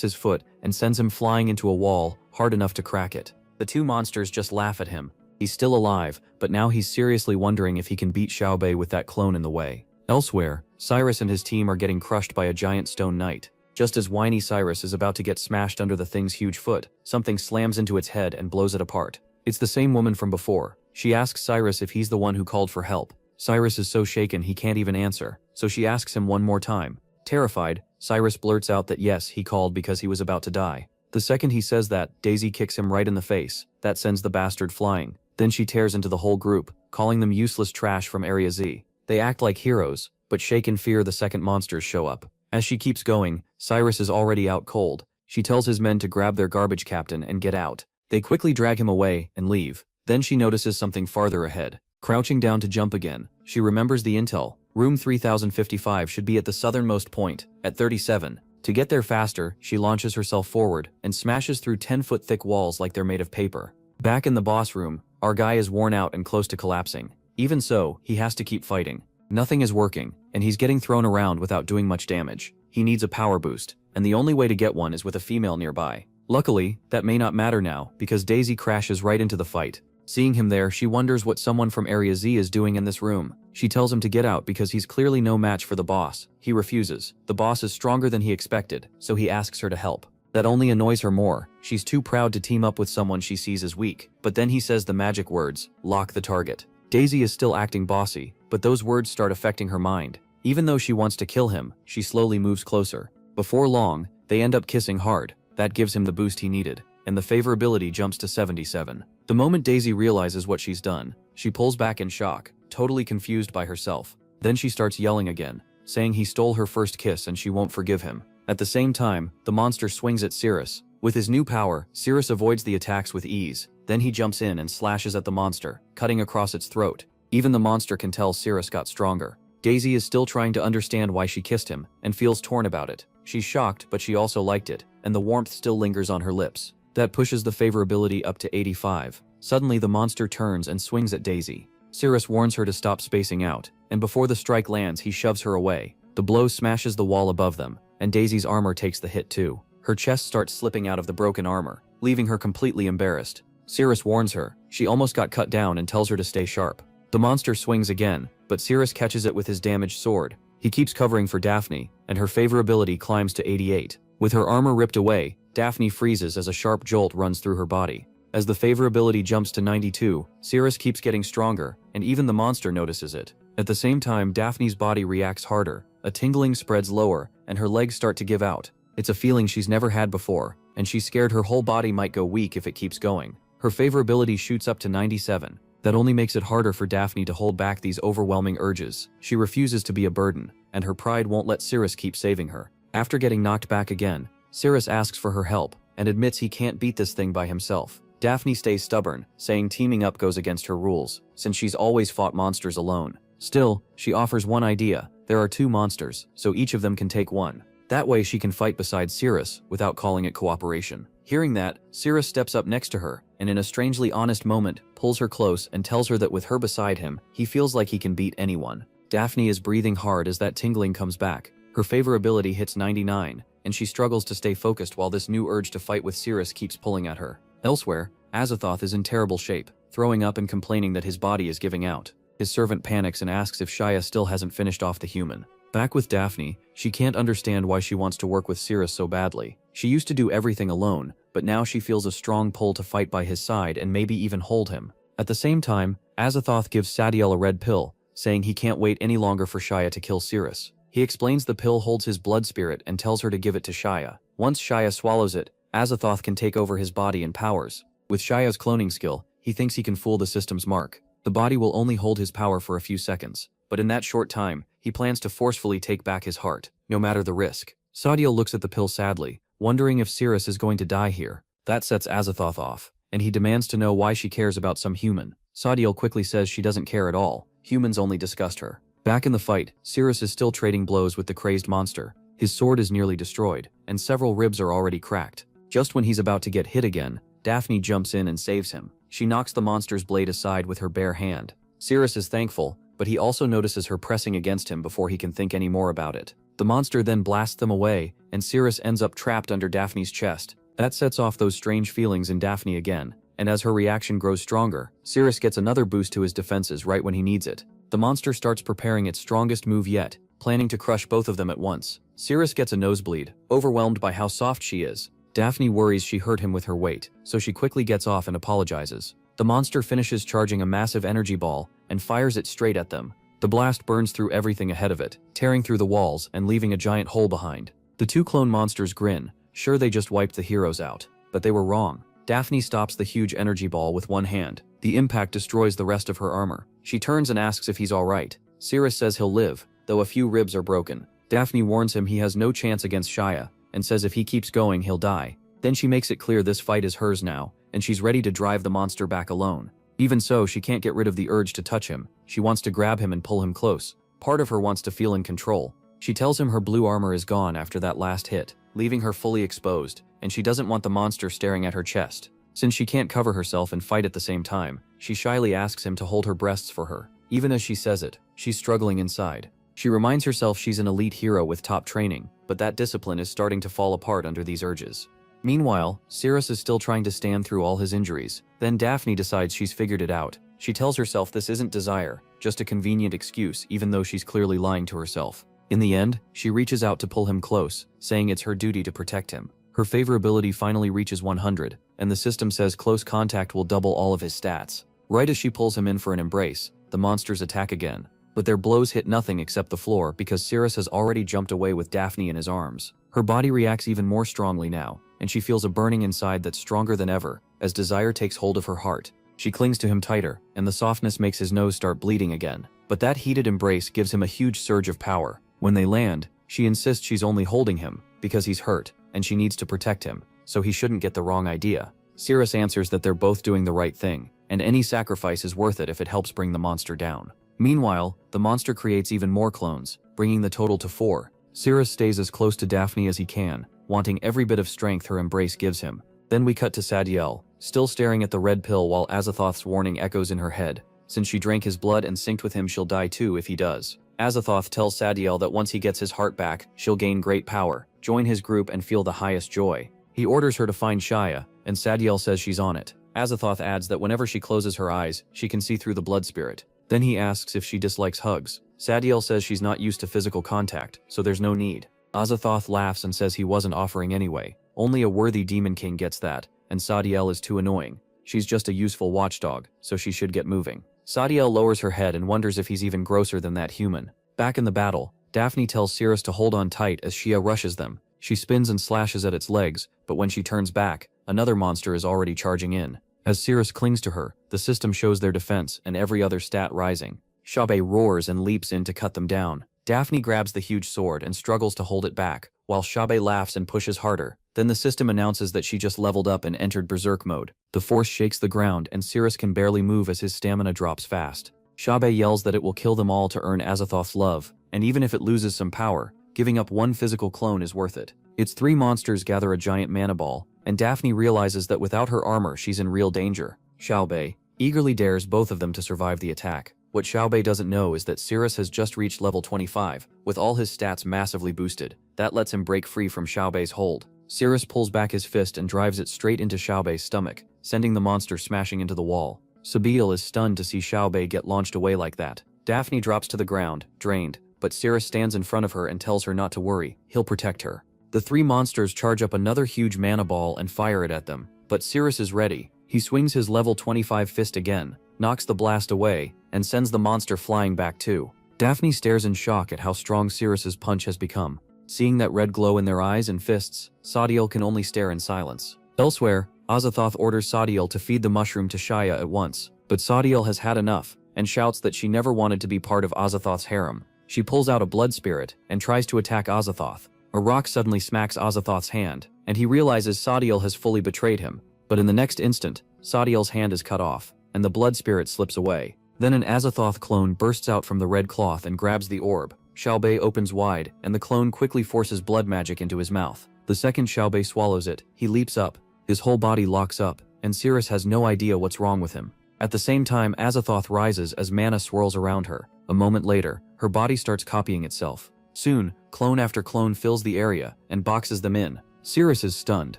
his foot and sends him flying into a wall, hard enough to crack it. The two monsters just laugh at him. He's still alive, but now he's seriously wondering if he can beat Xiaobei with that clone in the way. Elsewhere, Cyrus and his team are getting crushed by a giant stone knight. Just as whiny Cyrus is about to get smashed under the thing's huge foot, something slams into its head and blows it apart. It's the same woman from before. She asks Cyrus if he's the one who called for help. Cyrus is so shaken he can't even answer, so she asks him one more time. Terrified, Cyrus blurts out that yes, he called because he was about to die. The second he says that, Daisy kicks him right in the face. That sends the bastard flying. Then she tears into the whole group, calling them useless trash from Area Z. They act like heroes, but shake in fear the second monsters show up. As she keeps going, Cyrus is already out cold. She tells his men to grab their garbage captain and get out. They quickly drag him away and leave. Then she notices something farther ahead. Crouching down to jump again, she remembers the intel. Room 3055 should be at the southernmost point, at 37. To get there faster, she launches herself forward and smashes through 10-foot thick walls like they're made of paper. Back in the boss room, our guy is worn out and close to collapsing. Even so, he has to keep fighting. Nothing is working, and he's getting thrown around without doing much damage. He needs a power boost, and the only way to get one is with a female nearby. Luckily, that may not matter now, because Daisy crashes right into the fight. Seeing him there, she wonders what someone from Area Z is doing in this room. She tells him to get out because he's clearly no match for the boss. He refuses. The boss is stronger than he expected, so he asks her to help. That only annoys her more. She's too proud to team up with someone she sees as weak. But then he says the magic words, lock the target. Daisy is still acting bossy, but those words start affecting her mind. Even though she wants to kill him, she slowly moves closer. Before long, they end up kissing hard. That gives him the boost he needed, and the favorability jumps to 77. The moment Daisy realizes what she's done, she pulls back in shock, totally confused by herself. Then she starts yelling again, saying he stole her first kiss and she won't forgive him. At the same time, the monster swings at Cirrus. With his new power, Cirrus avoids the attacks with ease. Then he jumps in and slashes at the monster, cutting across its throat. Even the monster can tell Cirrus got stronger. Daisy is still trying to understand why she kissed him, and feels torn about it. She's shocked, but she also liked it, and the warmth still lingers on her lips. That pushes the favorability up to 85. Suddenly the monster turns and swings at Daisy. Cirrus warns her to stop spacing out, and before the strike lands he shoves her away. The blow smashes the wall above them, and Daisy's armor takes the hit too. Her chest starts slipping out of the broken armor, leaving her completely embarrassed. Cirrus warns her. She almost got cut down and tells her to stay sharp. The monster swings again, but Cirrus catches it with his damaged sword. He keeps covering for Daphne, and her favorability climbs to 88. With her armor ripped away, Daphne freezes as a sharp jolt runs through her body. As the favorability jumps to 92, Cirrus keeps getting stronger, and even the monster notices it. At the same time, Daphne's body reacts harder. A tingling spreads lower, and her legs start to give out. It's a feeling she's never had before, and she's scared her whole body might go weak if it keeps going. Her favorability shoots up to 97. That only makes it harder for Daphne to hold back these overwhelming urges. She refuses to be a burden, and her pride won't let Cirrus keep saving her. After getting knocked back again, Cirrus asks for her help, and admits he can't beat this thing by himself. Daphne stays stubborn, saying teaming up goes against her rules, since she's always fought monsters alone. Still, she offers one idea. There are 2 monsters, so each of them can take one. That way she can fight beside Cirrus, without calling it cooperation. Hearing that, Cirrus steps up next to her, and in a strangely honest moment, pulls her close and tells her that with her beside him, he feels like he can beat anyone. Daphne is breathing hard as that tingling comes back. Her favorability hits 99, and she struggles to stay focused while this new urge to fight with Cirrus keeps pulling at her. Elsewhere, Azathoth is in terrible shape, throwing up and complaining that his body is giving out. His servant panics and asks if Shia still hasn't finished off the human. Back with Daphne, she can't understand why she wants to work with Cirrus so badly. She used to do everything alone, but now she feels a strong pull to fight by his side and maybe even hold him. At the same time, Azathoth gives Sadiel a red pill, saying he can't wait any longer for Shia to kill Cirrus. He explains the pill holds his blood spirit and tells her to give it to Shia. Once Shia swallows it, Azathoth can take over his body and powers. With Shia's cloning skill, he thinks he can fool the system's mark. The body will only hold his power for a few seconds, but in that short time, he plans to forcefully take back his heart, no matter the risk. Sadiel looks at the pill sadly, wondering if Cirrus is going to die here. That sets Azathoth off, and he demands to know why she cares about some human. Sadiel quickly says she doesn't care at all. Humans only disgust her. Back in the fight, Cirrus is still trading blows with the crazed monster. His sword is nearly destroyed, and several ribs are already cracked. Just when he's about to get hit again, Daphne jumps in and saves him. She knocks the monster's blade aside with her bare hand. Cirrus is thankful, but he also notices her pressing against him before he can think any more about it. The monster then blasts them away, and Cirrus ends up trapped under Daphne's chest. That sets off those strange feelings in Daphne again, and as her reaction grows stronger, Cirrus gets another boost to his defenses right when he needs it. The monster starts preparing its strongest move yet, planning to crush both of them at once. Cirrus gets a nosebleed, overwhelmed by how soft she is. Daphne worries she hurt him with her weight, so she quickly gets off and apologizes. The monster finishes charging a massive energy ball and fires it straight at them. The blast burns through everything ahead of it, tearing through the walls and leaving a giant hole behind. The 2 clone monsters grin, sure they just wiped the heroes out. But they were wrong. Daphne stops the huge energy ball with one hand. The impact destroys the rest of her armor. She turns and asks if he's alright. Cirrus says he'll live, though a few ribs are broken. Daphne warns him he has no chance against Shia, and says if he keeps going he'll die. Then she makes it clear this fight is hers now, and she's ready to drive the monster back alone. Even so, she can't get rid of the urge to touch him. She wants to grab him and pull him close. Part of her wants to feel in control. She tells him her blue armor is gone after that last hit, leaving her fully exposed, and she doesn't want the monster staring at her chest. Since she can't cover herself and fight at the same time, she shyly asks him to hold her breasts for her. Even as she says it, she's struggling inside. She reminds herself she's an elite hero with top training, but that discipline is starting to fall apart under these urges. Meanwhile, Cirrus is still trying to stand through all his injuries. Then Daphne decides she's figured it out. She tells herself this isn't desire, just a convenient excuse, even though she's clearly lying to herself. In the end, she reaches out to pull him close, saying it's her duty to protect him. Her favorability finally reaches 100, and the system says close contact will double all of his stats. Right as she pulls him in for an embrace, the monsters attack again. But their blows hit nothing except the floor because Cirrus has already jumped away with Daphne in his arms. Her body reacts even more strongly now, and she feels a burning inside that's stronger than ever, as desire takes hold of her heart. She clings to him tighter, and the softness makes his nose start bleeding again. But that heated embrace gives him a huge surge of power. When they land, she insists she's only holding him, because he's hurt, and she needs to protect him, so he shouldn't get the wrong idea. Cirrus answers that they're both doing the right thing, and any sacrifice is worth it if it helps bring the monster down. Meanwhile, the monster creates even more clones, bringing the total to 4. Cirrus stays as close to Daphne as he can, wanting every bit of strength her embrace gives him. Then we cut to Sadiel, still staring at the red pill while Azathoth's warning echoes in her head. Since she drank his blood and synced with him, she'll die too if he does. Azathoth tells Sadiel that once he gets his heart back, she'll gain great power, join his group and feel the highest joy. He orders her to find Shia, and Sadiel says she's on it. Azathoth adds that whenever she closes her eyes, she can see through the blood spirit. Then he asks if she dislikes hugs. Sadiel says she's not used to physical contact, so there's no need. Azathoth laughs and says he wasn't offering anyway. Only a worthy demon king gets that, and Sadiel is too annoying. She's just a useful watchdog, so she should get moving. Sadiel lowers her head and wonders if he's even grosser than that human. Back in the battle, Daphne tells Cirrus to hold on tight as Shia rushes them. She spins and slashes at its legs, but when she turns back, another monster is already charging in. As Cirrus clings to her, the system shows their defense and every other stat rising. Xiaobei roars and leaps in to cut them down. Daphne grabs the huge sword and struggles to hold it back, while Xiaobei laughs and pushes harder. Then the system announces that she just leveled up and entered berserk mode. The force shakes the ground and Cirrus can barely move as his stamina drops fast. Xiaobei yells that it will kill them all to earn Azathoth's love, and even if it loses some power, giving up one physical clone is worth it. Its three monsters gather a giant mana ball, and Daphne realizes that without her armor she's in real danger. Xiaobei eagerly dares both of them to survive the attack. What Xiaobei doesn't know is that Cirrus has just reached level 25, with all his stats massively boosted. That lets him break free from Xiaobei's hold. Cirrus pulls back his fist and drives it straight into Xiaobei's stomach, sending the monster smashing into the wall. Sabil is stunned to see Xiaobei get launched away like that. Daphne drops to the ground, drained, but Cirrus stands in front of her and tells her not to worry, he'll protect her. The three monsters charge up another huge mana ball and fire it at them, but Cirrus is ready. He swings his level 25 fist again, knocks the blast away, and sends the monster flying back too. Daphne stares in shock at how strong Cirrus's punch has become. Seeing that red glow in their eyes and fists, Sadiel can only stare in silence. Elsewhere, Azathoth orders Sadiel to feed the mushroom to Shaya at once, but Sadiel has had enough, and shouts that she never wanted to be part of Azathoth's harem. She pulls out a blood spirit, and tries to attack Azathoth. A rock suddenly smacks Azathoth's hand, and he realizes Sadiel has fully betrayed him. But in the next instant, Sadiel's hand is cut off, and the blood spirit slips away. Then an Azathoth clone bursts out from the red cloth and grabs the orb. Xiaobei opens wide, and the clone quickly forces blood magic into his mouth. The second Xiaobei swallows it, he leaps up. His whole body locks up, and Cirrus has no idea what's wrong with him. At the same time, Azathoth rises as mana swirls around her. A moment later, her body starts copying itself. Soon, clone after clone fills the area and boxes them in. Cirrus is stunned.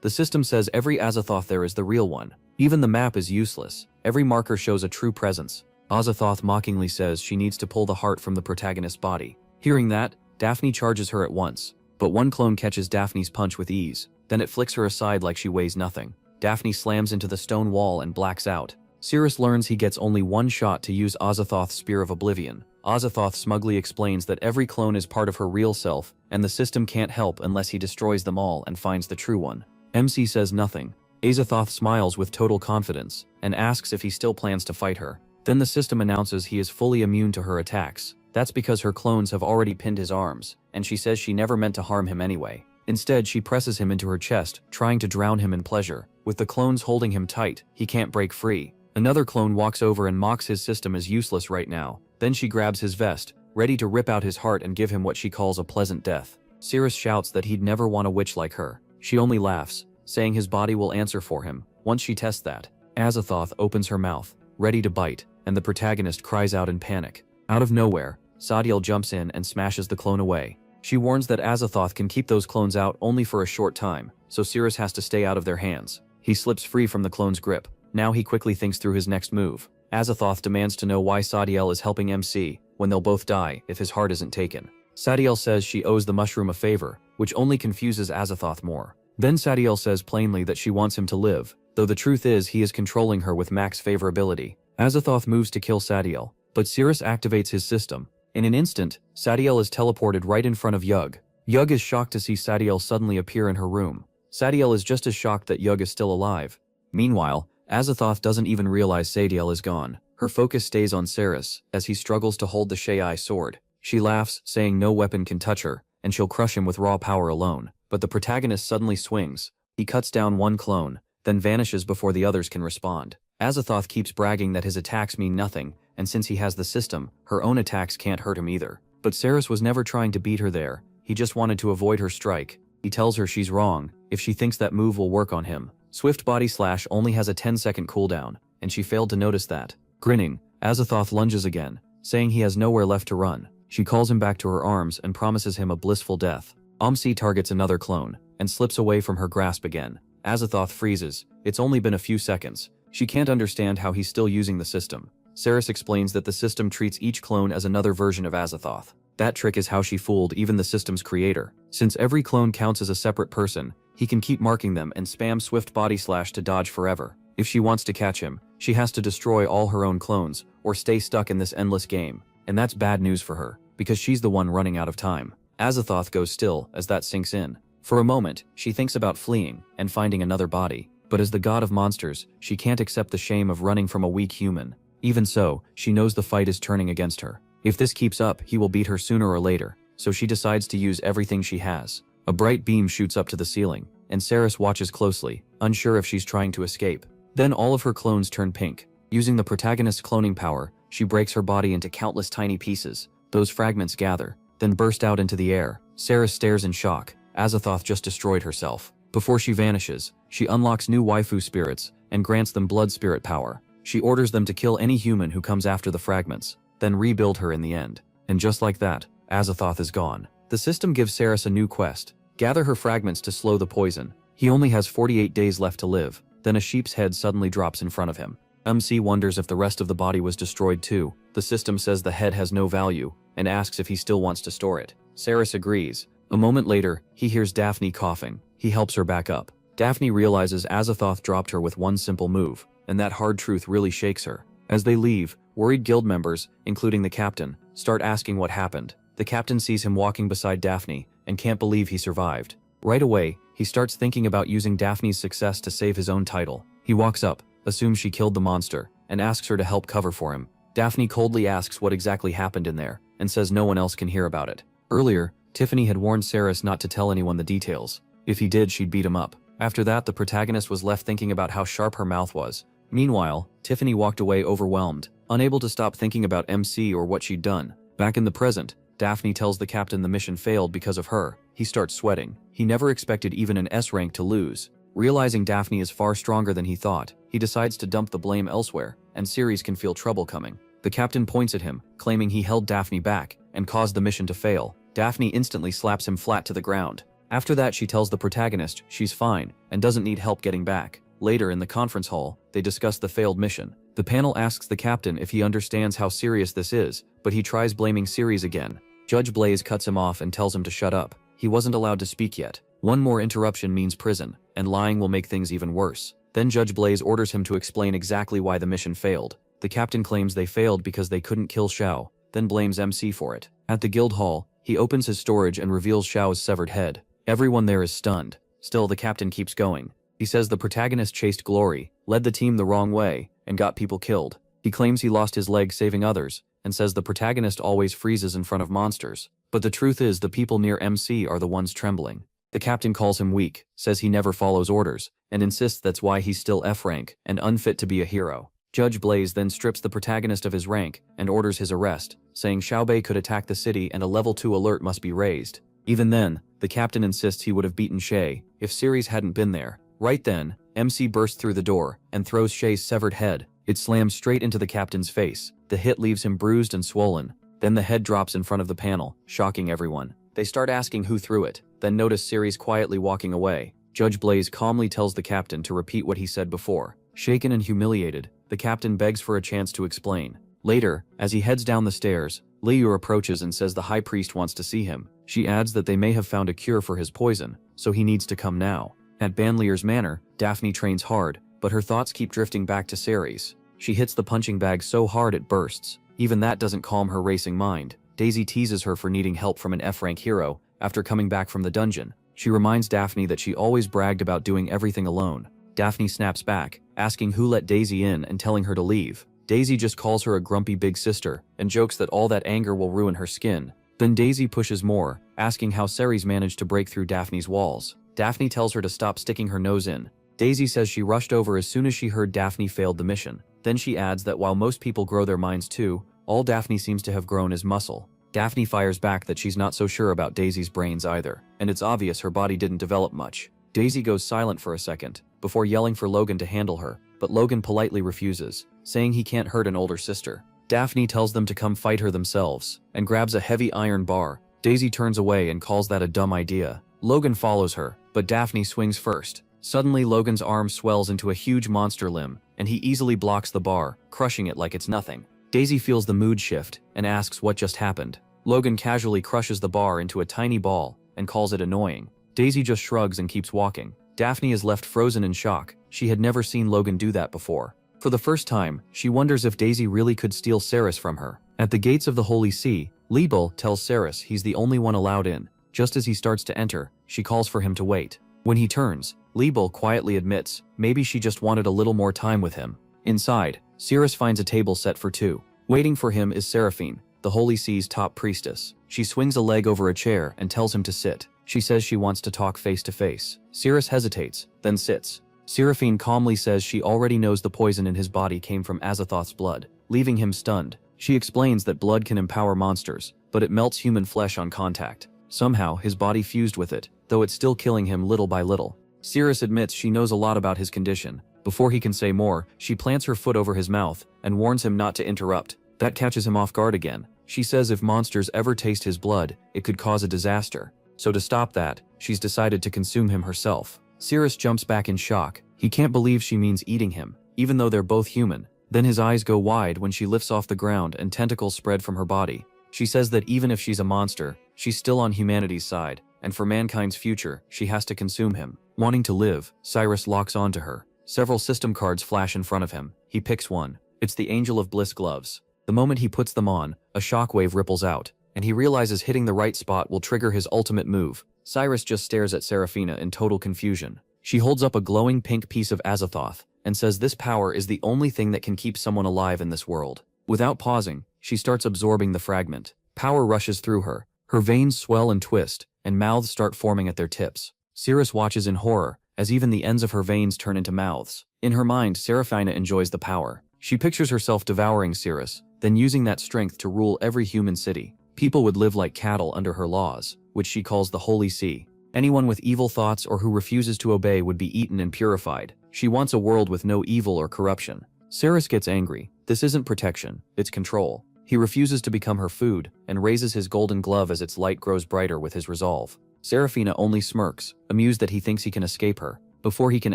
The system says every Azathoth there is the real one. Even the map is useless. Every marker shows a true presence. Azathoth mockingly says she needs to pull the heart from the protagonist's body. Hearing that, Daphne charges her at once. But one clone catches Daphne's punch with ease. Then it flicks her aside like she weighs nothing. Daphne slams into the stone wall and blacks out. Cirrus learns he gets only one shot to use Azathoth's Spear of Oblivion. Azathoth smugly explains that every clone is part of her real self, and the system can't help unless he destroys them all and finds the true one. MC says nothing. Azathoth smiles with total confidence, and asks if he still plans to fight her. Then the system announces he is fully immune to her attacks. That's because her clones have already pinned his arms, and she says she never meant to harm him anyway. Instead, she presses him into her chest, trying to drown him in pleasure. With the clones holding him tight, he can't break free. Another clone walks over and mocks his system as useless right now. Then she grabs his vest, ready to rip out his heart and give him what she calls a pleasant death. Cirrus shouts that he'd never want a witch like her. She only laughs, saying his body will answer for him, once she tests that. Azathoth opens her mouth, ready to bite, and the protagonist cries out in panic. Out of nowhere, Sadiel jumps in and smashes the clone away. She warns that Azathoth can keep those clones out only for a short time, so Cirrus has to stay out of their hands. He slips free from the clone's grip. Now he quickly thinks through his next move. Azathoth demands to know why Sadiel is helping MC, when they'll both die if his heart isn't taken. Sadiel says she owes the mushroom a favor, which only confuses Azathoth more. Then Sadiel says plainly that she wants him to live, though the truth is he is controlling her with max favorability. Azathoth moves to kill Sadiel, but Cirrus activates his system. In an instant, Sadiel is teleported right in front of Yug. Yug is shocked to see Sadiel suddenly appear in her room. Sadiel is just as shocked that Yug is still alive. Meanwhile, Azathoth doesn't even realize Sadiel is gone. Her focus stays on Cirrus, as he struggles to hold the Shei sword. She laughs, saying no weapon can touch her, and she'll crush him with raw power alone. But the protagonist suddenly swings. He cuts down one clone, then vanishes before the others can respond. Azathoth keeps bragging that his attacks mean nothing, and since he has the system, her own attacks can't hurt him either. But Cirrus was never trying to beat her there. He just wanted to avoid her strike. He tells her she's wrong if she thinks that move will work on him. Swift Body Slash only has a 10-second cooldown, and she failed to notice that. Grinning, Azathoth lunges again, saying he has nowhere left to run. She calls him back to her arms and promises him a blissful death. Omsi targets another clone, and slips away from her grasp again. Azathoth freezes. It's only been a few seconds. She can't understand how he's still using the system. Cirrus explains that the system treats each clone as another version of Azathoth. That trick is how she fooled even the system's creator. Since every clone counts as a separate person, he can keep marking them and spam Swift Body Slash to dodge forever. If she wants to catch him, she has to destroy all her own clones, or stay stuck in this endless game. And that's bad news for her, because she's the one running out of time. Azathoth goes still as that sinks in. For a moment, she thinks about fleeing and finding another body. But as the god of monsters, she can't accept the shame of running from a weak human. Even so, she knows the fight is turning against her. If this keeps up, he will beat her sooner or later, so she decides to use everything she has. A bright beam shoots up to the ceiling, and Saris watches closely, unsure if she's trying to escape. Then all of her clones turn pink. Using the protagonist's cloning power, she breaks her body into countless tiny pieces. Those fragments gather, then burst out into the air. Saris stares in shock. Azathoth just destroyed herself. Before she vanishes, she unlocks new waifu spirits and grants them blood spirit power. She orders them to kill any human who comes after the fragments, then rebuild her in the end. And just like that, Azathoth is gone. The system gives Saris a new quest: gather her fragments to slow the poison. He only has 48 days left to live. Then a sheep's head suddenly drops in front of him. MC wonders if the rest of the body was destroyed too. The system says the head has no value, and asks if he still wants to store it. Saris agrees. A moment later, he hears Daphne coughing. He helps her back up. Daphne realizes Azathoth dropped her with one simple move, and that hard truth really shakes her. As they leave, worried guild members, including the captain, start asking what happened. The captain sees him walking beside Daphne, and can't believe he survived. Right away, he starts thinking about using Daphne's success to save his own title. He walks up, assumes she killed the monster, and asks her to help cover for him. Daphne coldly asks what exactly happened in there, and says no one else can hear about it. Earlier, Tiffany had warned Saris not to tell anyone the details. If he did, she'd beat him up. After that, the protagonist was left thinking about how sharp her mouth was. Meanwhile, Tiffany walked away overwhelmed, unable to stop thinking about MC or what she'd done. Back in the present, Daphne tells the captain the mission failed because of her. He starts sweating. He never expected even an S rank to lose. Realizing Daphne is far stronger than he thought, he decides to dump the blame elsewhere, and Ceres can feel trouble coming. The captain points at him, claiming he held Daphne back and caused the mission to fail. Daphne instantly slaps him flat to the ground. After that, she tells the protagonist she's fine and doesn't need help getting back. Later in the conference hall, they discuss the failed mission. The panel asks the captain if he understands how serious this is, but he tries blaming Ceres again. Judge Blaze cuts him off and tells him to shut up. He wasn't allowed to speak yet. One more interruption means prison, and lying will make things even worse. Then Judge Blaze orders him to explain exactly why the mission failed. The captain claims they failed because they couldn't kill Xiao, then blames MC for it. At the guild hall, he opens his storage and reveals Xiao's severed head. Everyone there is stunned. Still, the captain keeps going. He says the protagonist chased glory, led the team the wrong way, and got people killed. He claims he lost his leg saving others, and says the protagonist always freezes in front of monsters. But the truth is the people near MC are the ones trembling. The captain calls him weak, says he never follows orders, and insists that's why he's still F rank and unfit to be a hero. Judge Blaze then strips the protagonist of his rank and orders his arrest, saying Xiaobei could attack the city and a level 2 alert must be raised. Even then, the captain insists he would have beaten Shay if Ceres hadn't been there. Right then, MC bursts through the door and throws Shay's severed head. It slams straight into the captain's face. The hit leaves him bruised and swollen. Then the head drops in front of the panel, shocking everyone. They start asking who threw it, then notice Ceres quietly walking away. Judge Blaze calmly tells the captain to repeat what he said before. Shaken and humiliated, the captain begs for a chance to explain. Later, as he heads down the stairs, Liu approaches and says the high priest wants to see him. She adds that they may have found a cure for his poison, so he needs to come now. At Banlier's manor, Daphne trains hard, but her thoughts keep drifting back to Ceres. She hits the punching bag so hard it bursts. Even that doesn't calm her racing mind. Daisy teases her for needing help from an F-rank hero after coming back from the dungeon. She reminds Daphne that she always bragged about doing everything alone. Daphne snaps back, asking who let Daisy in and telling her to leave. Daisy just calls her a grumpy big sister and jokes that all that anger will ruin her skin. Then Daisy pushes more, asking how Ceres managed to break through Daphne's walls. Daphne tells her to stop sticking her nose in. Daisy says she rushed over as soon as she heard Daphne failed the mission. Then she adds that while most people grow their minds too, all Daphne seems to have grown is muscle. Daphne fires back that she's not so sure about Daisy's brains either, and it's obvious her body didn't develop much. Daisy goes silent for a second, before yelling for Logan to handle her, but Logan politely refuses, saying he can't hurt an older sister. Daphne tells them to come fight her themselves, and grabs a heavy iron bar. Daisy turns away and calls that a dumb idea. Logan follows her, but Daphne swings first. Suddenly Logan's arm swells into a huge monster limb, and he easily blocks the bar, crushing it like it's nothing. Daisy feels the mood shift, and asks what just happened. Logan casually crushes the bar into a tiny ball, and calls it annoying. Daisy just shrugs and keeps walking. Daphne is left frozen in shock. She had never seen Logan do that before. For the first time, she wonders if Daisy really could steal Ceres from her. At the gates of the Holy See, Liebel tells Ceres he's the only one allowed in. Just as he starts to enter, she calls for him to wait. When he turns, Liebel quietly admits maybe she just wanted a little more time with him. Inside, Cirrus finds a table set for two. Waiting for him is Seraphine, the Holy Sea's top priestess. She swings a leg over a chair and tells him to sit. She says she wants to talk face to face. Cirrus hesitates, then sits. Seraphine calmly says she already knows the poison in his body came from Azathoth's blood, leaving him stunned. She explains that blood can empower monsters, but it melts human flesh on contact. Somehow, his body fused with it, though it's still killing him little by little. Cirrus admits she knows a lot about his condition. Before he can say more, she plants her foot over his mouth and warns him not to interrupt. That catches him off guard again. She says if monsters ever taste his blood, it could cause a disaster. So to stop that, she's decided to consume him herself. Cirrus jumps back in shock. He can't believe she means eating him, even though they're both human. Then his eyes go wide when she lifts off the ground and tentacles spread from her body. She says that even if she's a monster, she's still on humanity's side, and for mankind's future, she has to consume him. Wanting to live, Cyrus locks onto her. Several system cards flash in front of him. He picks one. It's the Angel of Bliss gloves. The moment he puts them on, a shockwave ripples out, and he realizes hitting the right spot will trigger his ultimate move. Cyrus just stares at Seraphina in total confusion. She holds up a glowing pink piece of Azathoth and says this power is the only thing that can keep someone alive in this world. Without pausing, she starts absorbing the fragment. Power rushes through her. Her veins swell and twist, and mouths start forming at their tips. Cirrus watches in horror, as even the ends of her veins turn into mouths. In her mind, Seraphina enjoys the power. She pictures herself devouring Cirrus, then using that strength to rule every human city. People would live like cattle under her laws, which she calls the Holy See. Anyone with evil thoughts or who refuses to obey would be eaten and purified. She wants a world with no evil or corruption. Cirrus gets angry. This isn't protection, it's control. He refuses to become her food, and raises his golden glove as its light grows brighter with his resolve. Seraphina only smirks, amused that he thinks he can escape her. Before he can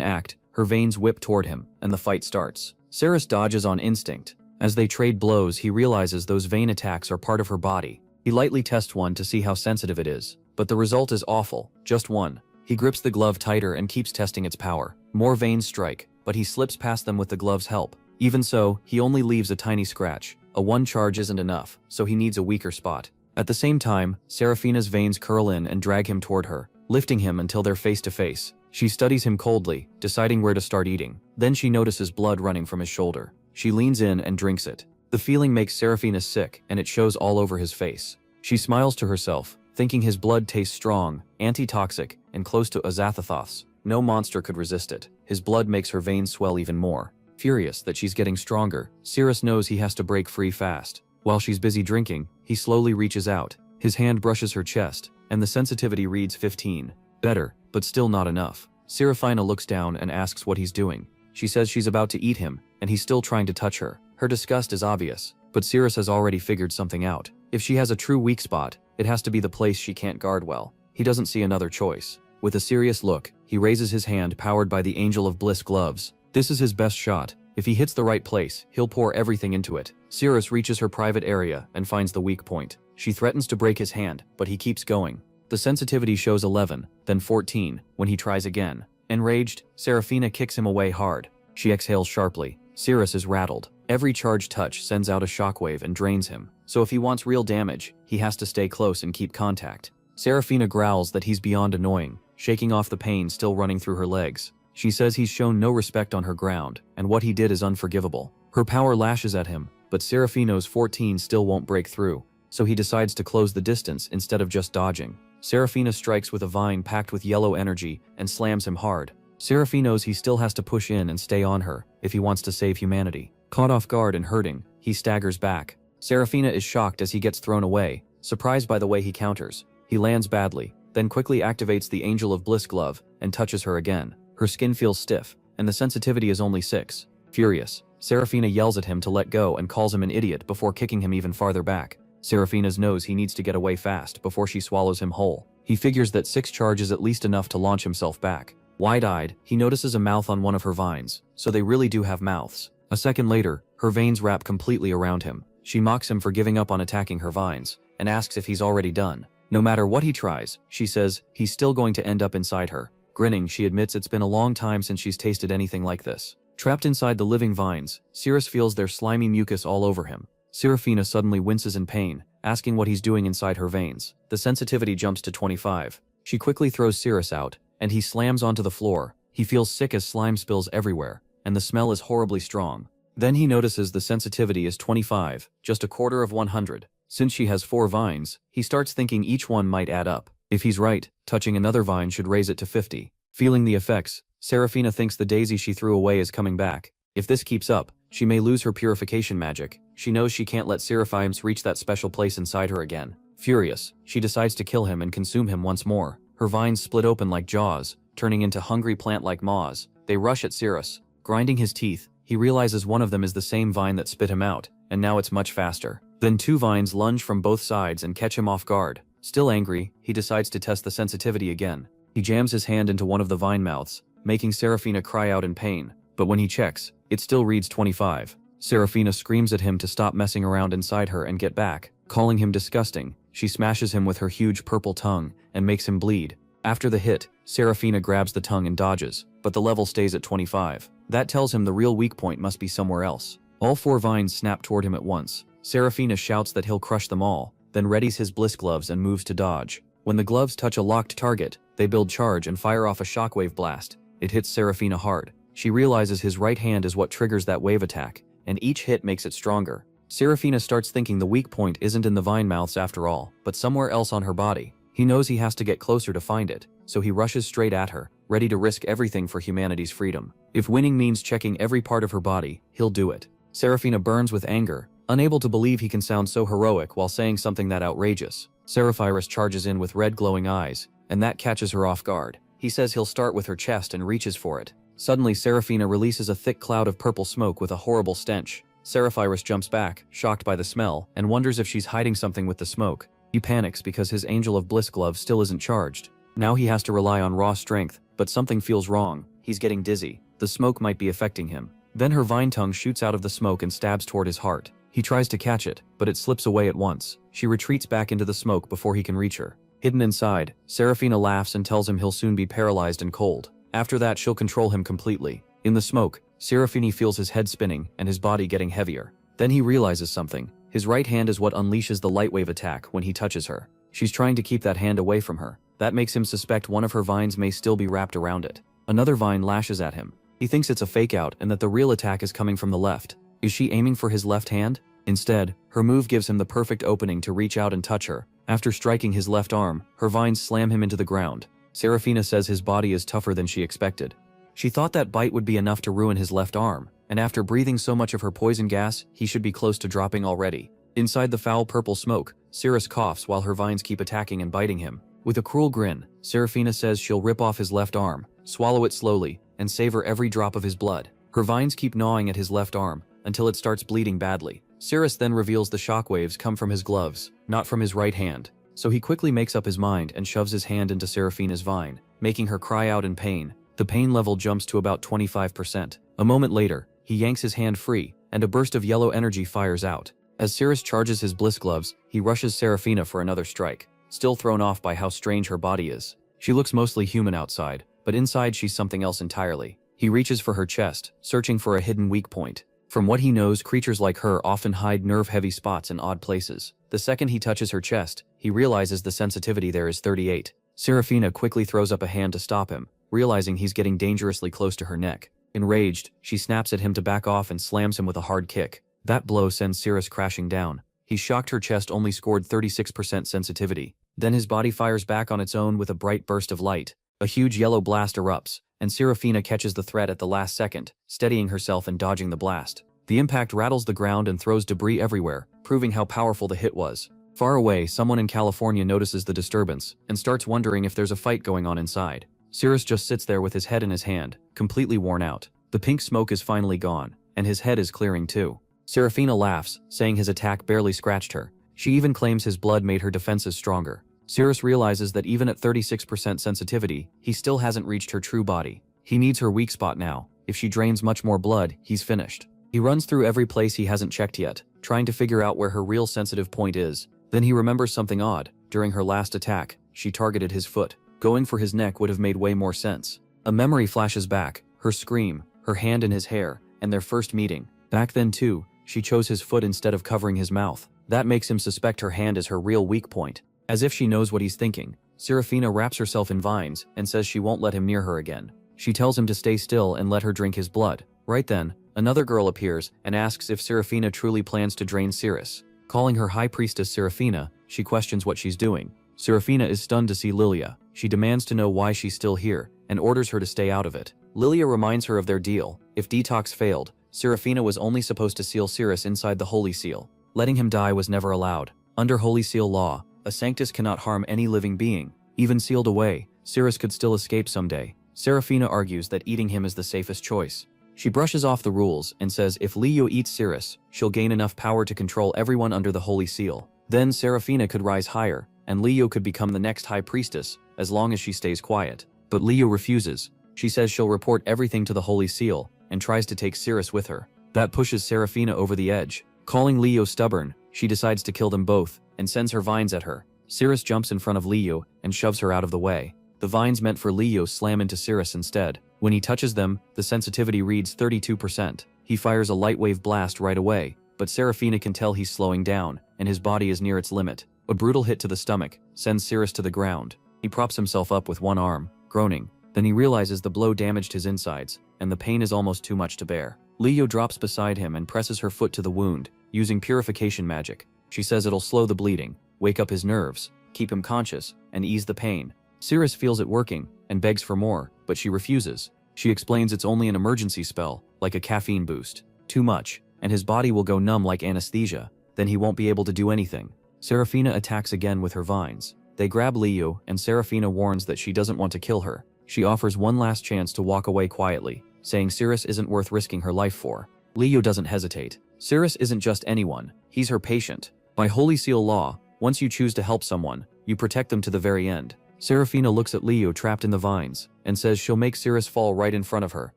act, her veins whip toward him, and the fight starts. Cirrus dodges on instinct. As they trade blows, he realizes those vein attacks are part of her body. He lightly tests one to see how sensitive it is, but the result is awful, just one. He grips the glove tighter and keeps testing its power. More veins strike, but he slips past them with the glove's help. Even so, he only leaves a tiny scratch. A one charge isn't enough, so he needs a weaker spot. At the same time, Seraphina's veins curl in and drag him toward her, lifting him until they're face to face. She studies him coldly, deciding where to start eating. Then she notices blood running from his shoulder. She leans in and drinks it. The feeling makes Seraphina sick, and it shows all over his face. She smiles to herself, thinking his blood tastes strong, anti-toxic, and close to Azathoth's. No monster could resist it. His blood makes her veins swell even more. Furious that she's getting stronger, Cirrus knows he has to break free fast. While she's busy drinking, he slowly reaches out. His hand brushes her chest, and the sensitivity reads 15. Better, but still not enough. Seraphina looks down and asks what he's doing. She says she's about to eat him, and he's still trying to touch her. Her disgust is obvious, but Cirrus has already figured something out. If she has a true weak spot, it has to be the place she can't guard well. He doesn't see another choice. With a serious look, he raises his hand powered by the Angel of Bliss gloves. This is his best shot. If he hits the right place, he'll pour everything into it. Cirrus reaches her private area and finds the weak point. She threatens to break his hand, but he keeps going. The sensitivity shows 11, then 14, when he tries again. Enraged, Seraphina kicks him away hard. She exhales sharply. Cirrus is rattled. Every charged touch sends out a shockwave and drains him. So if he wants real damage, he has to stay close and keep contact. Seraphina growls that he's beyond annoying, shaking off the pain still running through her legs. She says he's shown no respect on her ground, and what he did is unforgivable. Her power lashes at him, but Seraphino's 14 still won't break through, so he decides to close the distance instead of just dodging. Seraphina strikes with a vine packed with yellow energy and slams him hard. Seraphina knows he still has to push in and stay on her if he wants to save humanity. Caught off guard and hurting, he staggers back. Seraphina is shocked as he gets thrown away, surprised by the way he counters. He lands badly, then quickly activates the Angel of Bliss glove and touches her again. Her skin feels stiff, and the sensitivity is only 6. Furious, Seraphina yells at him to let go and calls him an idiot before kicking him even farther back. Seraphina knows he needs to get away fast before she swallows him whole. He figures that 6 charge is at least enough to launch himself back. Wide-eyed, he notices a mouth on one of her vines, so they really do have mouths. A second later, her veins wrap completely around him. She mocks him for giving up on attacking her vines, and asks if he's already done. No matter what he tries, she says, he's still going to end up inside her. Grinning, she admits it's been a long time since she's tasted anything like this. Trapped inside the living vines, Cirrus feels their slimy mucus all over him. Seraphina suddenly winces in pain, asking what he's doing inside her veins. The sensitivity jumps to 25. She quickly throws Cirrus out, and he slams onto the floor. He feels sick as slime spills everywhere, and the smell is horribly strong. Then he notices the sensitivity is 25, just a quarter of 100. Since she has 4 vines, he starts thinking each one might add up. If he's right, touching another vine should raise it to 50. Feeling the effects, Seraphina thinks the daisy she threw away is coming back. If this keeps up, she may lose her purification magic. She knows she can't let Seraphimes reach that special place inside her again. Furious, she decides to kill him and consume him once more. Her vines split open like jaws, turning into hungry plant-like maws. They rush at Cirrus. Grinding his teeth, he realizes one of them is the same vine that spit him out, and now it's much faster. Then 2 vines lunge from both sides and catch him off guard. Still angry, he decides to test the sensitivity again. He jams his hand into one of the vine mouths, making Seraphina cry out in pain, but when he checks, it still reads 25. Seraphina screams at him to stop messing around inside her and get back. Calling him disgusting, she smashes him with her huge purple tongue and makes him bleed. After the hit, Seraphina grabs the tongue and dodges, but the level stays at 25. That tells him the real weak point must be somewhere else. All 4 vines snap toward him at once. Seraphina shouts that he'll crush them all, then readies his bliss gloves and moves to dodge. When the gloves touch a locked target, they build charge and fire off a shockwave blast. It hits Seraphina hard. She realizes his right hand is what triggers that wave attack, and each hit makes it stronger. Seraphina starts thinking the weak point isn't in the vine mouths after all, but somewhere else on her body. He knows he has to get closer to find it, so he rushes straight at her, ready to risk everything for humanity's freedom. If winning means checking every part of her body, he'll do it. Seraphina burns with anger, unable to believe he can sound so heroic while saying something that outrageous. Seraphirus charges in with red glowing eyes, and that catches her off guard. He says he'll start with her chest and reaches for it. Suddenly Seraphina releases a thick cloud of purple smoke with a horrible stench. Seraphirus jumps back, shocked by the smell, and wonders if she's hiding something with the smoke. He panics because his Angel of Bliss glove still isn't charged. Now he has to rely on raw strength, but something feels wrong. He's getting dizzy. The smoke might be affecting him. Then her vine tongue shoots out of the smoke and stabs toward his heart. He tries to catch it, but it slips away at once. She retreats back into the smoke before he can reach her. Hidden inside, Seraphina laughs and tells him he'll soon be paralyzed and cold. After that, she'll control him completely. In the smoke, Seraphina feels his head spinning and his body getting heavier. Then he realizes something. His right hand is what unleashes the lightwave attack when he touches her. She's trying to keep that hand away from her. That makes him suspect one of her vines may still be wrapped around it. Another vine lashes at him. He thinks it's a fake out and that the real attack is coming from the left. Is she aiming for his left hand? Instead, her move gives him the perfect opening to reach out and touch her. After striking his left arm, her vines slam him into the ground. Seraphina says his body is tougher than she expected. She thought that bite would be enough to ruin his left arm, and after breathing so much of her poison gas, he should be close to dropping already. Inside the foul purple smoke, Cirrus coughs while her vines keep attacking and biting him. With a cruel grin, Seraphina says she'll rip off his left arm, swallow it slowly, and savor every drop of his blood. Her vines keep gnawing at his left arm, until it starts bleeding badly. Cirrus then reveals the shockwaves come from his gloves, not from his right hand. So he quickly makes up his mind and shoves his hand into Seraphina's vine, making her cry out in pain. The pain level jumps to about 25%. A moment later, he yanks his hand free, and a burst of yellow energy fires out. As Cirrus charges his bliss gloves, he rushes Seraphina for another strike, still thrown off by how strange her body is. She looks mostly human outside, but inside she's something else entirely. He reaches for her chest, searching for a hidden weak point. From what he knows, creatures like her often hide nerve-heavy spots in odd places. The second he touches her chest, he realizes the sensitivity there is 38. Seraphina quickly throws up a hand to stop him, realizing he's getting dangerously close to her neck. Enraged, she snaps at him to back off and slams him with a hard kick. That blow sends Cirrus crashing down. He's shocked her chest only scored 36% sensitivity. Then his body fires back on its own with a bright burst of light. A huge yellow blast erupts, and Seraphina catches the threat at the last second, steadying herself and dodging the blast. The impact rattles the ground and throws debris everywhere, proving how powerful the hit was. Far away, someone in California notices the disturbance and starts wondering if there's a fight going on inside. Cirrus just sits there with his head in his hand, completely worn out. The pink smoke is finally gone, and his head is clearing too. Seraphina laughs, saying his attack barely scratched her. She even claims his blood made her defenses stronger. Cirrus realizes that even at 36% sensitivity, he still hasn't reached her true body. He needs her weak spot now. If she drains much more blood, he's finished. He runs through every place he hasn't checked yet, trying to figure out where her real sensitive point is. Then he remembers something odd. During her last attack, she targeted his foot. Going for his neck would have made way more sense. A memory flashes back, her scream, her hand in his hair, and their first meeting. Back then too, she chose his foot instead of covering his mouth. That makes him suspect her hand is her real weak point. As if she knows what he's thinking, Serafina wraps herself in vines and says she won't let him near her again. She tells him to stay still and let her drink his blood. Right then, another girl appears and asks if Serafina truly plans to drain Cirrus. Calling her High Priestess Serafina, she questions what she's doing. Serafina is stunned to see Lilia. She demands to know why she's still here and orders her to stay out of it. Lilia reminds her of their deal. If detox failed, Serafina was only supposed to seal Cirrus inside the Holy Seal. Letting him die was never allowed. Under Holy Seal law, a Sanctus cannot harm any living being. Even sealed away, Cirrus could still escape someday. Serafina argues that eating him is the safest choice. She brushes off the rules and says if Liu eats Cirrus, she'll gain enough power to control everyone under the Holy Seal. Then Serafina could rise higher, and Liu could become the next High Priestess, as long as she stays quiet. But Liu refuses. She says she'll report everything to the Holy Seal, and tries to take Cirrus with her. That pushes Serafina over the edge. Calling Liu stubborn, she decides to kill them both, and sends her vines at her. Cirrus jumps in front of Liu and shoves her out of the way. The vines meant for Liu slam into Cirrus instead. When he touches them, the sensitivity reads 32%. He fires a light wave blast right away, but Serafina can tell he's slowing down, and his body is near its limit. A brutal hit to the stomach sends Cirrus to the ground. He props himself up with one arm, groaning. Then he realizes the blow damaged his insides, and the pain is almost too much to bear. Liu drops beside him and presses her foot to the wound, using purification magic. She says it'll slow the bleeding, wake up his nerves, keep him conscious, and ease the pain. Cirrus feels it working, and begs for more, but she refuses. She explains it's only an emergency spell, like a caffeine boost. Too much, and his body will go numb like anesthesia. Then he won't be able to do anything. Serafina attacks again with her vines. They grab Liu, and Serafina warns that she doesn't want to kill her. She offers one last chance to walk away quietly, saying Cirrus isn't worth risking her life for. Liu doesn't hesitate. Cirrus isn't just anyone, he's her patient. By Holy Seal law, once you choose to help someone, you protect them to the very end. Serafina looks at Liu trapped in the vines, and says she'll make Cirrus fall right in front of her.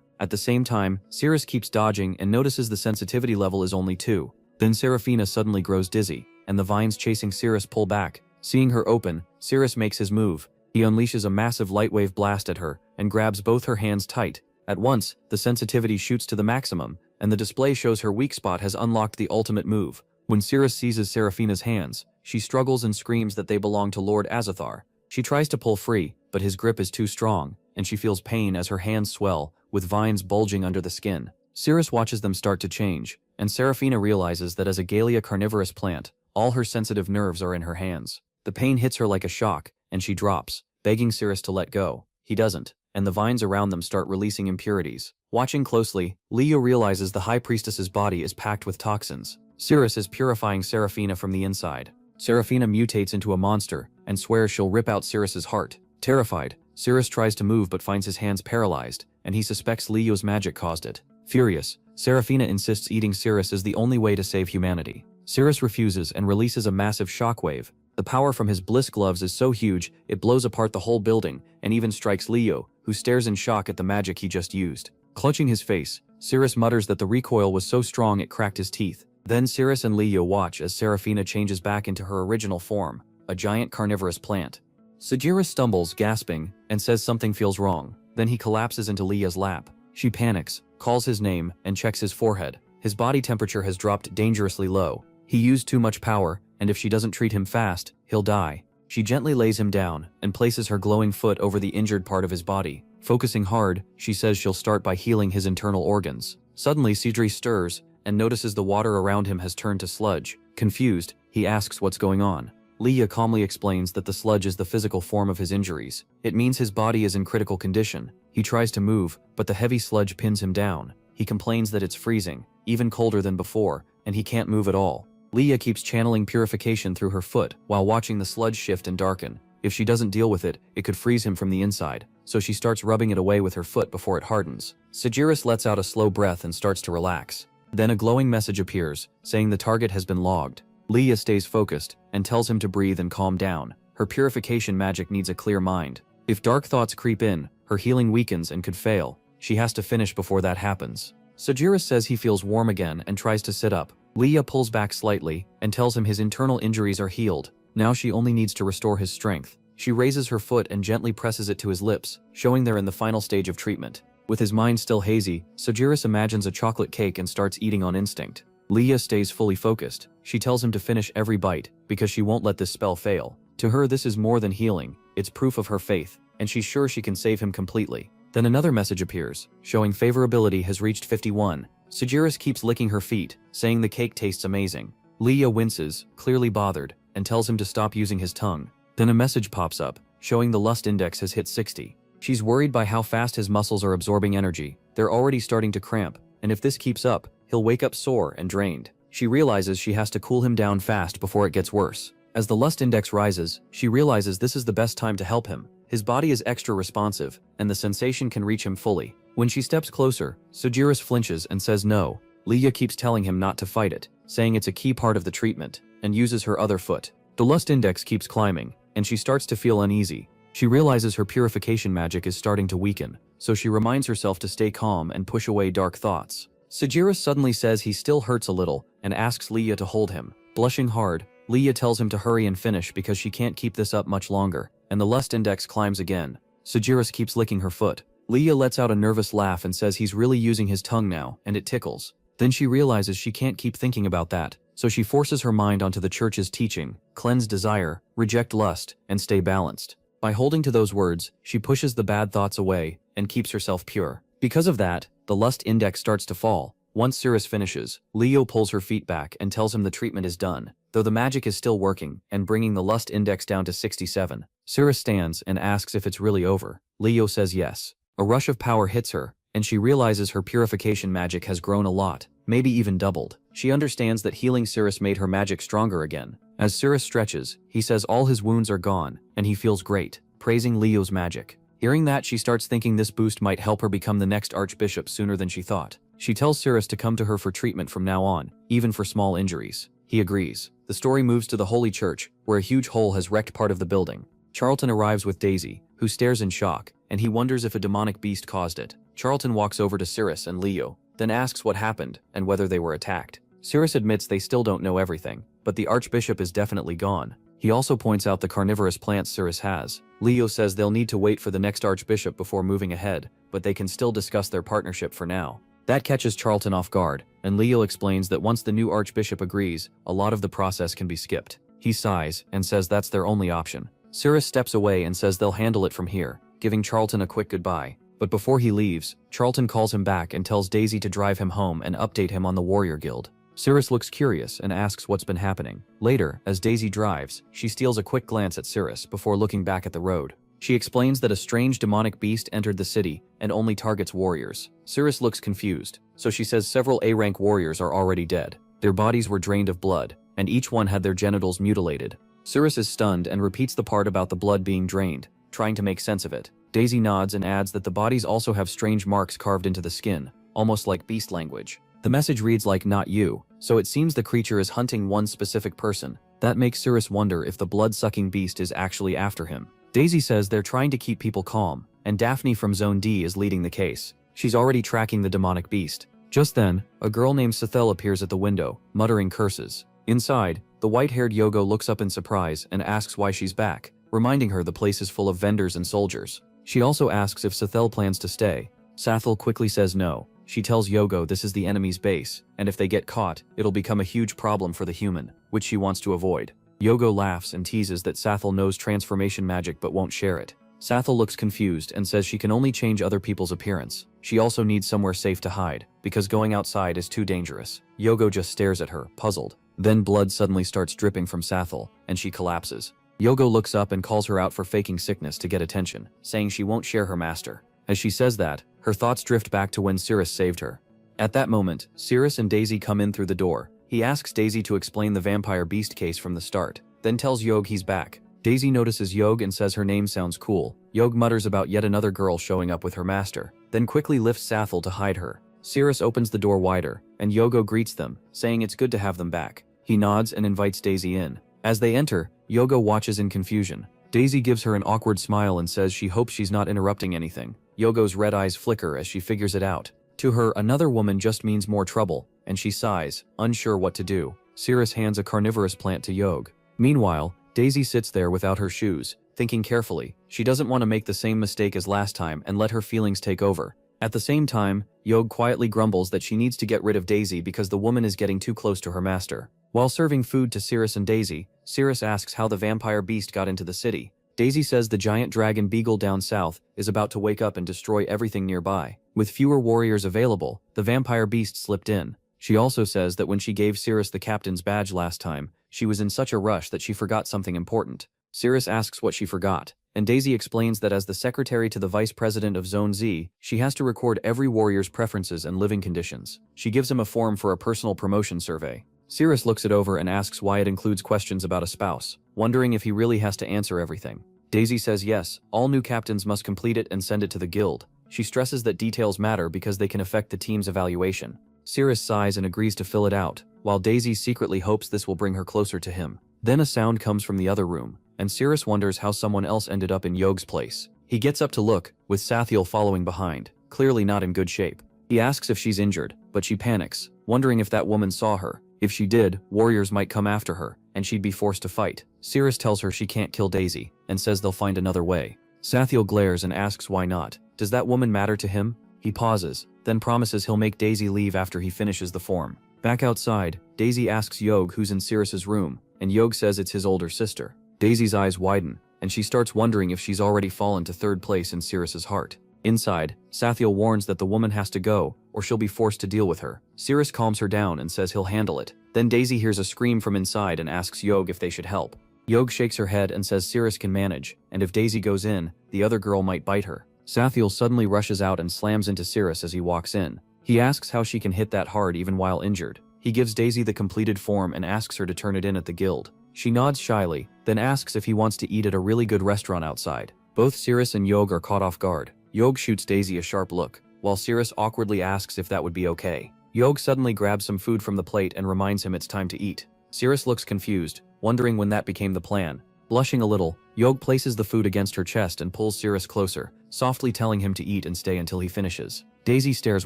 At the same time, Cirrus keeps dodging and notices the sensitivity level is only 2. Then Serafina suddenly grows dizzy, and the vines chasing Cirrus pull back. Seeing her open, Cirrus makes his move. He unleashes a massive lightwave blast at her, and grabs both her hands tight. At once, the sensitivity shoots to the maximum, and the display shows her weak spot has unlocked the ultimate move. When Cirrus seizes Serafina's hands, she struggles and screams that they belong to Lord Azathar. She tries to pull free, but his grip is too strong, and she feels pain as her hands swell, with vines bulging under the skin. Cirrus watches them start to change, and Serafina realizes that as a Galea carnivorous plant, all her sensitive nerves are in her hands. The pain hits her like a shock, and she drops, begging Cirrus to let go. He doesn't, and the vines around them start releasing impurities. Watching closely, Liu realizes the High Priestess's body is packed with toxins. Cirrus is purifying Serafina from the inside. Serafina mutates into a monster, and swears she'll rip out Cirrus's heart. Terrified, Cirrus tries to move but finds his hands paralyzed, and he suspects Liu's magic caused it. Furious, Serafina insists eating Cirrus is the only way to save humanity. Cirrus refuses and releases a massive shockwave. The power from his bliss gloves is so huge, it blows apart the whole building, and even strikes Liu, who stares in shock at the magic he just used. Clutching his face, Cirrus mutters that the recoil was so strong it cracked his teeth. Then Cirrus and Liu watch as Serafina changes back into her original form, a giant carnivorous plant. Sagiris stumbles, gasping, and says something feels wrong. Then he collapses into Lia's lap. She panics, calls his name, and checks his forehead. His body temperature has dropped dangerously low. He used too much power, and if she doesn't treat him fast, he'll die. She gently lays him down and places her glowing foot over the injured part of his body. Focusing hard, she says she'll start by healing his internal organs. Suddenly, Sidri stirs and notices the water around him has turned to sludge. Confused, he asks what's going on. Lia calmly explains that the sludge is the physical form of his injuries. It means his body is in critical condition. He tries to move, but the heavy sludge pins him down. He complains that it's freezing, even colder than before, and he can't move at all. Lia keeps channeling purification through her foot while watching the sludge shift and darken. If she doesn't deal with it, it could freeze him from the inside, so she starts rubbing it away with her foot before it hardens. Sagiris lets out a slow breath and starts to relax. Then a glowing message appears, saying the target has been logged. Lia stays focused and tells him to breathe and calm down. Her purification magic needs a clear mind. If dark thoughts creep in, her healing weakens and could fail. She has to finish before that happens. Sagiris says he feels warm again and tries to sit up. Lia pulls back slightly and tells him his internal injuries are healed. Now she only needs to restore his strength. She raises her foot and gently presses it to his lips, showing they're in the final stage of treatment. With his mind still hazy, Sagiris imagines a chocolate cake and starts eating on instinct. Lia stays fully focused. She tells him to finish every bite, because she won't let this spell fail. To her, this is more than healing, it's proof of her faith, and she's sure she can save him completely. Then another message appears, showing favorability has reached 51. Sagiris keeps licking her feet, saying the cake tastes amazing. Leah winces, clearly bothered, and tells him to stop using his tongue. Then a message pops up, showing the lust index has hit 60. She's worried by how fast his muscles are absorbing energy. They're already starting to cramp, and if this keeps up, he'll wake up sore and drained. She realizes she has to cool him down fast before it gets worse. As the lust index rises, she realizes this is the best time to help him. His body is extra responsive, and the sensation can reach him fully. When she steps closer, Sagiris flinches and says no. Leah keeps telling him not to fight it, saying it's a key part of the treatment, and uses her other foot. The lust index keeps climbing, and she starts to feel uneasy. She realizes her purification magic is starting to weaken, so she reminds herself to stay calm and push away dark thoughts. Sagiris suddenly says he still hurts a little, and asks Leah to hold him. Blushing hard, Leah tells him to hurry and finish because she can't keep this up much longer, and the lust index climbs again. Sagiris keeps licking her foot. Leah lets out a nervous laugh and says he's really using his tongue now, and it tickles. Then she realizes she can't keep thinking about that, so she forces her mind onto the church's teaching: cleanse desire, reject lust, and stay balanced. By holding to those words, she pushes the bad thoughts away and keeps herself pure. Because of that, the lust index starts to fall. Once Cirrus finishes, Leo pulls her feet back and tells him the treatment is done, though the magic is still working and bringing the lust index down to 67. Cirrus stands and asks if it's really over. Leo says yes. A rush of power hits her, and she realizes her purification magic has grown a lot, maybe even doubled. She understands that healing Cirrus made her magic stronger again. As Cirrus stretches, he says all his wounds are gone, and he feels great, praising Leo's magic. Hearing that, she starts thinking this boost might help her become the next archbishop sooner than she thought. She tells Cirrus to come to her for treatment from now on, even for small injuries. He agrees. The story moves to the Holy Church, where a huge hole has wrecked part of the building. Charlton arrives with Daisy, who stares in shock, and he wonders if a demonic beast caused it. Charlton walks over to Cirrus and Leo, then asks what happened and whether they were attacked. Cirrus admits they still don't know everything, but the archbishop is definitely gone. He also points out the carnivorous plants Cirrus has. Leo says they'll need to wait for the next archbishop before moving ahead, but they can still discuss their partnership for now. That catches Charlton off guard, and Leo explains that once the new archbishop agrees, a lot of the process can be skipped. He sighs and says that's their only option. Cirrus steps away and says they'll handle it from here, giving Charlton a quick goodbye. But before he leaves, Charlton calls him back and tells Daisy to drive him home and update him on the Warrior Guild. Cirrus looks curious and asks what's been happening. Later, as Daisy drives, she steals a quick glance at Cirrus before looking back at the road. She explains that a strange demonic beast entered the city and only targets warriors. Cirrus looks confused, so she says several A-rank warriors are already dead. Their bodies were drained of blood, and each one had their genitals mutilated. Cirrus is stunned and repeats the part about the blood being drained, trying to make sense of it. Daisy nods and adds that the bodies also have strange marks carved into the skin, almost like beast language. The message reads like "not you," so it seems the creature is hunting one specific person. That makes Cirrus wonder if the blood-sucking beast is actually after him. Daisy says they're trying to keep people calm, and Daphne from Zone D is leading the case. She's already tracking the demonic beast. Just then, a girl named Sethel appears at the window, muttering curses. Inside, the white-haired Yogo looks up in surprise and asks why she's back, reminding her the place is full of vendors and soldiers. She also asks if Sethel plans to stay. Sethel quickly says no. She tells Yogo this is the enemy's base, and if they get caught, it'll become a huge problem for the human, which she wants to avoid. Yogo laughs and teases that Sethel knows transformation magic but won't share it. Sethel looks confused and says she can only change other people's appearance. She also needs somewhere safe to hide, because going outside is too dangerous. Yogo just stares at her, puzzled. Then blood suddenly starts dripping from Sethel, and she collapses. Yogo looks up and calls her out for faking sickness to get attention, saying she won't share her master. As she says that, her thoughts drift back to when Cirrus saved her. At that moment, Cirrus and Daisy come in through the door. He asks Daisy to explain the vampire beast case from the start, then tells Yog he's back. Daisy notices Yog and says her name sounds cool. Yog mutters about yet another girl showing up with her master, then quickly lifts Sethel to hide her. Cirrus opens the door wider, and Yogo greets them, saying it's good to have them back. He nods and invites Daisy in. As they enter, Yogo watches in confusion. Daisy gives her an awkward smile and says she hopes she's not interrupting anything. Yogo's red eyes flicker as she figures it out. To her, another woman just means more trouble, and she sighs, unsure what to do. Cirrus hands a carnivorous plant to Yog. Meanwhile, Daisy sits there without her shoes, thinking carefully. She doesn't want to make the same mistake as last time and let her feelings take over. At the same time, Yog quietly grumbles that she needs to get rid of Daisy because the woman is getting too close to her master. While serving food to Cirrus and Daisy, Cirrus asks how the vampire beast got into the city. Daisy says the giant dragon Beagle down south is about to wake up and destroy everything nearby. With fewer warriors available, the vampire beast slipped in. She also says that when she gave Cirrus the captain's badge last time, she was in such a rush that she forgot something important. Cirrus asks what she forgot, and Daisy explains that as the secretary to the vice president of Zone Z, she has to record every warrior's preferences and living conditions. She gives him a form for a personal promotion survey. Cirrus looks it over and asks why it includes questions about a spouse, wondering if he really has to answer everything. Daisy says yes, all new captains must complete it and send it to the guild. She stresses that details matter because they can affect the team's evaluation. Cirrus sighs and agrees to fill it out, while Daisy secretly hopes this will bring her closer to him. Then a sound comes from the other room, and Cirrus wonders how someone else ended up in Yog's place. He gets up to look, with Sathiel following behind, clearly not in good shape. He asks if she's injured, but she panics, wondering if that woman saw her. If she did, warriors might come after her, and she'd be forced to fight. Cirrus tells her she can't kill Daisy, and says they'll find another way. Sathiel glares and asks why not. Does that woman matter to him? He pauses, then promises he'll make Daisy leave after he finishes the form. Back outside, Daisy asks Yog who's in Cirrus's room, and Yog says it's his older sister. Daisy's eyes widen, and she starts wondering if she's already fallen to third place in Cirrus's heart. Inside, Sathiel warns that the woman has to go, or she'll be forced to deal with her. Cirrus calms her down and says he'll handle it. Then Daisy hears a scream from inside and asks Yog if they should help. Yog shakes her head and says Cirrus can manage, and if Daisy goes in, the other girl might bite her. Sathiel suddenly rushes out and slams into Cirrus as he walks in. He asks how she can hit that hard even while injured. He gives Daisy the completed form and asks her to turn it in at the guild. She nods shyly, then asks if he wants to eat at a really good restaurant outside. Both Cirrus and Yog are caught off guard. Yog shoots Daisy a sharp look, while Cirrus awkwardly asks if that would be okay. Yog suddenly grabs some food from the plate and reminds him it's time to eat. Cirrus looks confused, wondering when that became the plan. Blushing a little, Yog places the food against her chest and pulls Cirrus closer, softly telling him to eat and stay until he finishes. Daisy stares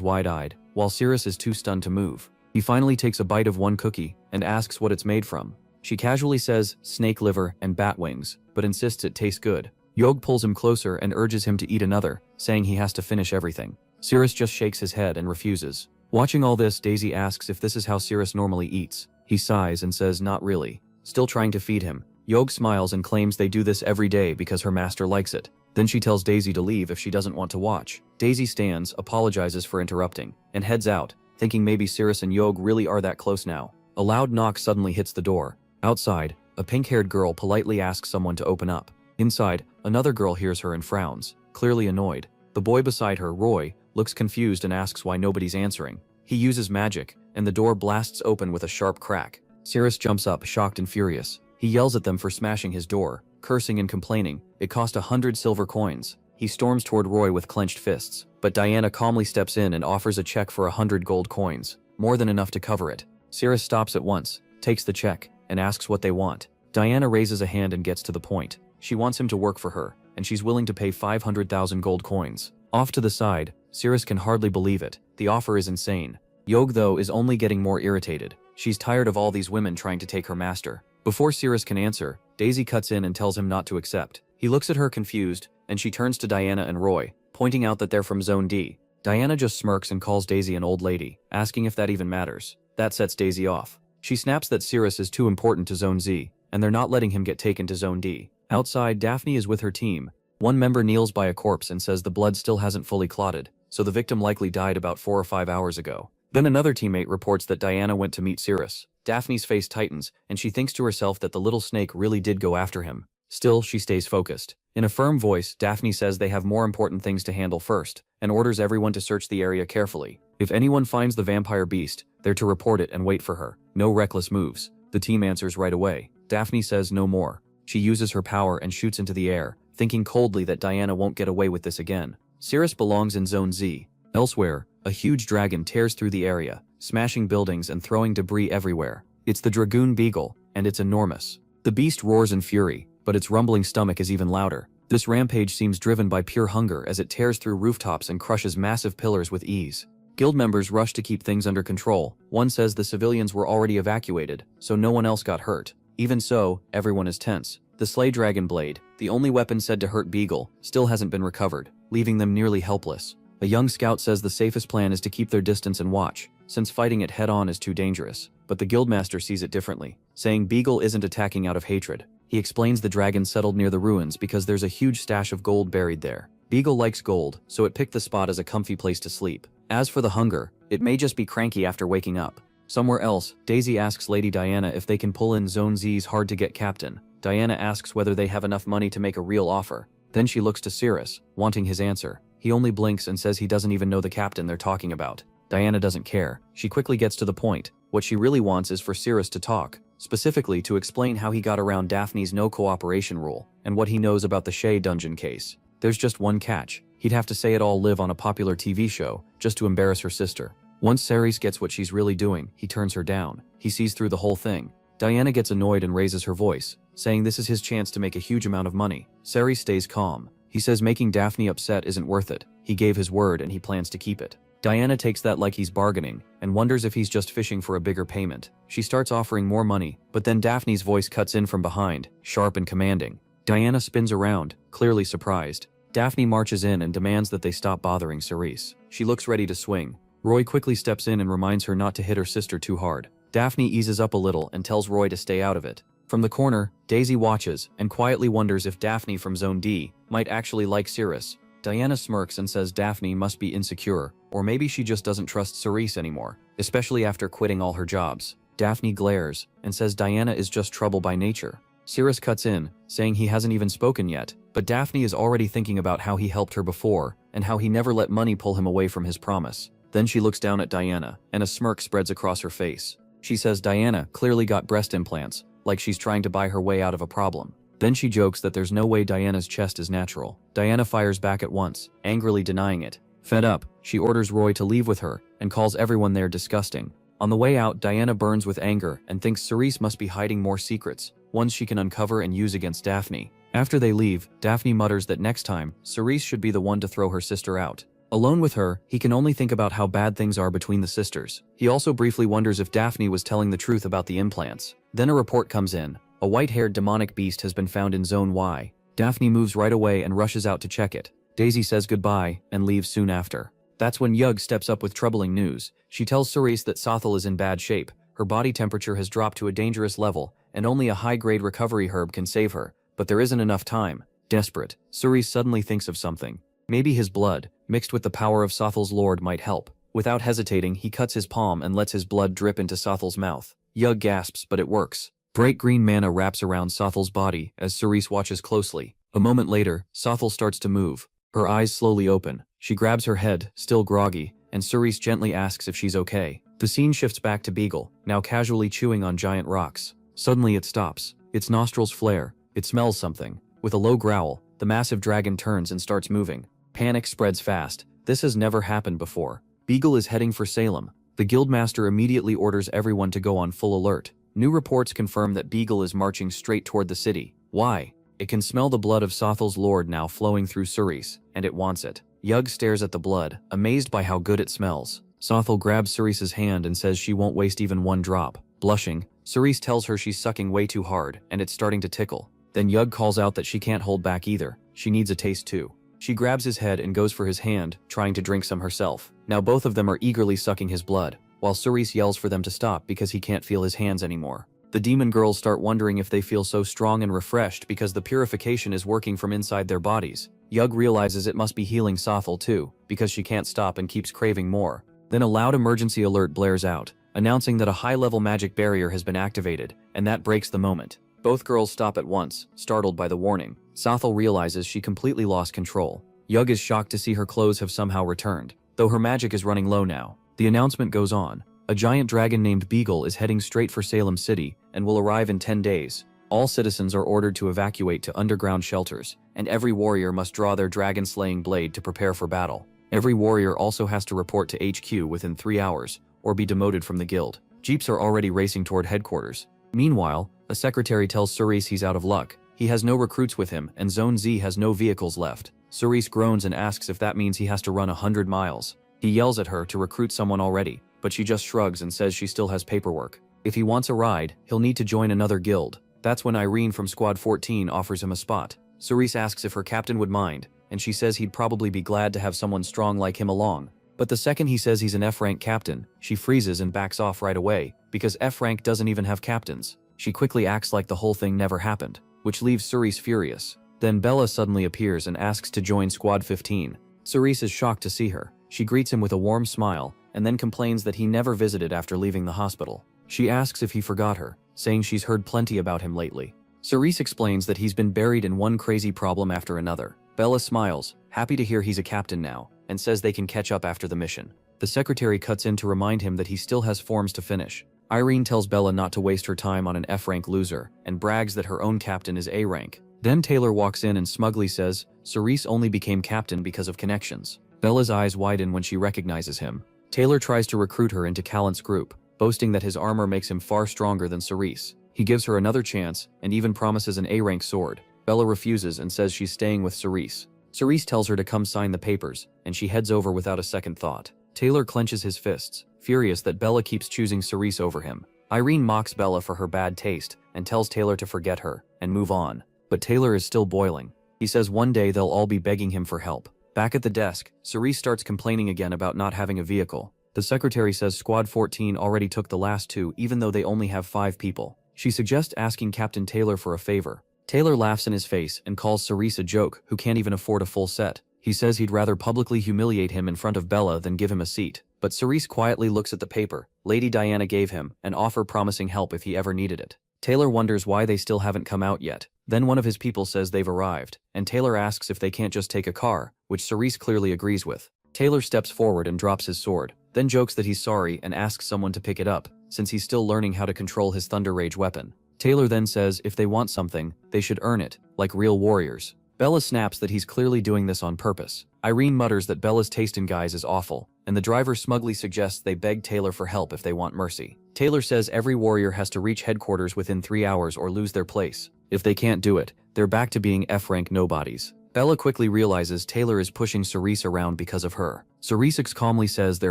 wide-eyed, while Cirrus is too stunned to move. He finally takes a bite of one cookie and asks what it's made from. She casually says snake liver and bat wings, but insists it tastes good. Yog pulls him closer and urges him to eat another, saying he has to finish everything. Cirrus just shakes his head and refuses. Watching all this, Daisy asks if this is how Cirrus normally eats. He sighs and says not really. Still trying to feed him, Yog smiles and claims they do this every day because her master likes it. Then she tells Daisy to leave if she doesn't want to watch. Daisy stands, apologizes for interrupting, and heads out, thinking maybe Cirrus and Yog really are that close now. A loud knock suddenly hits the door. Outside, a pink-haired girl politely asks someone to open up. Inside, another girl hears her and frowns, clearly annoyed. The boy beside her, Roy, looks confused and asks why nobody's answering. He uses magic, and the door blasts open with a sharp crack. Cirrus jumps up, shocked and furious. He yells at them for smashing his door, cursing and complaining. It cost 100 silver coins. He storms toward Roy with clenched fists, but Diana calmly steps in and offers a check for 100 gold coins, more than enough to cover it. Cirrus stops at once, takes the check, and asks what they want. Diana raises a hand and gets to the point. She wants him to work for her, and she's willing to pay 500,000 gold coins. Off to the side, Cirrus can hardly believe it. The offer is insane. Yog, though, is only getting more irritated. She's tired of all these women trying to take her master. Before Cirrus can answer, Daisy cuts in and tells him not to accept. He looks at her confused, and she turns to Diana and Roy, pointing out that they're from Zone D. Diana just smirks and calls Daisy an old lady, asking if that even matters. That sets Daisy off. She snaps that Cirrus is too important to Zone Z, and they're not letting him get taken to Zone D. Outside, Daphne is with her team. One member kneels by a corpse and says the blood still hasn't fully clotted, so the victim likely died about 4 or 5 hours ago. Then another teammate reports that Diana went to meet Cirrus. Daphne's face tightens, and she thinks to herself that the little snake really did go after him. Still, she stays focused. In a firm voice, Daphne says they have more important things to handle first, and orders everyone to search the area carefully. If anyone finds the vampire beast, they're to report it and wait for her. No reckless moves. The team answers right away. Daphne says no more. She uses her power and shoots into the air, thinking coldly that Diana won't get away with this again. Cirrus belongs in Zone Z. Elsewhere, a huge dragon tears through the area, smashing buildings and throwing debris everywhere. It's the Dragoon Beagle, and it's enormous. The beast roars in fury, but its rumbling stomach is even louder. This rampage seems driven by pure hunger as it tears through rooftops and crushes massive pillars with ease. Guild members rush to keep things under control. One says the civilians were already evacuated, so no one else got hurt. Even so, everyone is tense. The Slay Dragon Blade, the only weapon said to hurt Beagle, still hasn't been recovered, leaving them nearly helpless. A young scout says the safest plan is to keep their distance and watch, since fighting it head-on is too dangerous. But the guildmaster sees it differently, saying Beagle isn't attacking out of hatred. He explains the dragon settled near the ruins because there's a huge stash of gold buried there. Beagle likes gold, so it picked the spot as a comfy place to sleep. As for the hunger, it may just be cranky after waking up. Somewhere else, Daisy asks Lady Diana if they can pull in Zone Z's hard-to-get captain. Diana asks whether they have enough money to make a real offer. Then she looks to Cirrus, wanting his answer. He only blinks and says he doesn't even know the captain they're talking about. Diana doesn't care. She quickly gets to the point. What she really wants is for Cirrus to talk, specifically to explain how he got around Daphne's no cooperation rule, and what he knows about the Shea dungeon case. There's just one catch. He'd have to say it all live on a popular TV show, just to embarrass her sister. Once Ceres gets what she's really doing, he turns her down. He sees through the whole thing. Diana gets annoyed and raises her voice, saying this is his chance to make a huge amount of money. Ceres stays calm. He says making Daphne upset isn't worth it. He gave his word and he plans to keep it. Diana takes that like he's bargaining, and wonders if he's just fishing for a bigger payment. She starts offering more money, but then Daphne's voice cuts in from behind, sharp and commanding. Diana spins around, clearly surprised. Daphne marches in and demands that they stop bothering Ceres. She looks ready to swing. Roy quickly steps in and reminds her not to hit her sister too hard. Daphne eases up a little and tells Roy to stay out of it. From the corner, Daisy watches and quietly wonders if Daphne from Zone D might actually like Cirrus. Diana smirks and says Daphne must be insecure, or maybe she just doesn't trust Ceres anymore, especially after quitting all her jobs. Daphne glares and says Diana is just trouble by nature. Cirrus cuts in, saying he hasn't even spoken yet, but Daphne is already thinking about how he helped her before and how he never let money pull him away from his promise. Then she looks down at Diana, and a smirk spreads across her face. She says Diana clearly got breast implants, like she's trying to buy her way out of a problem. Then she jokes that there's no way Diana's chest is natural. Diana fires back at once, angrily denying it. Fed up, she orders Roy to leave with her and calls everyone there disgusting. On the way out, Diana burns with anger and thinks Ceres must be hiding more secrets, ones she can uncover and use against Daphne. After they leave, Daphne mutters that next time, Ceres should be the one to throw her sister out. Alone with her, he can only think about how bad things are between the sisters. He also briefly wonders if Daphne was telling the truth about the implants. Then a report comes in. A white-haired demonic beast has been found in Zone Y. Daphne moves right away and rushes out to check it. Daisy says goodbye and leaves soon after. That's when Yug steps up with troubling news. She tells Ceres that Sothel is in bad shape. Her body temperature has dropped to a dangerous level, and only a high-grade recovery herb can save her. But there isn't enough time. Desperate, Ceres suddenly thinks of something. Maybe his blood, mixed with the power of Sothel's lord, might help. Without hesitating, he cuts his palm and lets his blood drip into Sothel's mouth. Yug gasps, but it works. Bright green mana wraps around Sothel's body as Ceres watches closely. A moment later, Sothel starts to move. Her eyes slowly open. She grabs her head, still groggy, and Ceres gently asks if she's okay. The scene shifts back to Beagle, now casually chewing on giant rocks. Suddenly it stops. Its nostrils flare. It smells something. With a low growl, the massive dragon turns and starts moving. Panic spreads fast. This has never happened before. Beagle is heading for Salem. The guildmaster immediately orders everyone to go on full alert. New reports confirm that Beagle is marching straight toward the city. Why? It can smell the blood of Sothel's lord now flowing through Ceres, and it wants it. Yug stares at the blood, amazed by how good it smells. Sothel grabs Ceres's hand and says she won't waste even one drop. Blushing, Ceres tells her she's sucking way too hard, and it's starting to tickle. Then Yug calls out that she can't hold back either. She needs a taste too. She grabs his head and goes for his hand, trying to drink some herself. Now both of them are eagerly sucking his blood, while Ceres yells for them to stop because he can't feel his hands anymore. The demon girls start wondering if they feel so strong and refreshed because the purification is working from inside their bodies. Yug realizes it must be healing Sothel too, because she can't stop and keeps craving more. Then a loud emergency alert blares out, announcing that a high-level magic barrier has been activated, and that breaks the moment. Both girls stop at once, startled by the warning. Sothel realizes she completely lost control. Yug is shocked to see her clothes have somehow returned, though her magic is running low now. The announcement goes on. A giant dragon named Beagle is heading straight for Salem City and will arrive in 10 days. All citizens are ordered to evacuate to underground shelters, and every warrior must draw their dragon-slaying blade to prepare for battle. Every warrior also has to report to HQ within 3 hours, or be demoted from the guild. Jeeps are already racing toward headquarters. Meanwhile, a secretary tells Ceres he's out of luck. He has no recruits with him, and Zone Z has no vehicles left. Ceres groans and asks if that means he has to run 100 miles. He yells at her to recruit someone already, but she just shrugs and says she still has paperwork. If he wants a ride, he'll need to join another guild. That's when Irene from Squad 14 offers him a spot. Ceres asks if her captain would mind, and she says he'd probably be glad to have someone strong like him along. But the second he says he's an F-rank captain, she freezes and backs off right away, because F-rank doesn't even have captains. She quickly acts like the whole thing never happened, which leaves Cerise furious. Then Bella suddenly appears and asks to join Squad 15. Cerise is shocked to see her. She greets him with a warm smile, and then complains that he never visited after leaving the hospital. She asks if he forgot her, saying she's heard plenty about him lately. Cerise explains that he's been buried in one crazy problem after another. Bella smiles, happy to hear he's a captain now, and says they can catch up after the mission. The secretary cuts in to remind him that he still has forms to finish. Irene tells Bella not to waste her time on an F-rank loser, and brags that her own captain is A-rank. Then Taylor walks in and smugly says, Cerise only became captain because of connections. Bella's eyes widen when she recognizes him. Taylor tries to recruit her into Callant's group, boasting that his armor makes him far stronger than Cerise. He gives her another chance, and even promises an A-rank sword. Bella refuses and says she's staying with Cerise. Cerise tells her to come sign the papers, and she heads over without a second thought. Taylor clenches his fists, furious that Bella keeps choosing Cerise over him. Irene mocks Bella for her bad taste, and tells Taylor to forget her, and move on. But Taylor is still boiling. He says one day they'll all be begging him for help. Back at the desk, Cerise starts complaining again about not having a vehicle. The secretary says Squad 14 already took the last two even though they only have 5 people. She suggests asking Captain Taylor for a favor. Taylor laughs in his face and calls Cerise a joke who can't even afford a full set. He says he'd rather publicly humiliate him in front of Bella than give him a seat. But Cerise quietly looks at the paper Lady Diana gave him, an offer promising help if he ever needed it. Taylor wonders why they still haven't come out yet. Then one of his people says they've arrived, and Taylor asks if they can't just take a car, which Cerise clearly agrees with. Taylor steps forward and drops his sword, then jokes that he's sorry and asks someone to pick it up, since he's still learning how to control his Thunder Rage weapon. Taylor then says if they want something, they should earn it, like real warriors. Bella snaps that he's clearly doing this on purpose. Irene mutters that Bella's taste in guys is awful, and the driver smugly suggests they beg Taylor for help if they want mercy. Taylor says every warrior has to reach headquarters within 3 hours or lose their place. If they can't do it, they're back to being F-rank nobodies. Bella quickly realizes Taylor is pushing Cerise around because of her. Cerise calmly says their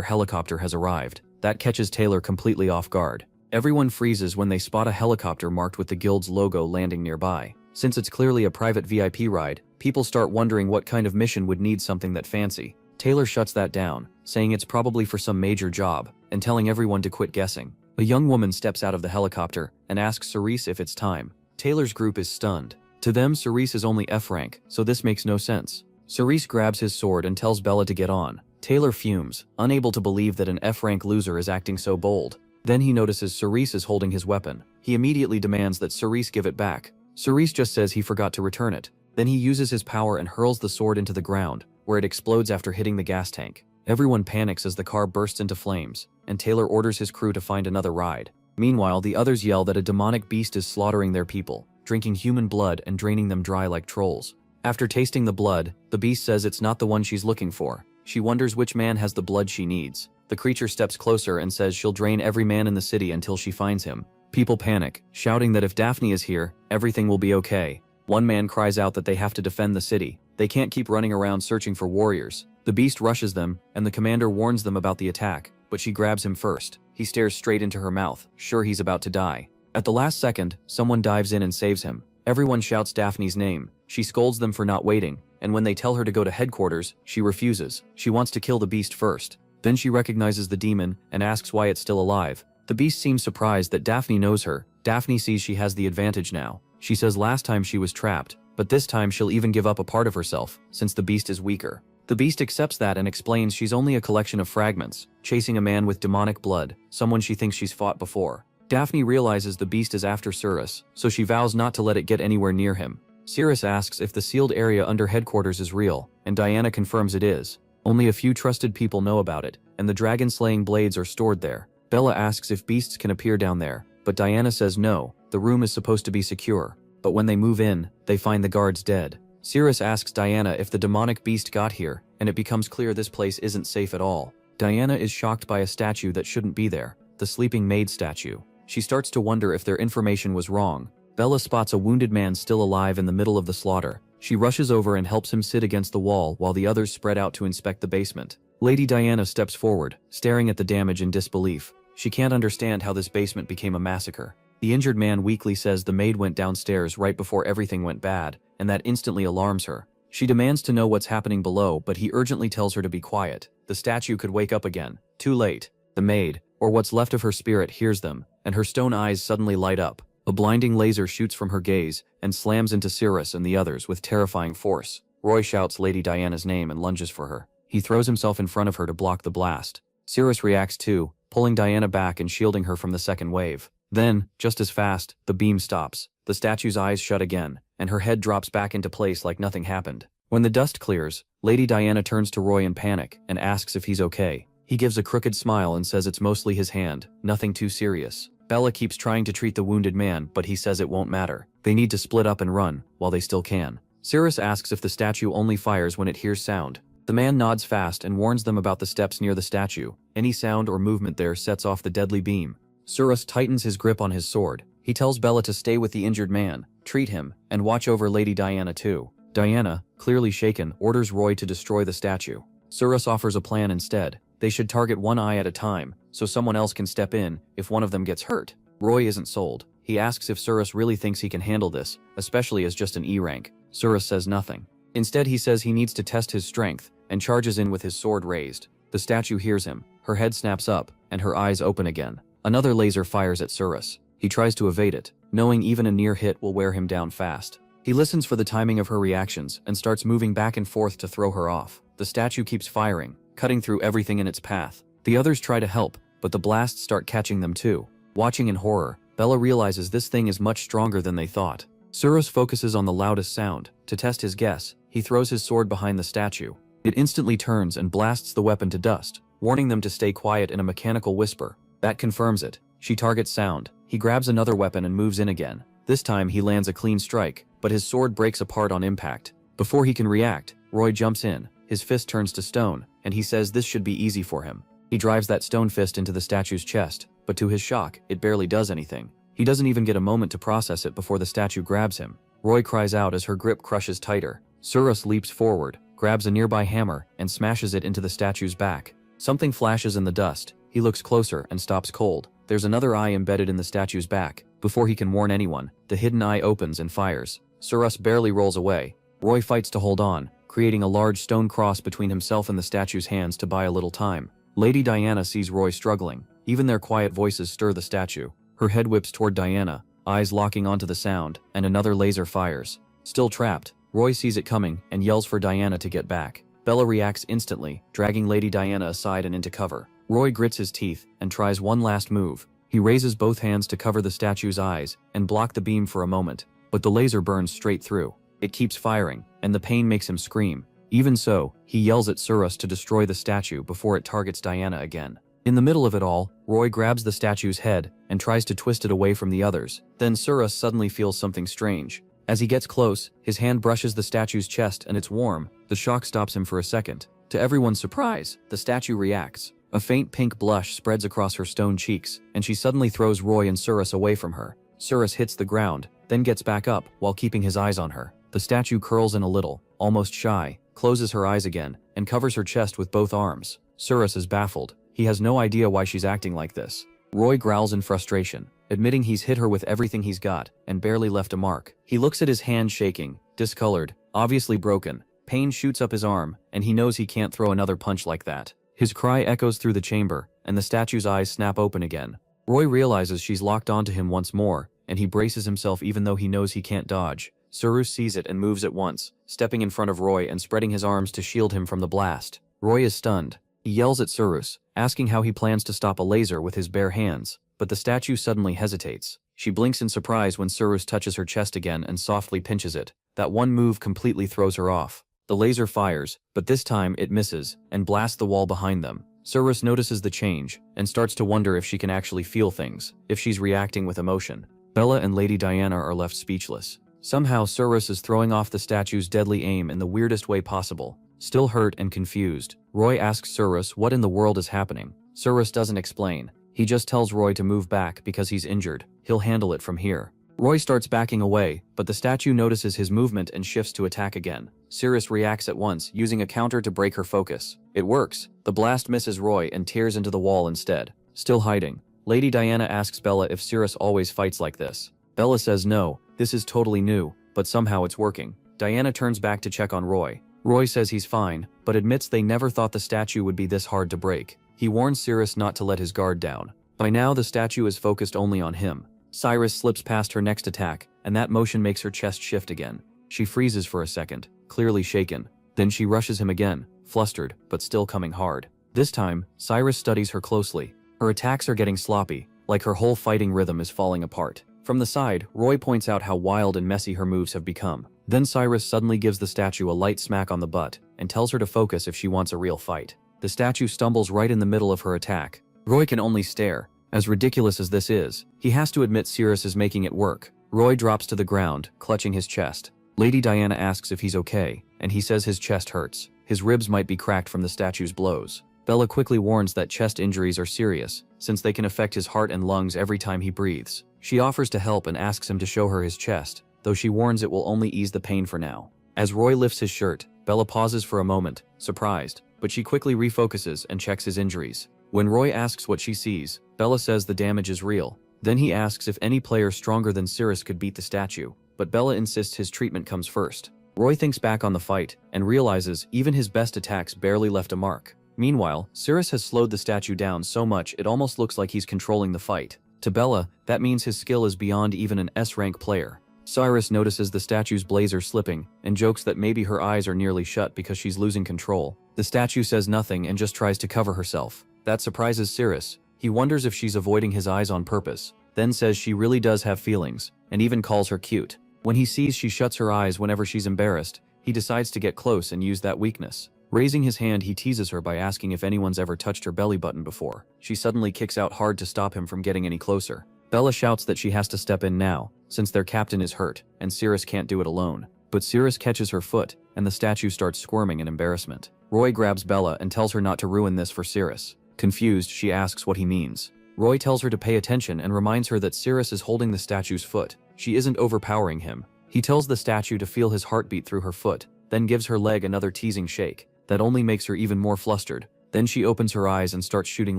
helicopter has arrived. That catches Taylor completely off guard. Everyone freezes when they spot a helicopter marked with the guild's logo landing nearby. Since it's clearly a private VIP ride, people start wondering what kind of mission would need something that fancy. Taylor shuts that down, saying it's probably for some major job, and telling everyone to quit guessing. A young woman steps out of the helicopter and asks Cerise if it's time. Taylor's group is stunned. To them, Cerise is only F-rank, so this makes no sense. Cerise grabs his sword and tells Bella to get on. Taylor fumes, unable to believe that an F-rank loser is acting so bold. Then he notices Cerise is holding his weapon. He immediately demands that Cerise give it back. Cerise just says he forgot to return it. Then he uses his power and hurls the sword into the ground, where it explodes after hitting the gas tank. Everyone panics as the car bursts into flames, and Taylor orders his crew to find another ride. Meanwhile, the others yell that a demonic beast is slaughtering their people, drinking human blood and draining them dry like trolls. After tasting the blood, the beast says it's not the one she's looking for. She wonders which man has the blood she needs. The creature steps closer and says she'll drain every man in the city until she finds him. People panic, shouting that if Daphne is here, everything will be okay. One man cries out that they have to defend the city. They can't keep running around searching for warriors. The beast rushes them, and the commander warns them about the attack, but she grabs him first. He stares straight into her mouth, sure he's about to die. At the last second, someone dives in and saves him. Everyone shouts Daphne's name. She scolds them for not waiting, and when they tell her to go to headquarters, she refuses. She wants to kill the beast first. Then she recognizes the demon and asks why it's still alive. The beast seems surprised that Daphne knows her. Daphne sees she has the advantage now. She says last time she was trapped, but this time she'll even give up a part of herself, since the beast is weaker. The beast accepts that and explains she's only a collection of fragments, chasing a man with demonic blood, someone she thinks she's fought before. Daphne realizes the beast is after Cirrus, so she vows not to let it get anywhere near him. Cirrus asks if the sealed area under headquarters is real, and Diana confirms it is. Only a few trusted people know about it, and the dragon-slaying blades are stored there. Bella asks if beasts can appear down there, but Diana says no, the room is supposed to be secure. But when they move in, they find the guards dead. Cirrus asks Diana if the demonic beast got here, and it becomes clear this place isn't safe at all. Diana is shocked by a statue that shouldn't be there, the sleeping maid statue. She starts to wonder if their information was wrong. Bella spots a wounded man still alive in the middle of the slaughter. She rushes over and helps him sit against the wall while the others spread out to inspect the basement. Lady Diana steps forward, staring at the damage in disbelief. She can't understand how this basement became a massacre. The injured man weakly says the maid went downstairs right before everything went bad, and that instantly alarms her. She demands to know what's happening below, but he urgently tells her to be quiet. The statue could wake up again. Too late. The maid, or what's left of her spirit, hears them, and her stone eyes suddenly light up. A blinding laser shoots from her gaze and slams into Cirrus and the others with terrifying force. Roy shouts Lady Diana's name and lunges for her. He throws himself in front of her to block the blast. Cirrus reacts too, pulling Diana back and shielding her from the second wave. Then, just as fast, the beam stops. The statue's eyes shut again, and her head drops back into place like nothing happened. When the dust clears, Lady Diana turns to Roy in panic and asks if he's okay. He gives a crooked smile and says it's mostly his hand, nothing too serious. Bella keeps trying to treat the wounded man, but he says it won't matter. They need to split up and run, while they still can. Cirrus asks if the statue only fires when it hears sound. The man nods fast and warns them about the steps near the statue. Any sound or movement there sets off the deadly beam. Cirrus tightens his grip on his sword. He tells Bella to stay with the injured man, treat him, and watch over Lady Diana too. Diana, clearly shaken, orders Roy to destroy the statue. Cirrus offers a plan instead. They should target one eye at a time, so someone else can step in if one of them gets hurt. Roy isn't sold. He asks if Cirrus really thinks he can handle this, especially as just an E rank. Cirrus says nothing. Instead, he says he needs to test his strength, and charges in with his sword raised. The statue hears him. Her head snaps up, and her eyes open again. Another laser fires at Cirrus. He tries to evade it, knowing even a near hit will wear him down fast. He listens for the timing of her reactions and starts moving back and forth to throw her off. The statue keeps firing, cutting through everything in its path. The others try to help, but the blasts start catching them too. Watching in horror, Bella realizes this thing is much stronger than they thought. Cirrus focuses on the loudest sound. To test his guess, he throws his sword behind the statue. It instantly turns and blasts the weapon to dust, warning them to stay quiet in a mechanical whisper. That confirms it. She targets sound. He grabs another weapon and moves in again. This time he lands a clean strike, but his sword breaks apart on impact. Before he can react, Roy jumps in. His fist turns to stone, and he says this should be easy for him. He drives that stone fist into the statue's chest, but to his shock, it barely does anything. He doesn't even get a moment to process it before the statue grabs him. Roy cries out as her grip crushes tighter. Cirrus leaps forward, grabs a nearby hammer, and smashes it into the statue's back. Something flashes in the dust. He looks closer and stops cold. There's another eye embedded in the statue's back. Before he can warn anyone, the hidden eye opens and fires. Cirrus barely rolls away. Roy fights to hold on, creating a large stone cross between himself and the statue's hands to buy a little time. Lady Diana sees Roy struggling. Even their quiet voices stir the statue. Her head whips toward Diana, eyes locking onto the sound, and another laser fires. Still trapped, Roy sees it coming and yells for Diana to get back. Bella reacts instantly, dragging Lady Diana aside and into cover. Roy grits his teeth and tries one last move. He raises both hands to cover the statue's eyes and block the beam for a moment, but the laser burns straight through. It keeps firing, and the pain makes him scream. Even so, he yells at Cirrus to destroy the statue before it targets Diana again. In the middle of it all, Roy grabs the statue's head and tries to twist it away from the others. Then Cirrus suddenly feels something strange. As he gets close, his hand brushes the statue's chest and it's warm. The shock stops him for a second. To everyone's surprise, the statue reacts. A faint pink blush spreads across her stone cheeks, and she suddenly throws Roy and Cirrus away from her. Cirrus hits the ground, then gets back up while keeping his eyes on her. The statue curls in a little, almost shy, closes her eyes again, and covers her chest with both arms. Cirrus is baffled. He has no idea why she's acting like this. Roy growls in frustration, admitting he's hit her with everything he's got and barely left a mark. He looks at his hand shaking, discolored, obviously broken. Pain shoots up his arm, and he knows he can't throw another punch like that. His cry echoes through the chamber, and the statue's eyes snap open again. Roy realizes she's locked onto him once more, and he braces himself even though he knows he can't dodge. Cirrus sees it and moves at once, stepping in front of Roy and spreading his arms to shield him from the blast. Roy is stunned. He yells at Cirrus, asking how he plans to stop a laser with his bare hands, but the statue suddenly hesitates. She blinks in surprise when Cirrus touches her chest again and softly pinches it. That one move completely throws her off. The laser fires, but this time it misses and blasts the wall behind them. Cirrus notices the change and starts to wonder if she can actually feel things, if she's reacting with emotion. Bella and Lady Diana are left speechless. Somehow Cirrus is throwing off the statue's deadly aim in the weirdest way possible. Still hurt and confused, Roy asks Cirrus what in the world is happening. Cirrus doesn't explain. He just tells Roy to move back because he's injured. He'll handle it from here. Roy starts backing away, but the statue notices his movement and shifts to attack again. Cirrus reacts at once, using a counter to break her focus. It works. The blast misses Roy and tears into the wall instead. Still hiding, Lady Diana asks Bella if Cirrus always fights like this. Bella says no, this is totally new, but somehow it's working. Diana turns back to check on Roy. Roy says he's fine, but admits they never thought the statue would be this hard to break. He warns Cyrus not to let his guard down. By now, the statue is focused only on him. Cyrus slips past her next attack, and that motion makes her chest shift again. She freezes for a second, clearly shaken. Then she rushes him again, flustered, but still coming hard. This time, Cyrus studies her closely. Her attacks are getting sloppy, like her whole fighting rhythm is falling apart. From the side, Roy points out how wild and messy her moves have become. Then Cyrus suddenly gives the statue a light smack on the butt, and tells her to focus if she wants a real fight. The statue stumbles right in the middle of her attack. Roy can only stare. As ridiculous as this is, he has to admit Cyrus is making it work. Roy drops to the ground, clutching his chest. Lady Diana asks if he's okay, and he says his chest hurts. His ribs might be cracked from the statue's blows. Bella quickly warns that chest injuries are serious, since they can affect his heart and lungs every time he breathes. She offers to help and asks him to show her his chest, though she warns it will only ease the pain for now. As Roy lifts his shirt, Bella pauses for a moment, surprised, but she quickly refocuses and checks his injuries. When Roy asks what she sees, Bella says the damage is real. Then he asks if any player stronger than Cyrus could beat the statue, but Bella insists his treatment comes first. Roy thinks back on the fight and realizes even his best attacks barely left a mark. Meanwhile, Cyrus has slowed the statue down so much it almost looks like he's controlling the fight. To Bella, that means his skill is beyond even an S-rank player. Cyrus notices the statue's blazer slipping and jokes that maybe her eyes are nearly shut because she's losing control. The statue says nothing and just tries to cover herself. That surprises Cyrus. He wonders if she's avoiding his eyes on purpose, then says she really does have feelings, and even calls her cute. When he sees she shuts her eyes whenever she's embarrassed, he decides to get close and use that weakness. Raising his hand, he teases her by asking if anyone's ever touched her belly button before. She suddenly kicks out hard to stop him from getting any closer. Bella shouts that she has to step in now, since their captain is hurt, and Cyrus can't do it alone. But Cyrus catches her foot, and the statue starts squirming in embarrassment. Roy grabs Bella and tells her not to ruin this for Cyrus. Confused, she asks what he means. Roy tells her to pay attention and reminds her that Cyrus is holding the statue's foot. She isn't overpowering him. He tells the statue to feel his heartbeat through her foot, then gives her leg another teasing shake. That only makes her even more flustered. Then she opens her eyes and starts shooting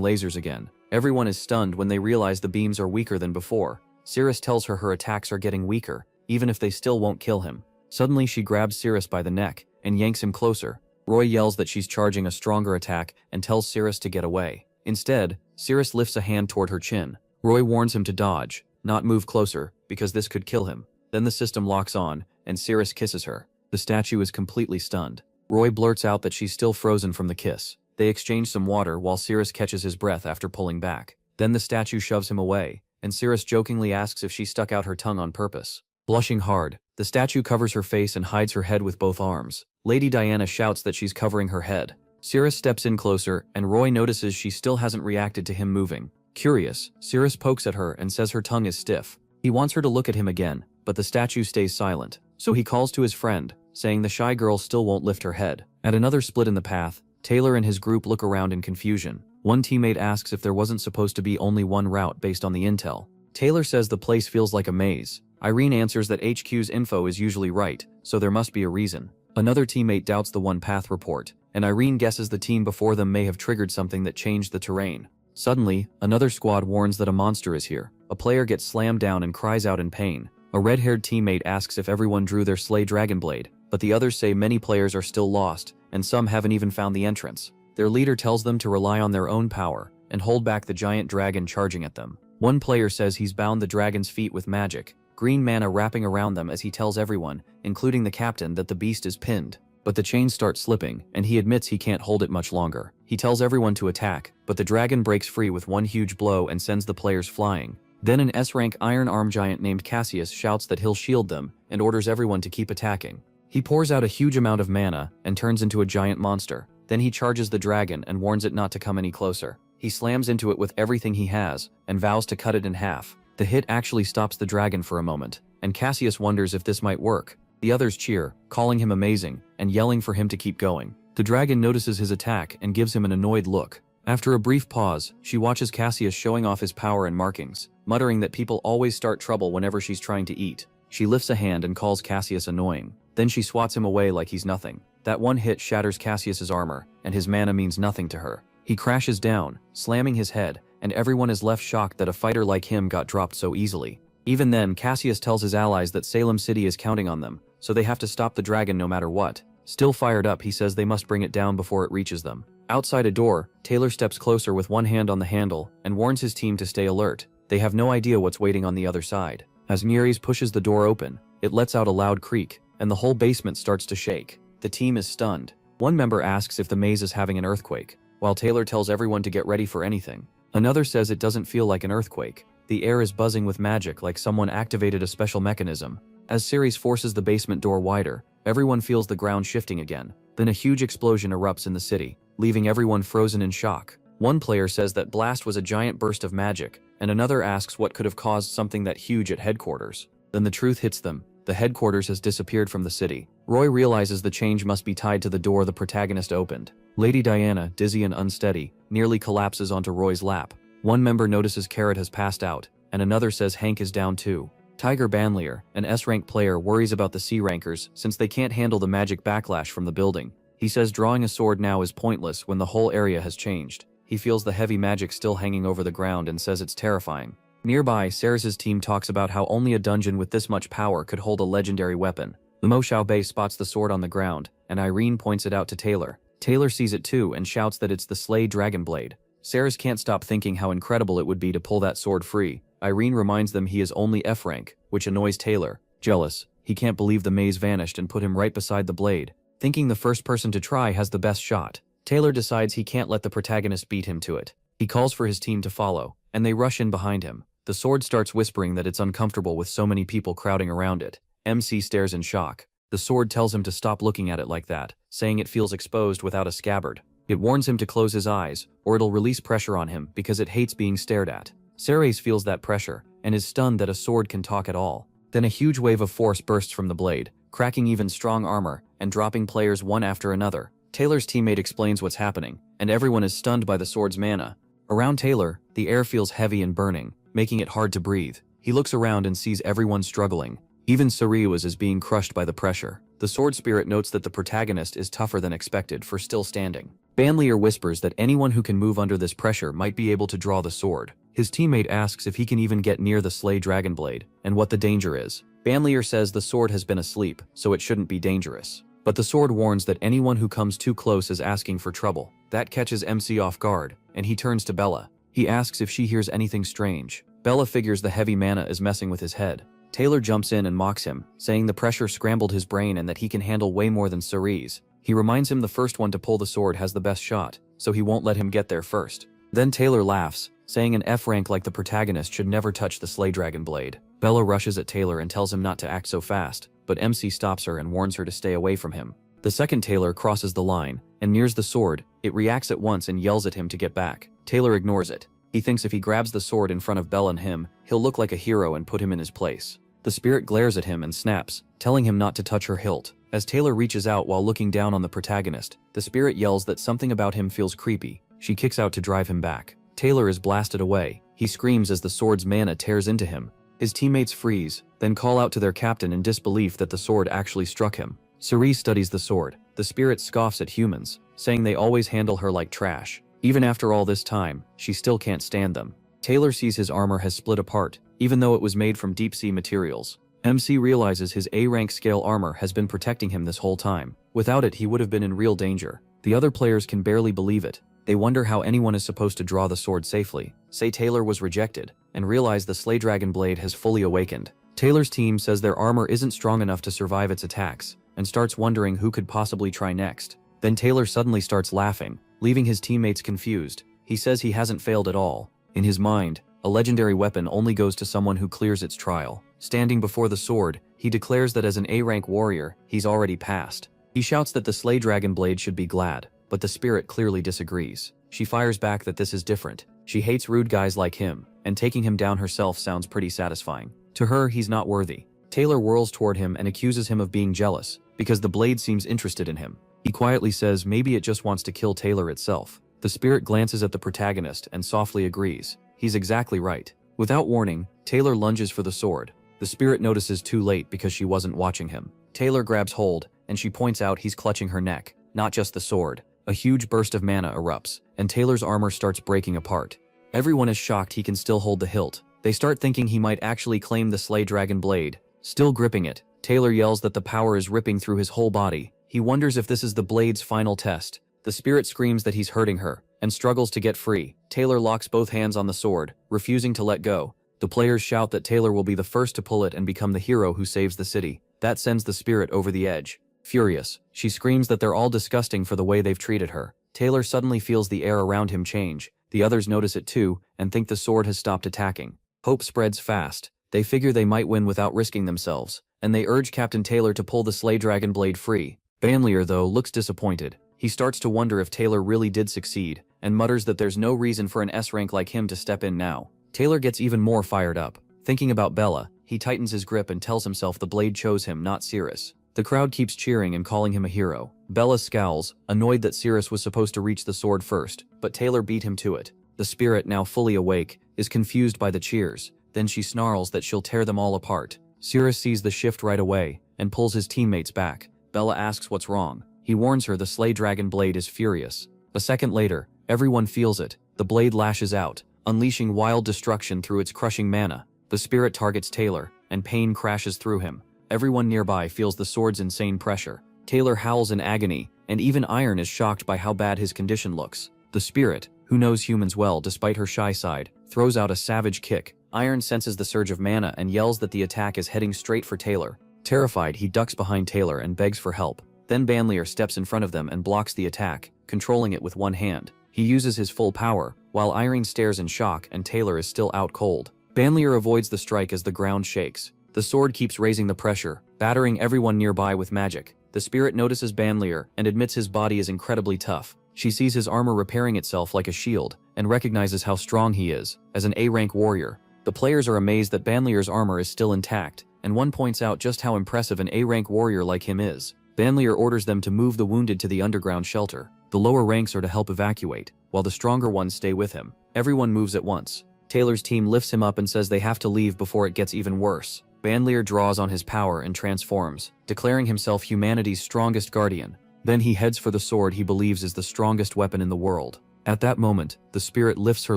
lasers again. Everyone is stunned when they realize the beams are weaker than before. Cyrus tells her her attacks are getting weaker, even if they still won't kill him. Suddenly she grabs Cyrus by the neck and yanks him closer. Roy yells that she's charging a stronger attack and tells Cyrus to get away. Instead, Cyrus lifts a hand toward her chin. Roy warns him to dodge, not move closer, because this could kill him. Then the system locks on, and Cyrus kisses her. The statue is completely stunned. Roy blurts out that she's still frozen from the kiss. They exchange some water while Cyrus catches his breath after pulling back. Then the statue shoves him away, and Cyrus jokingly asks if she stuck out her tongue on purpose. Blushing hard, the statue covers her face and hides her head with both arms. Lady Diana shouts that she's covering her head. Cyrus steps in closer, and Roy notices she still hasn't reacted to him moving. Curious, Cyrus pokes at her and says her tongue is stiff. He wants her to look at him again, but the statue stays silent. So he calls to his friend, saying the shy girl still won't lift her head. At another split in the path, Taylor and his group look around in confusion. One teammate asks if there wasn't supposed to be only one route based on the intel. Taylor says the place feels like a maze. Irene answers that HQ's info is usually right, so there must be a reason. Another teammate doubts the one path report, and Irene guesses the team before them may have triggered something that changed the terrain. Suddenly, another squad warns that a monster is here. A player gets slammed down and cries out in pain. A red-haired teammate asks if everyone drew their Slay Dragon Blade, but the others say many players are still lost, and some haven't even found the entrance. Their leader tells them to rely on their own power, and hold back the giant dragon charging at them. One player says he's bound the dragon's feet with magic, green mana wrapping around them as he tells everyone, including the captain, that the beast is pinned. But the chains start slipping, and he admits he can't hold it much longer. He tells everyone to attack, but the dragon breaks free with one huge blow and sends the players flying. Then an S-rank iron arm giant named Cassius shouts that he'll shield them, and orders everyone to keep attacking. He pours out a huge amount of mana and turns into a giant monster. Then he charges the dragon and warns it not to come any closer. He slams into it with everything he has and vows to cut it in half. The hit actually stops the dragon for a moment, and Cassius wonders if this might work. The others cheer, calling him amazing and yelling for him to keep going. The dragon notices his attack and gives him an annoyed look. After a brief pause, she watches Cassius showing off his power and markings, muttering that people always start trouble whenever she's trying to eat. She lifts a hand and calls Cassius annoying. Then she swats him away like he's nothing. That one hit shatters Cassius's armor, and his mana means nothing to her. He crashes down, slamming his head, and everyone is left shocked that a fighter like him got dropped so easily. Even then, Cassius tells his allies that Salem City is counting on them, so they have to stop the dragon no matter what. Still fired up, he says they must bring it down before it reaches them. Outside a door, Taylor steps closer with one hand on the handle and warns his team to stay alert. They have no idea what's waiting on the other side. As Mieres pushes the door open, it lets out a loud creak, and the whole basement starts to shake. The team is stunned. One member asks if the maze is having an earthquake, while Taylor tells everyone to get ready for anything. Another says it doesn't feel like an earthquake. The air is buzzing with magic, like someone activated a special mechanism. As Ceres forces the basement door wider, everyone feels the ground shifting again. Then a huge explosion erupts in the city, leaving everyone frozen in shock. One player says that blast was a giant burst of magic, and another asks what could have caused something that huge at headquarters. Then the truth hits them. The headquarters has disappeared from the city. Roy realizes the change must be tied to the door the protagonist opened. Lady Diana, dizzy and unsteady, nearly collapses onto Roy's lap. One member notices Carrot has passed out, and another says Hank is down too. Tiger Banlier, an S-rank player, worries about the C-rankers since they can't handle the magic backlash from the building. He says drawing a sword now is pointless when the whole area has changed. He feels the heavy magic still hanging over the ground and says it's terrifying. Nearby, Ceres' team talks about how only a dungeon with this much power could hold a legendary weapon. Mo Xiaobei spots the sword on the ground, and Irene points it out to Taylor. Taylor sees it too and shouts that it's the Slay Dragon Blade. Ceres can't stop thinking how incredible it would be to pull that sword free. Irene reminds them he is only F rank, which annoys Taylor. Jealous, he can't believe the maze vanished and put him right beside the blade. Thinking the first person to try has the best shot, Taylor decides he can't let the protagonist beat him to it. He calls for his team to follow, and they rush in behind him. The sword starts whispering that it's uncomfortable with so many people crowding around it. MC stares in shock. The sword tells him to stop looking at it like that, saying it feels exposed without a scabbard. It warns him to close his eyes, or it'll release pressure on him because it hates being stared at. Ceres feels that pressure, and is stunned that a sword can talk at all. Then a huge wave of force bursts from the blade, cracking even strong armor, and dropping players one after another. Taylor's teammate explains what's happening, and everyone is stunned by the sword's mana. Around Taylor, the air feels heavy and burning, making it hard to breathe. He looks around and sees everyone struggling. Even Sariwas is being crushed by the pressure. The sword spirit notes that the protagonist is tougher than expected for still standing. Banlier whispers that anyone who can move under this pressure might be able to draw the sword. His teammate asks if he can even get near the Slay Dragon Blade, and what the danger is. Banlier says the sword has been asleep, so it shouldn't be dangerous. But the sword warns that anyone who comes too close is asking for trouble. That catches MC off guard, and he turns to Bella. He asks if she hears anything strange. Bella figures the heavy mana is messing with his head. Taylor jumps in and mocks him, saying the pressure scrambled his brain and that he can handle way more than Ceres. He reminds him the first one to pull the sword has the best shot, so he won't let him get there first. Then Taylor laughs, saying an F rank like the protagonist should never touch the Slay Dragon Blade. Bella rushes at Taylor and tells him not to act so fast, but MC stops her and warns her to stay away from him. The second Taylor crosses the line and nears the sword. It reacts at once and yells at him to get back. Taylor ignores it. He thinks if he grabs the sword in front of Bella and him, he'll look like a hero and put him in his place. The spirit glares at him and snaps, telling him not to touch her hilt. As Taylor reaches out while looking down on the protagonist, the spirit yells that something about him feels creepy. She kicks out to drive him back. Taylor is blasted away. He screams as the sword's mana tears into him. His teammates freeze, then call out to their captain in disbelief that the sword actually struck him. Ceres studies the sword. The spirit scoffs at humans, saying they always handle her like trash. Even after all this time, she still can't stand them. Taylor sees his armor has split apart, even though it was made from deep-sea materials. MC realizes his A-rank scale armor has been protecting him this whole time. Without it, he would have been in real danger. The other players can barely believe it. They wonder how anyone is supposed to draw the sword safely, say Taylor was rejected, and realize the Slay Dragon Blade has fully awakened. Taylor's team says their armor isn't strong enough to survive its attacks, and starts wondering who could possibly try next. Then Taylor suddenly starts laughing, leaving his teammates confused. He says he hasn't failed at all. In his mind, a legendary weapon only goes to someone who clears its trial. Standing before the sword, he declares that as an A-rank warrior, he's already passed. He shouts that the Slay Dragon Blade should be glad, but the spirit clearly disagrees. She fires back that this is different. She hates rude guys like him, and taking him down herself sounds pretty satisfying. To her, he's not worthy. Taylor whirls toward him and accuses him of being jealous, because the blade seems interested in him. He quietly says maybe it just wants to kill Taylor itself. The spirit glances at the protagonist and softly agrees. He's exactly right. Without warning, Taylor lunges for the sword. The spirit notices too late because she wasn't watching him. Taylor grabs hold, and she points out he's clutching her neck, not just the sword. A huge burst of mana erupts, and Taylor's armor starts breaking apart. Everyone is shocked he can still hold the hilt. They start thinking he might actually claim the Slay Dragon Blade. Still gripping it, Taylor yells that the power is ripping through his whole body. He wonders if this is the blade's final test. The spirit screams that he's hurting her, and struggles to get free. Taylor locks both hands on the sword, refusing to let go. The players shout that Taylor will be the first to pull it and become the hero who saves the city. That sends the spirit over the edge. Furious, she screams that they're all disgusting for the way they've treated her. Taylor suddenly feels the air around him change. The others notice it too, and think the sword has stopped attacking. Hope spreads fast. They figure they might win without risking themselves, and they urge Captain Taylor to pull the Slay Dragon blade free. Banlier, though, looks disappointed. He starts to wonder if Taylor really did succeed, and mutters that there's no reason for an S-rank like him to step in now. Taylor gets even more fired up. Thinking about Bella, he tightens his grip and tells himself the blade chose him, not Cirrus. The crowd keeps cheering and calling him a hero. Bella scowls, annoyed that Cirrus was supposed to reach the sword first, but Taylor beat him to it. The spirit, now fully awake, is confused by the cheers. Then she snarls that she'll tear them all apart. Cirrus sees the shift right away, and pulls his teammates back. Bella asks what's wrong. He warns her the Slay Dragon blade is furious. A second later, everyone feels it. The blade lashes out, unleashing wild destruction through its crushing mana. The spirit targets Taylor, and pain crashes through him. Everyone nearby feels the sword's insane pressure. Taylor howls in agony, and even Iron is shocked by how bad his condition looks. The spirit, who knows humans well despite her shy side, throws out a savage kick. Iron senses the surge of mana and yells that the attack is heading straight for Taylor. Terrified, he ducks behind Taylor and begs for help. Then Banlier steps in front of them and blocks the attack, controlling it with one hand. He uses his full power, while Irene stares in shock and Taylor is still out cold. Banlier avoids the strike as the ground shakes. The sword keeps raising the pressure, battering everyone nearby with magic. The spirit notices Banlier and admits his body is incredibly tough. She sees his armor repairing itself like a shield, and recognizes how strong he is, as an A-rank warrior. The players are amazed that Banlier's armor is still intact, and one points out just how impressive an A-rank warrior like him is. Banlier orders them to move the wounded to the underground shelter. The lower ranks are to help evacuate, while the stronger ones stay with him. Everyone moves at once. Taylor's team lifts him up and says they have to leave before it gets even worse. Banlier draws on his power and transforms, declaring himself humanity's strongest guardian. Then he heads for the sword he believes is the strongest weapon in the world. At that moment, the spirit lifts her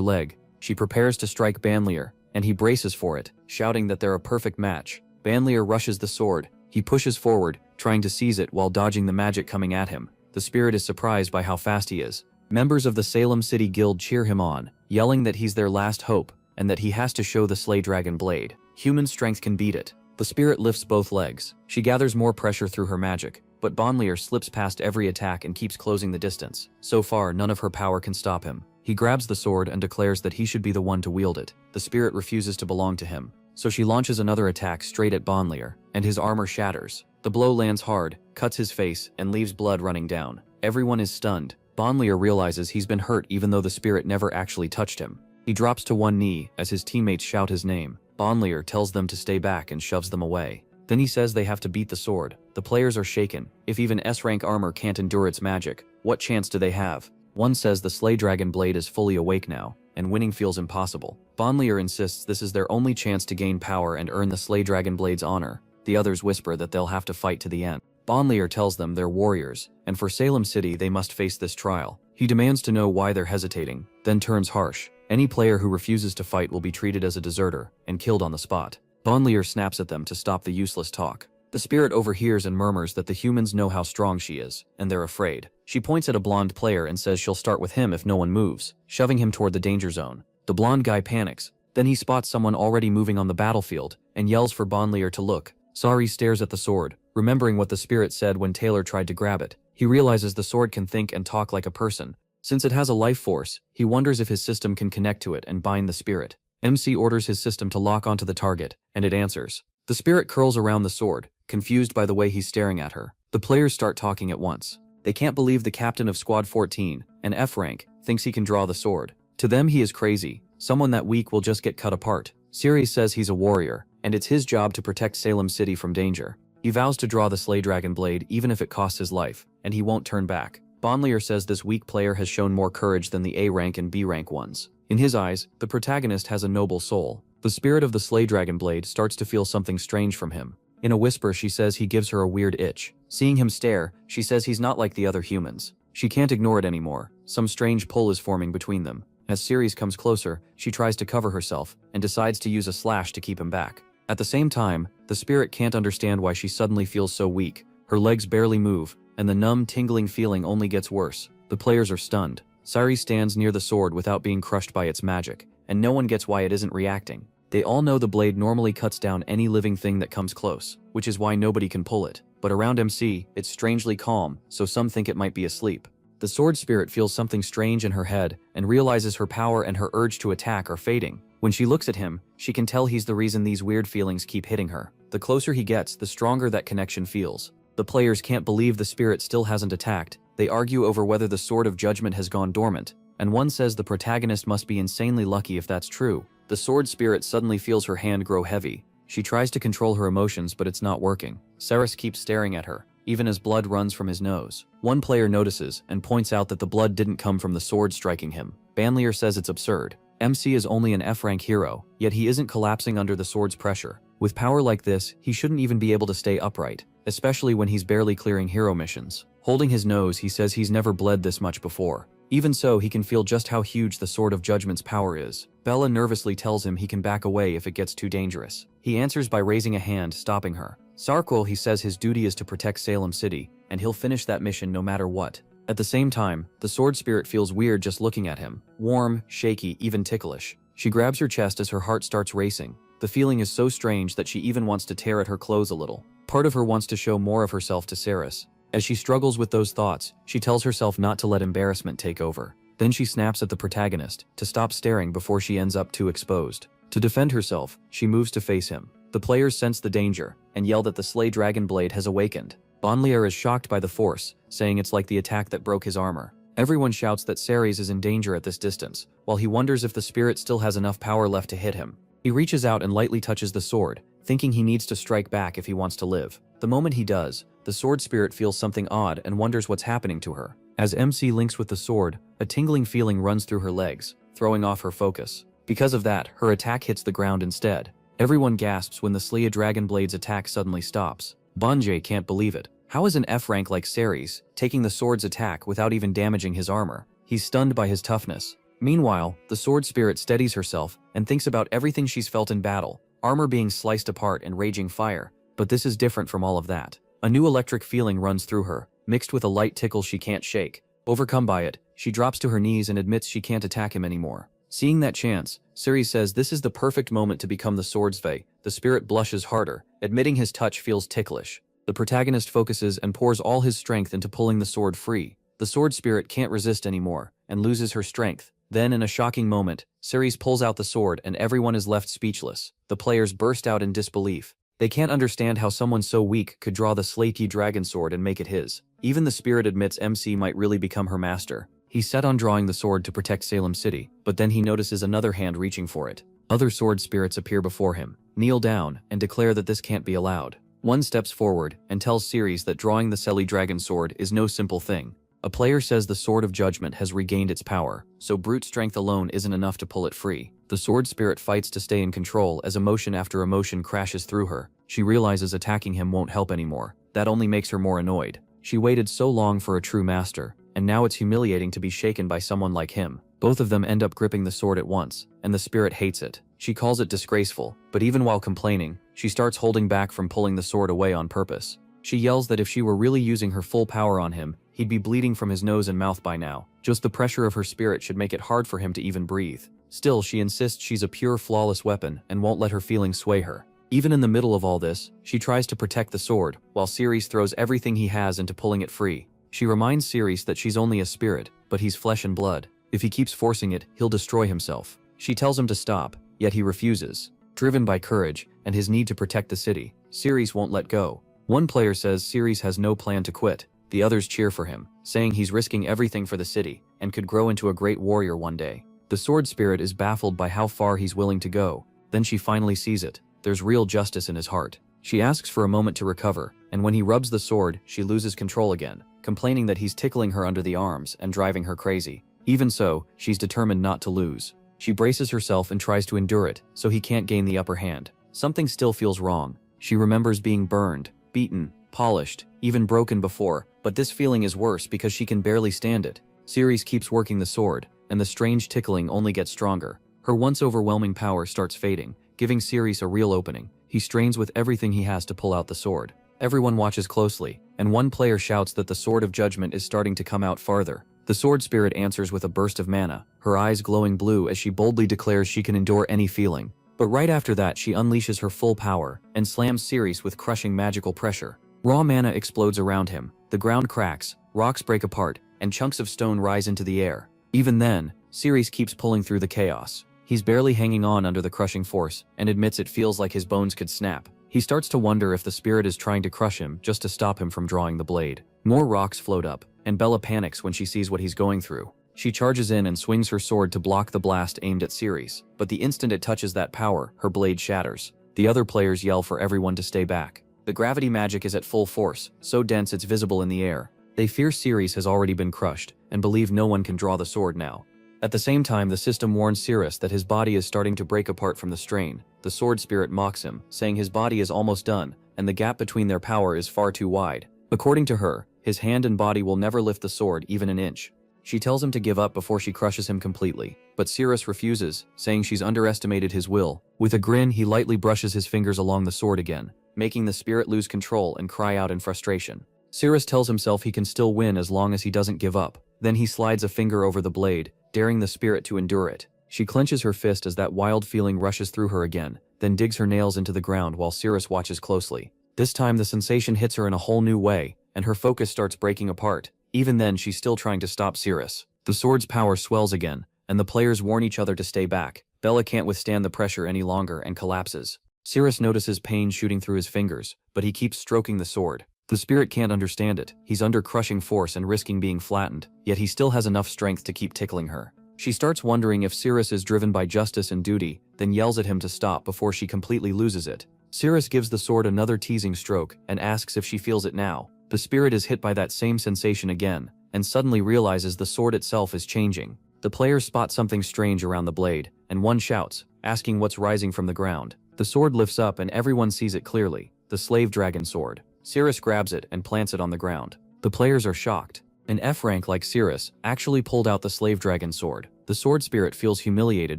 leg. She prepares to strike Banlier, and he braces for it, shouting that they're a perfect match. Banlier rushes the sword. He pushes forward, trying to seize it while dodging the magic coming at him. The spirit is surprised by how fast he is. Members of the Salem City Guild cheer him on, yelling that he's their last hope, and that he has to show the Slay Dragon blade. Human strength can beat it. The spirit lifts both legs. She gathers more pressure through her magic, but Banlier slips past every attack and keeps closing the distance. So far, none of her power can stop him. He grabs the sword and declares that he should be the one to wield it. The spirit refuses to belong to him, so she launches another attack straight at Banlier, and his armor shatters. The blow lands hard, cuts his face, and leaves blood running down. Everyone is stunned. Banlier realizes he's been hurt even though the spirit never actually touched him. He drops to one knee as his teammates shout his name. Banlier tells them to stay back and shoves them away. Then he says they have to beat the sword. The players are shaken. If even S-rank armor can't endure its magic, what chance do they have? One says the Slay Dragon blade is fully awake now, and winning feels impossible. Banlier insists this is their only chance to gain power and earn the Slay Dragon blade's honor. The others whisper that they'll have to fight to the end. Banlier tells them they're warriors, and for Salem City they must face this trial. He demands to know why they're hesitating, then turns harsh. Any player who refuses to fight will be treated as a deserter and killed on the spot. Banlier snaps at them to stop the useless talk. The spirit overhears and murmurs that the humans know how strong she is, and they're afraid. She points at a blonde player and says she'll start with him if no one moves, shoving him toward the danger zone. The blonde guy panics. Then he spots someone already moving on the battlefield and yells for Banlier to look. Sari stares at the sword, remembering what the spirit said when Taylor tried to grab it. He realizes the sword can think and talk like a person. Since it has a life force, he wonders if his system can connect to it and bind the spirit. MC orders his system to lock onto the target, and it answers. The spirit curls around the sword, confused by the way he's staring at her. The players start talking at once. They can't believe the captain of Squad 14, an F rank, thinks he can draw the sword. To them he is crazy. Someone that weak will just get cut apart. Siri says he's a warrior, and it's his job to protect Salem City from danger. He vows to draw the Slay Dragon blade even if it costs his life, and he won't turn back. Banlier says this weak player has shown more courage than the A rank and B rank ones. In his eyes, the protagonist has a noble soul. The spirit of the Slay Dragon blade starts to feel something strange from him. In a whisper, she says he gives her a weird itch. Seeing him stare, she says he's not like the other humans. She can't ignore it anymore. Some strange pull is forming between them. As Ceres comes closer, she tries to cover herself and decides to use a slash to keep him back. At the same time, the spirit can't understand why she suddenly feels so weak. Her legs barely move, and the numb, tingling feeling only gets worse. The players are stunned. Ceres stands near the sword without being crushed by its magic, and no one gets why it isn't reacting. They all know the blade normally cuts down any living thing that comes close, which is why nobody can pull it. But around MC, it's strangely calm, so some think it might be asleep. The sword spirit feels something strange in her head and realizes her power and her urge to attack are fading. When she looks at him, she can tell he's the reason these weird feelings keep hitting her. The closer he gets, the stronger that connection feels. The players can't believe the spirit still hasn't attacked. They argue over whether the sword of judgment has gone dormant, and one says the protagonist must be insanely lucky if that's true. The sword spirit suddenly feels her hand grow heavy. She tries to control her emotions, but it's not working. Ceres keeps staring at her, even as blood runs from his nose. One player notices and points out that the blood didn't come from the sword striking him. Banlier says it's absurd. MC is only an F-rank hero, yet he isn't collapsing under the sword's pressure. With power like this, he shouldn't even be able to stay upright, especially when he's barely clearing hero missions. Holding his nose, he says he's never bled this much before. Even so, he can feel just how huge the Sword of Judgment's power is. Bella nervously tells him he can back away if it gets too dangerous. He answers by raising a hand, stopping her. Sarquil, he says his duty is to protect Salem City, and he'll finish that mission no matter what. At the same time, the sword spirit feels weird just looking at him. Warm, shaky, even ticklish. She grabs her chest as her heart starts racing. The feeling is so strange that she even wants to tear at her clothes a little. Part of her wants to show more of herself to Ceres. As she struggles with those thoughts, she tells herself not to let embarrassment take over. Then she snaps at the protagonist to stop staring before she ends up too exposed. To defend herself, she moves to face him. The players sense the danger and yell that the Slay Dragon Blade has awakened. Banlier is shocked by the force, saying it's like the attack that broke his armor. Everyone shouts that Ceres is in danger at this distance, while he wonders if the spirit still has enough power left to hit him. He reaches out and lightly touches the sword, thinking he needs to strike back if he wants to live. The moment he does, the sword spirit feels something odd and wonders what's happening to her. As MC links with the sword, a tingling feeling runs through her legs, throwing off her focus. Because of that, her attack hits the ground instead. Everyone gasps when the Slay Dragon Blade's attack suddenly stops. Banjay can't believe it. How is an F-rank like Ceres taking the sword's attack without even damaging his armor? He's stunned by his toughness. Meanwhile, the sword spirit steadies herself and thinks about everything she's felt in battle, armor being sliced apart and raging fire. But this is different from all of that. A new electric feeling runs through her, mixed with a light tickle she can't shake. Overcome by it, she drops to her knees and admits she can't attack him anymore. Seeing that chance, Ceres says this is the perfect moment to become the Swordsvey. The spirit blushes harder, admitting his touch feels ticklish. The protagonist focuses and pours all his strength into pulling the sword free. The sword spirit can't resist anymore, and loses her strength. Then, in a shocking moment, Ceres pulls out the sword and everyone is left speechless. The players burst out in disbelief. They can't understand how someone so weak could draw the Slaty dragon sword and make it his. Even the spirit admits MC might really become her master. He's set on drawing the sword to protect Salem City, but then he notices another hand reaching for it. Other sword spirits appear before him, kneel down, and declare that this can't be allowed. One steps forward and tells Ceres that drawing the Slaty dragon sword is no simple thing. A player says the Sword of Judgment has regained its power, so brute strength alone isn't enough to pull it free. The sword spirit fights to stay in control as emotion after emotion crashes through her. She realizes attacking him won't help anymore. That only makes her more annoyed. She waited so long for a true master, and now it's humiliating to be shaken by someone like him. Both of them end up gripping the sword at once, and the spirit hates it. She calls it disgraceful, but even while complaining, she starts holding back from pulling the sword away on purpose. She yells that if she were really using her full power on him, he'd be bleeding from his nose and mouth by now. Just the pressure of her spirit should make it hard for him to even breathe. Still, she insists she's a pure, flawless weapon and won't let her feelings sway her. Even in the middle of all this, she tries to protect the sword, while Ceres throws everything he has into pulling it free. She reminds Ceres that she's only a spirit, but he's flesh and blood. If he keeps forcing it, he'll destroy himself. She tells him to stop, yet he refuses. Driven by courage and his need to protect the city, Ceres won't let go. One player says Ceres has no plan to quit. The others cheer for him, saying he's risking everything for the city and could grow into a great warrior one day. The sword spirit is baffled by how far he's willing to go. Then she finally sees it. There's real justice in his heart. She asks for a moment to recover, and when he rubs the sword, she loses control again, complaining that he's tickling her under the arms and driving her crazy. Even so, she's determined not to lose. She braces herself and tries to endure it, so he can't gain the upper hand. Something still feels wrong. She remembers being burned, beaten, polished, even broken before, but this feeling is worse because she can barely stand it. Ceres keeps working the sword, and the strange tickling only gets stronger. Her once overwhelming power starts fading, giving Ceres a real opening. He strains with everything he has to pull out the sword. Everyone watches closely, and one player shouts that the Sword of Judgment is starting to come out farther. The sword spirit answers with a burst of mana, her eyes glowing blue as she boldly declares she can endure any feeling. But right after that she unleashes her full power, and slams Ceres with crushing magical pressure. Raw mana explodes around him, the ground cracks, rocks break apart, and chunks of stone rise into the air. Even then, Ceres keeps pulling through the chaos. He's barely hanging on under the crushing force, and admits it feels like his bones could snap. He starts to wonder if the spirit is trying to crush him just to stop him from drawing the blade. More rocks float up, and Bella panics when she sees what he's going through. She charges in and swings her sword to block the blast aimed at Ceres, but the instant it touches that power, her blade shatters. The other players yell for everyone to stay back. The gravity magic is at full force, so dense it's visible in the air. They fear Ceres has already been crushed, and believe no one can draw the sword now. At the same time, the system warns Ceres that his body is starting to break apart from the strain. The sword spirit mocks him, saying his body is almost done, and the gap between their power is far too wide. According to her, his hand and body will never lift the sword even an inch. She tells him to give up before she crushes him completely, but Ceres refuses, saying she's underestimated his will. With a grin, he lightly brushes his fingers along the sword again, making the spirit lose control and cry out in frustration. Ceres tells himself he can still win as long as he doesn't give up. Then he slides a finger over the blade, daring the spirit to endure it. She clenches her fist as that wild feeling rushes through her again, then digs her nails into the ground while Ceres watches closely. This time the sensation hits her in a whole new way, and her focus starts breaking apart. Even then she's still trying to stop Ceres. The sword's power swells again, and the players warn each other to stay back. Bella can't withstand the pressure any longer and collapses. Ceres notices pain shooting through his fingers, but he keeps stroking the sword. The spirit can't understand it. He's under crushing force and risking being flattened, yet he still has enough strength to keep tickling her. She starts wondering if Ceres is driven by justice and duty, then yells at him to stop before she completely loses it. Ceres gives the sword another teasing stroke and asks if she feels it now. The spirit is hit by that same sensation again, and suddenly realizes the sword itself is changing. The players spot something strange around the blade, and one shouts, asking what's rising from the ground. The sword lifts up and everyone sees it clearly, the slave dragon sword. Ceres grabs it and plants it on the ground. The players are shocked. An F rank like Ceres actually pulled out the slave dragon sword. The sword spirit feels humiliated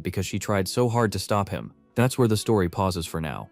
because she tried so hard to stop him. That's where the story pauses for now.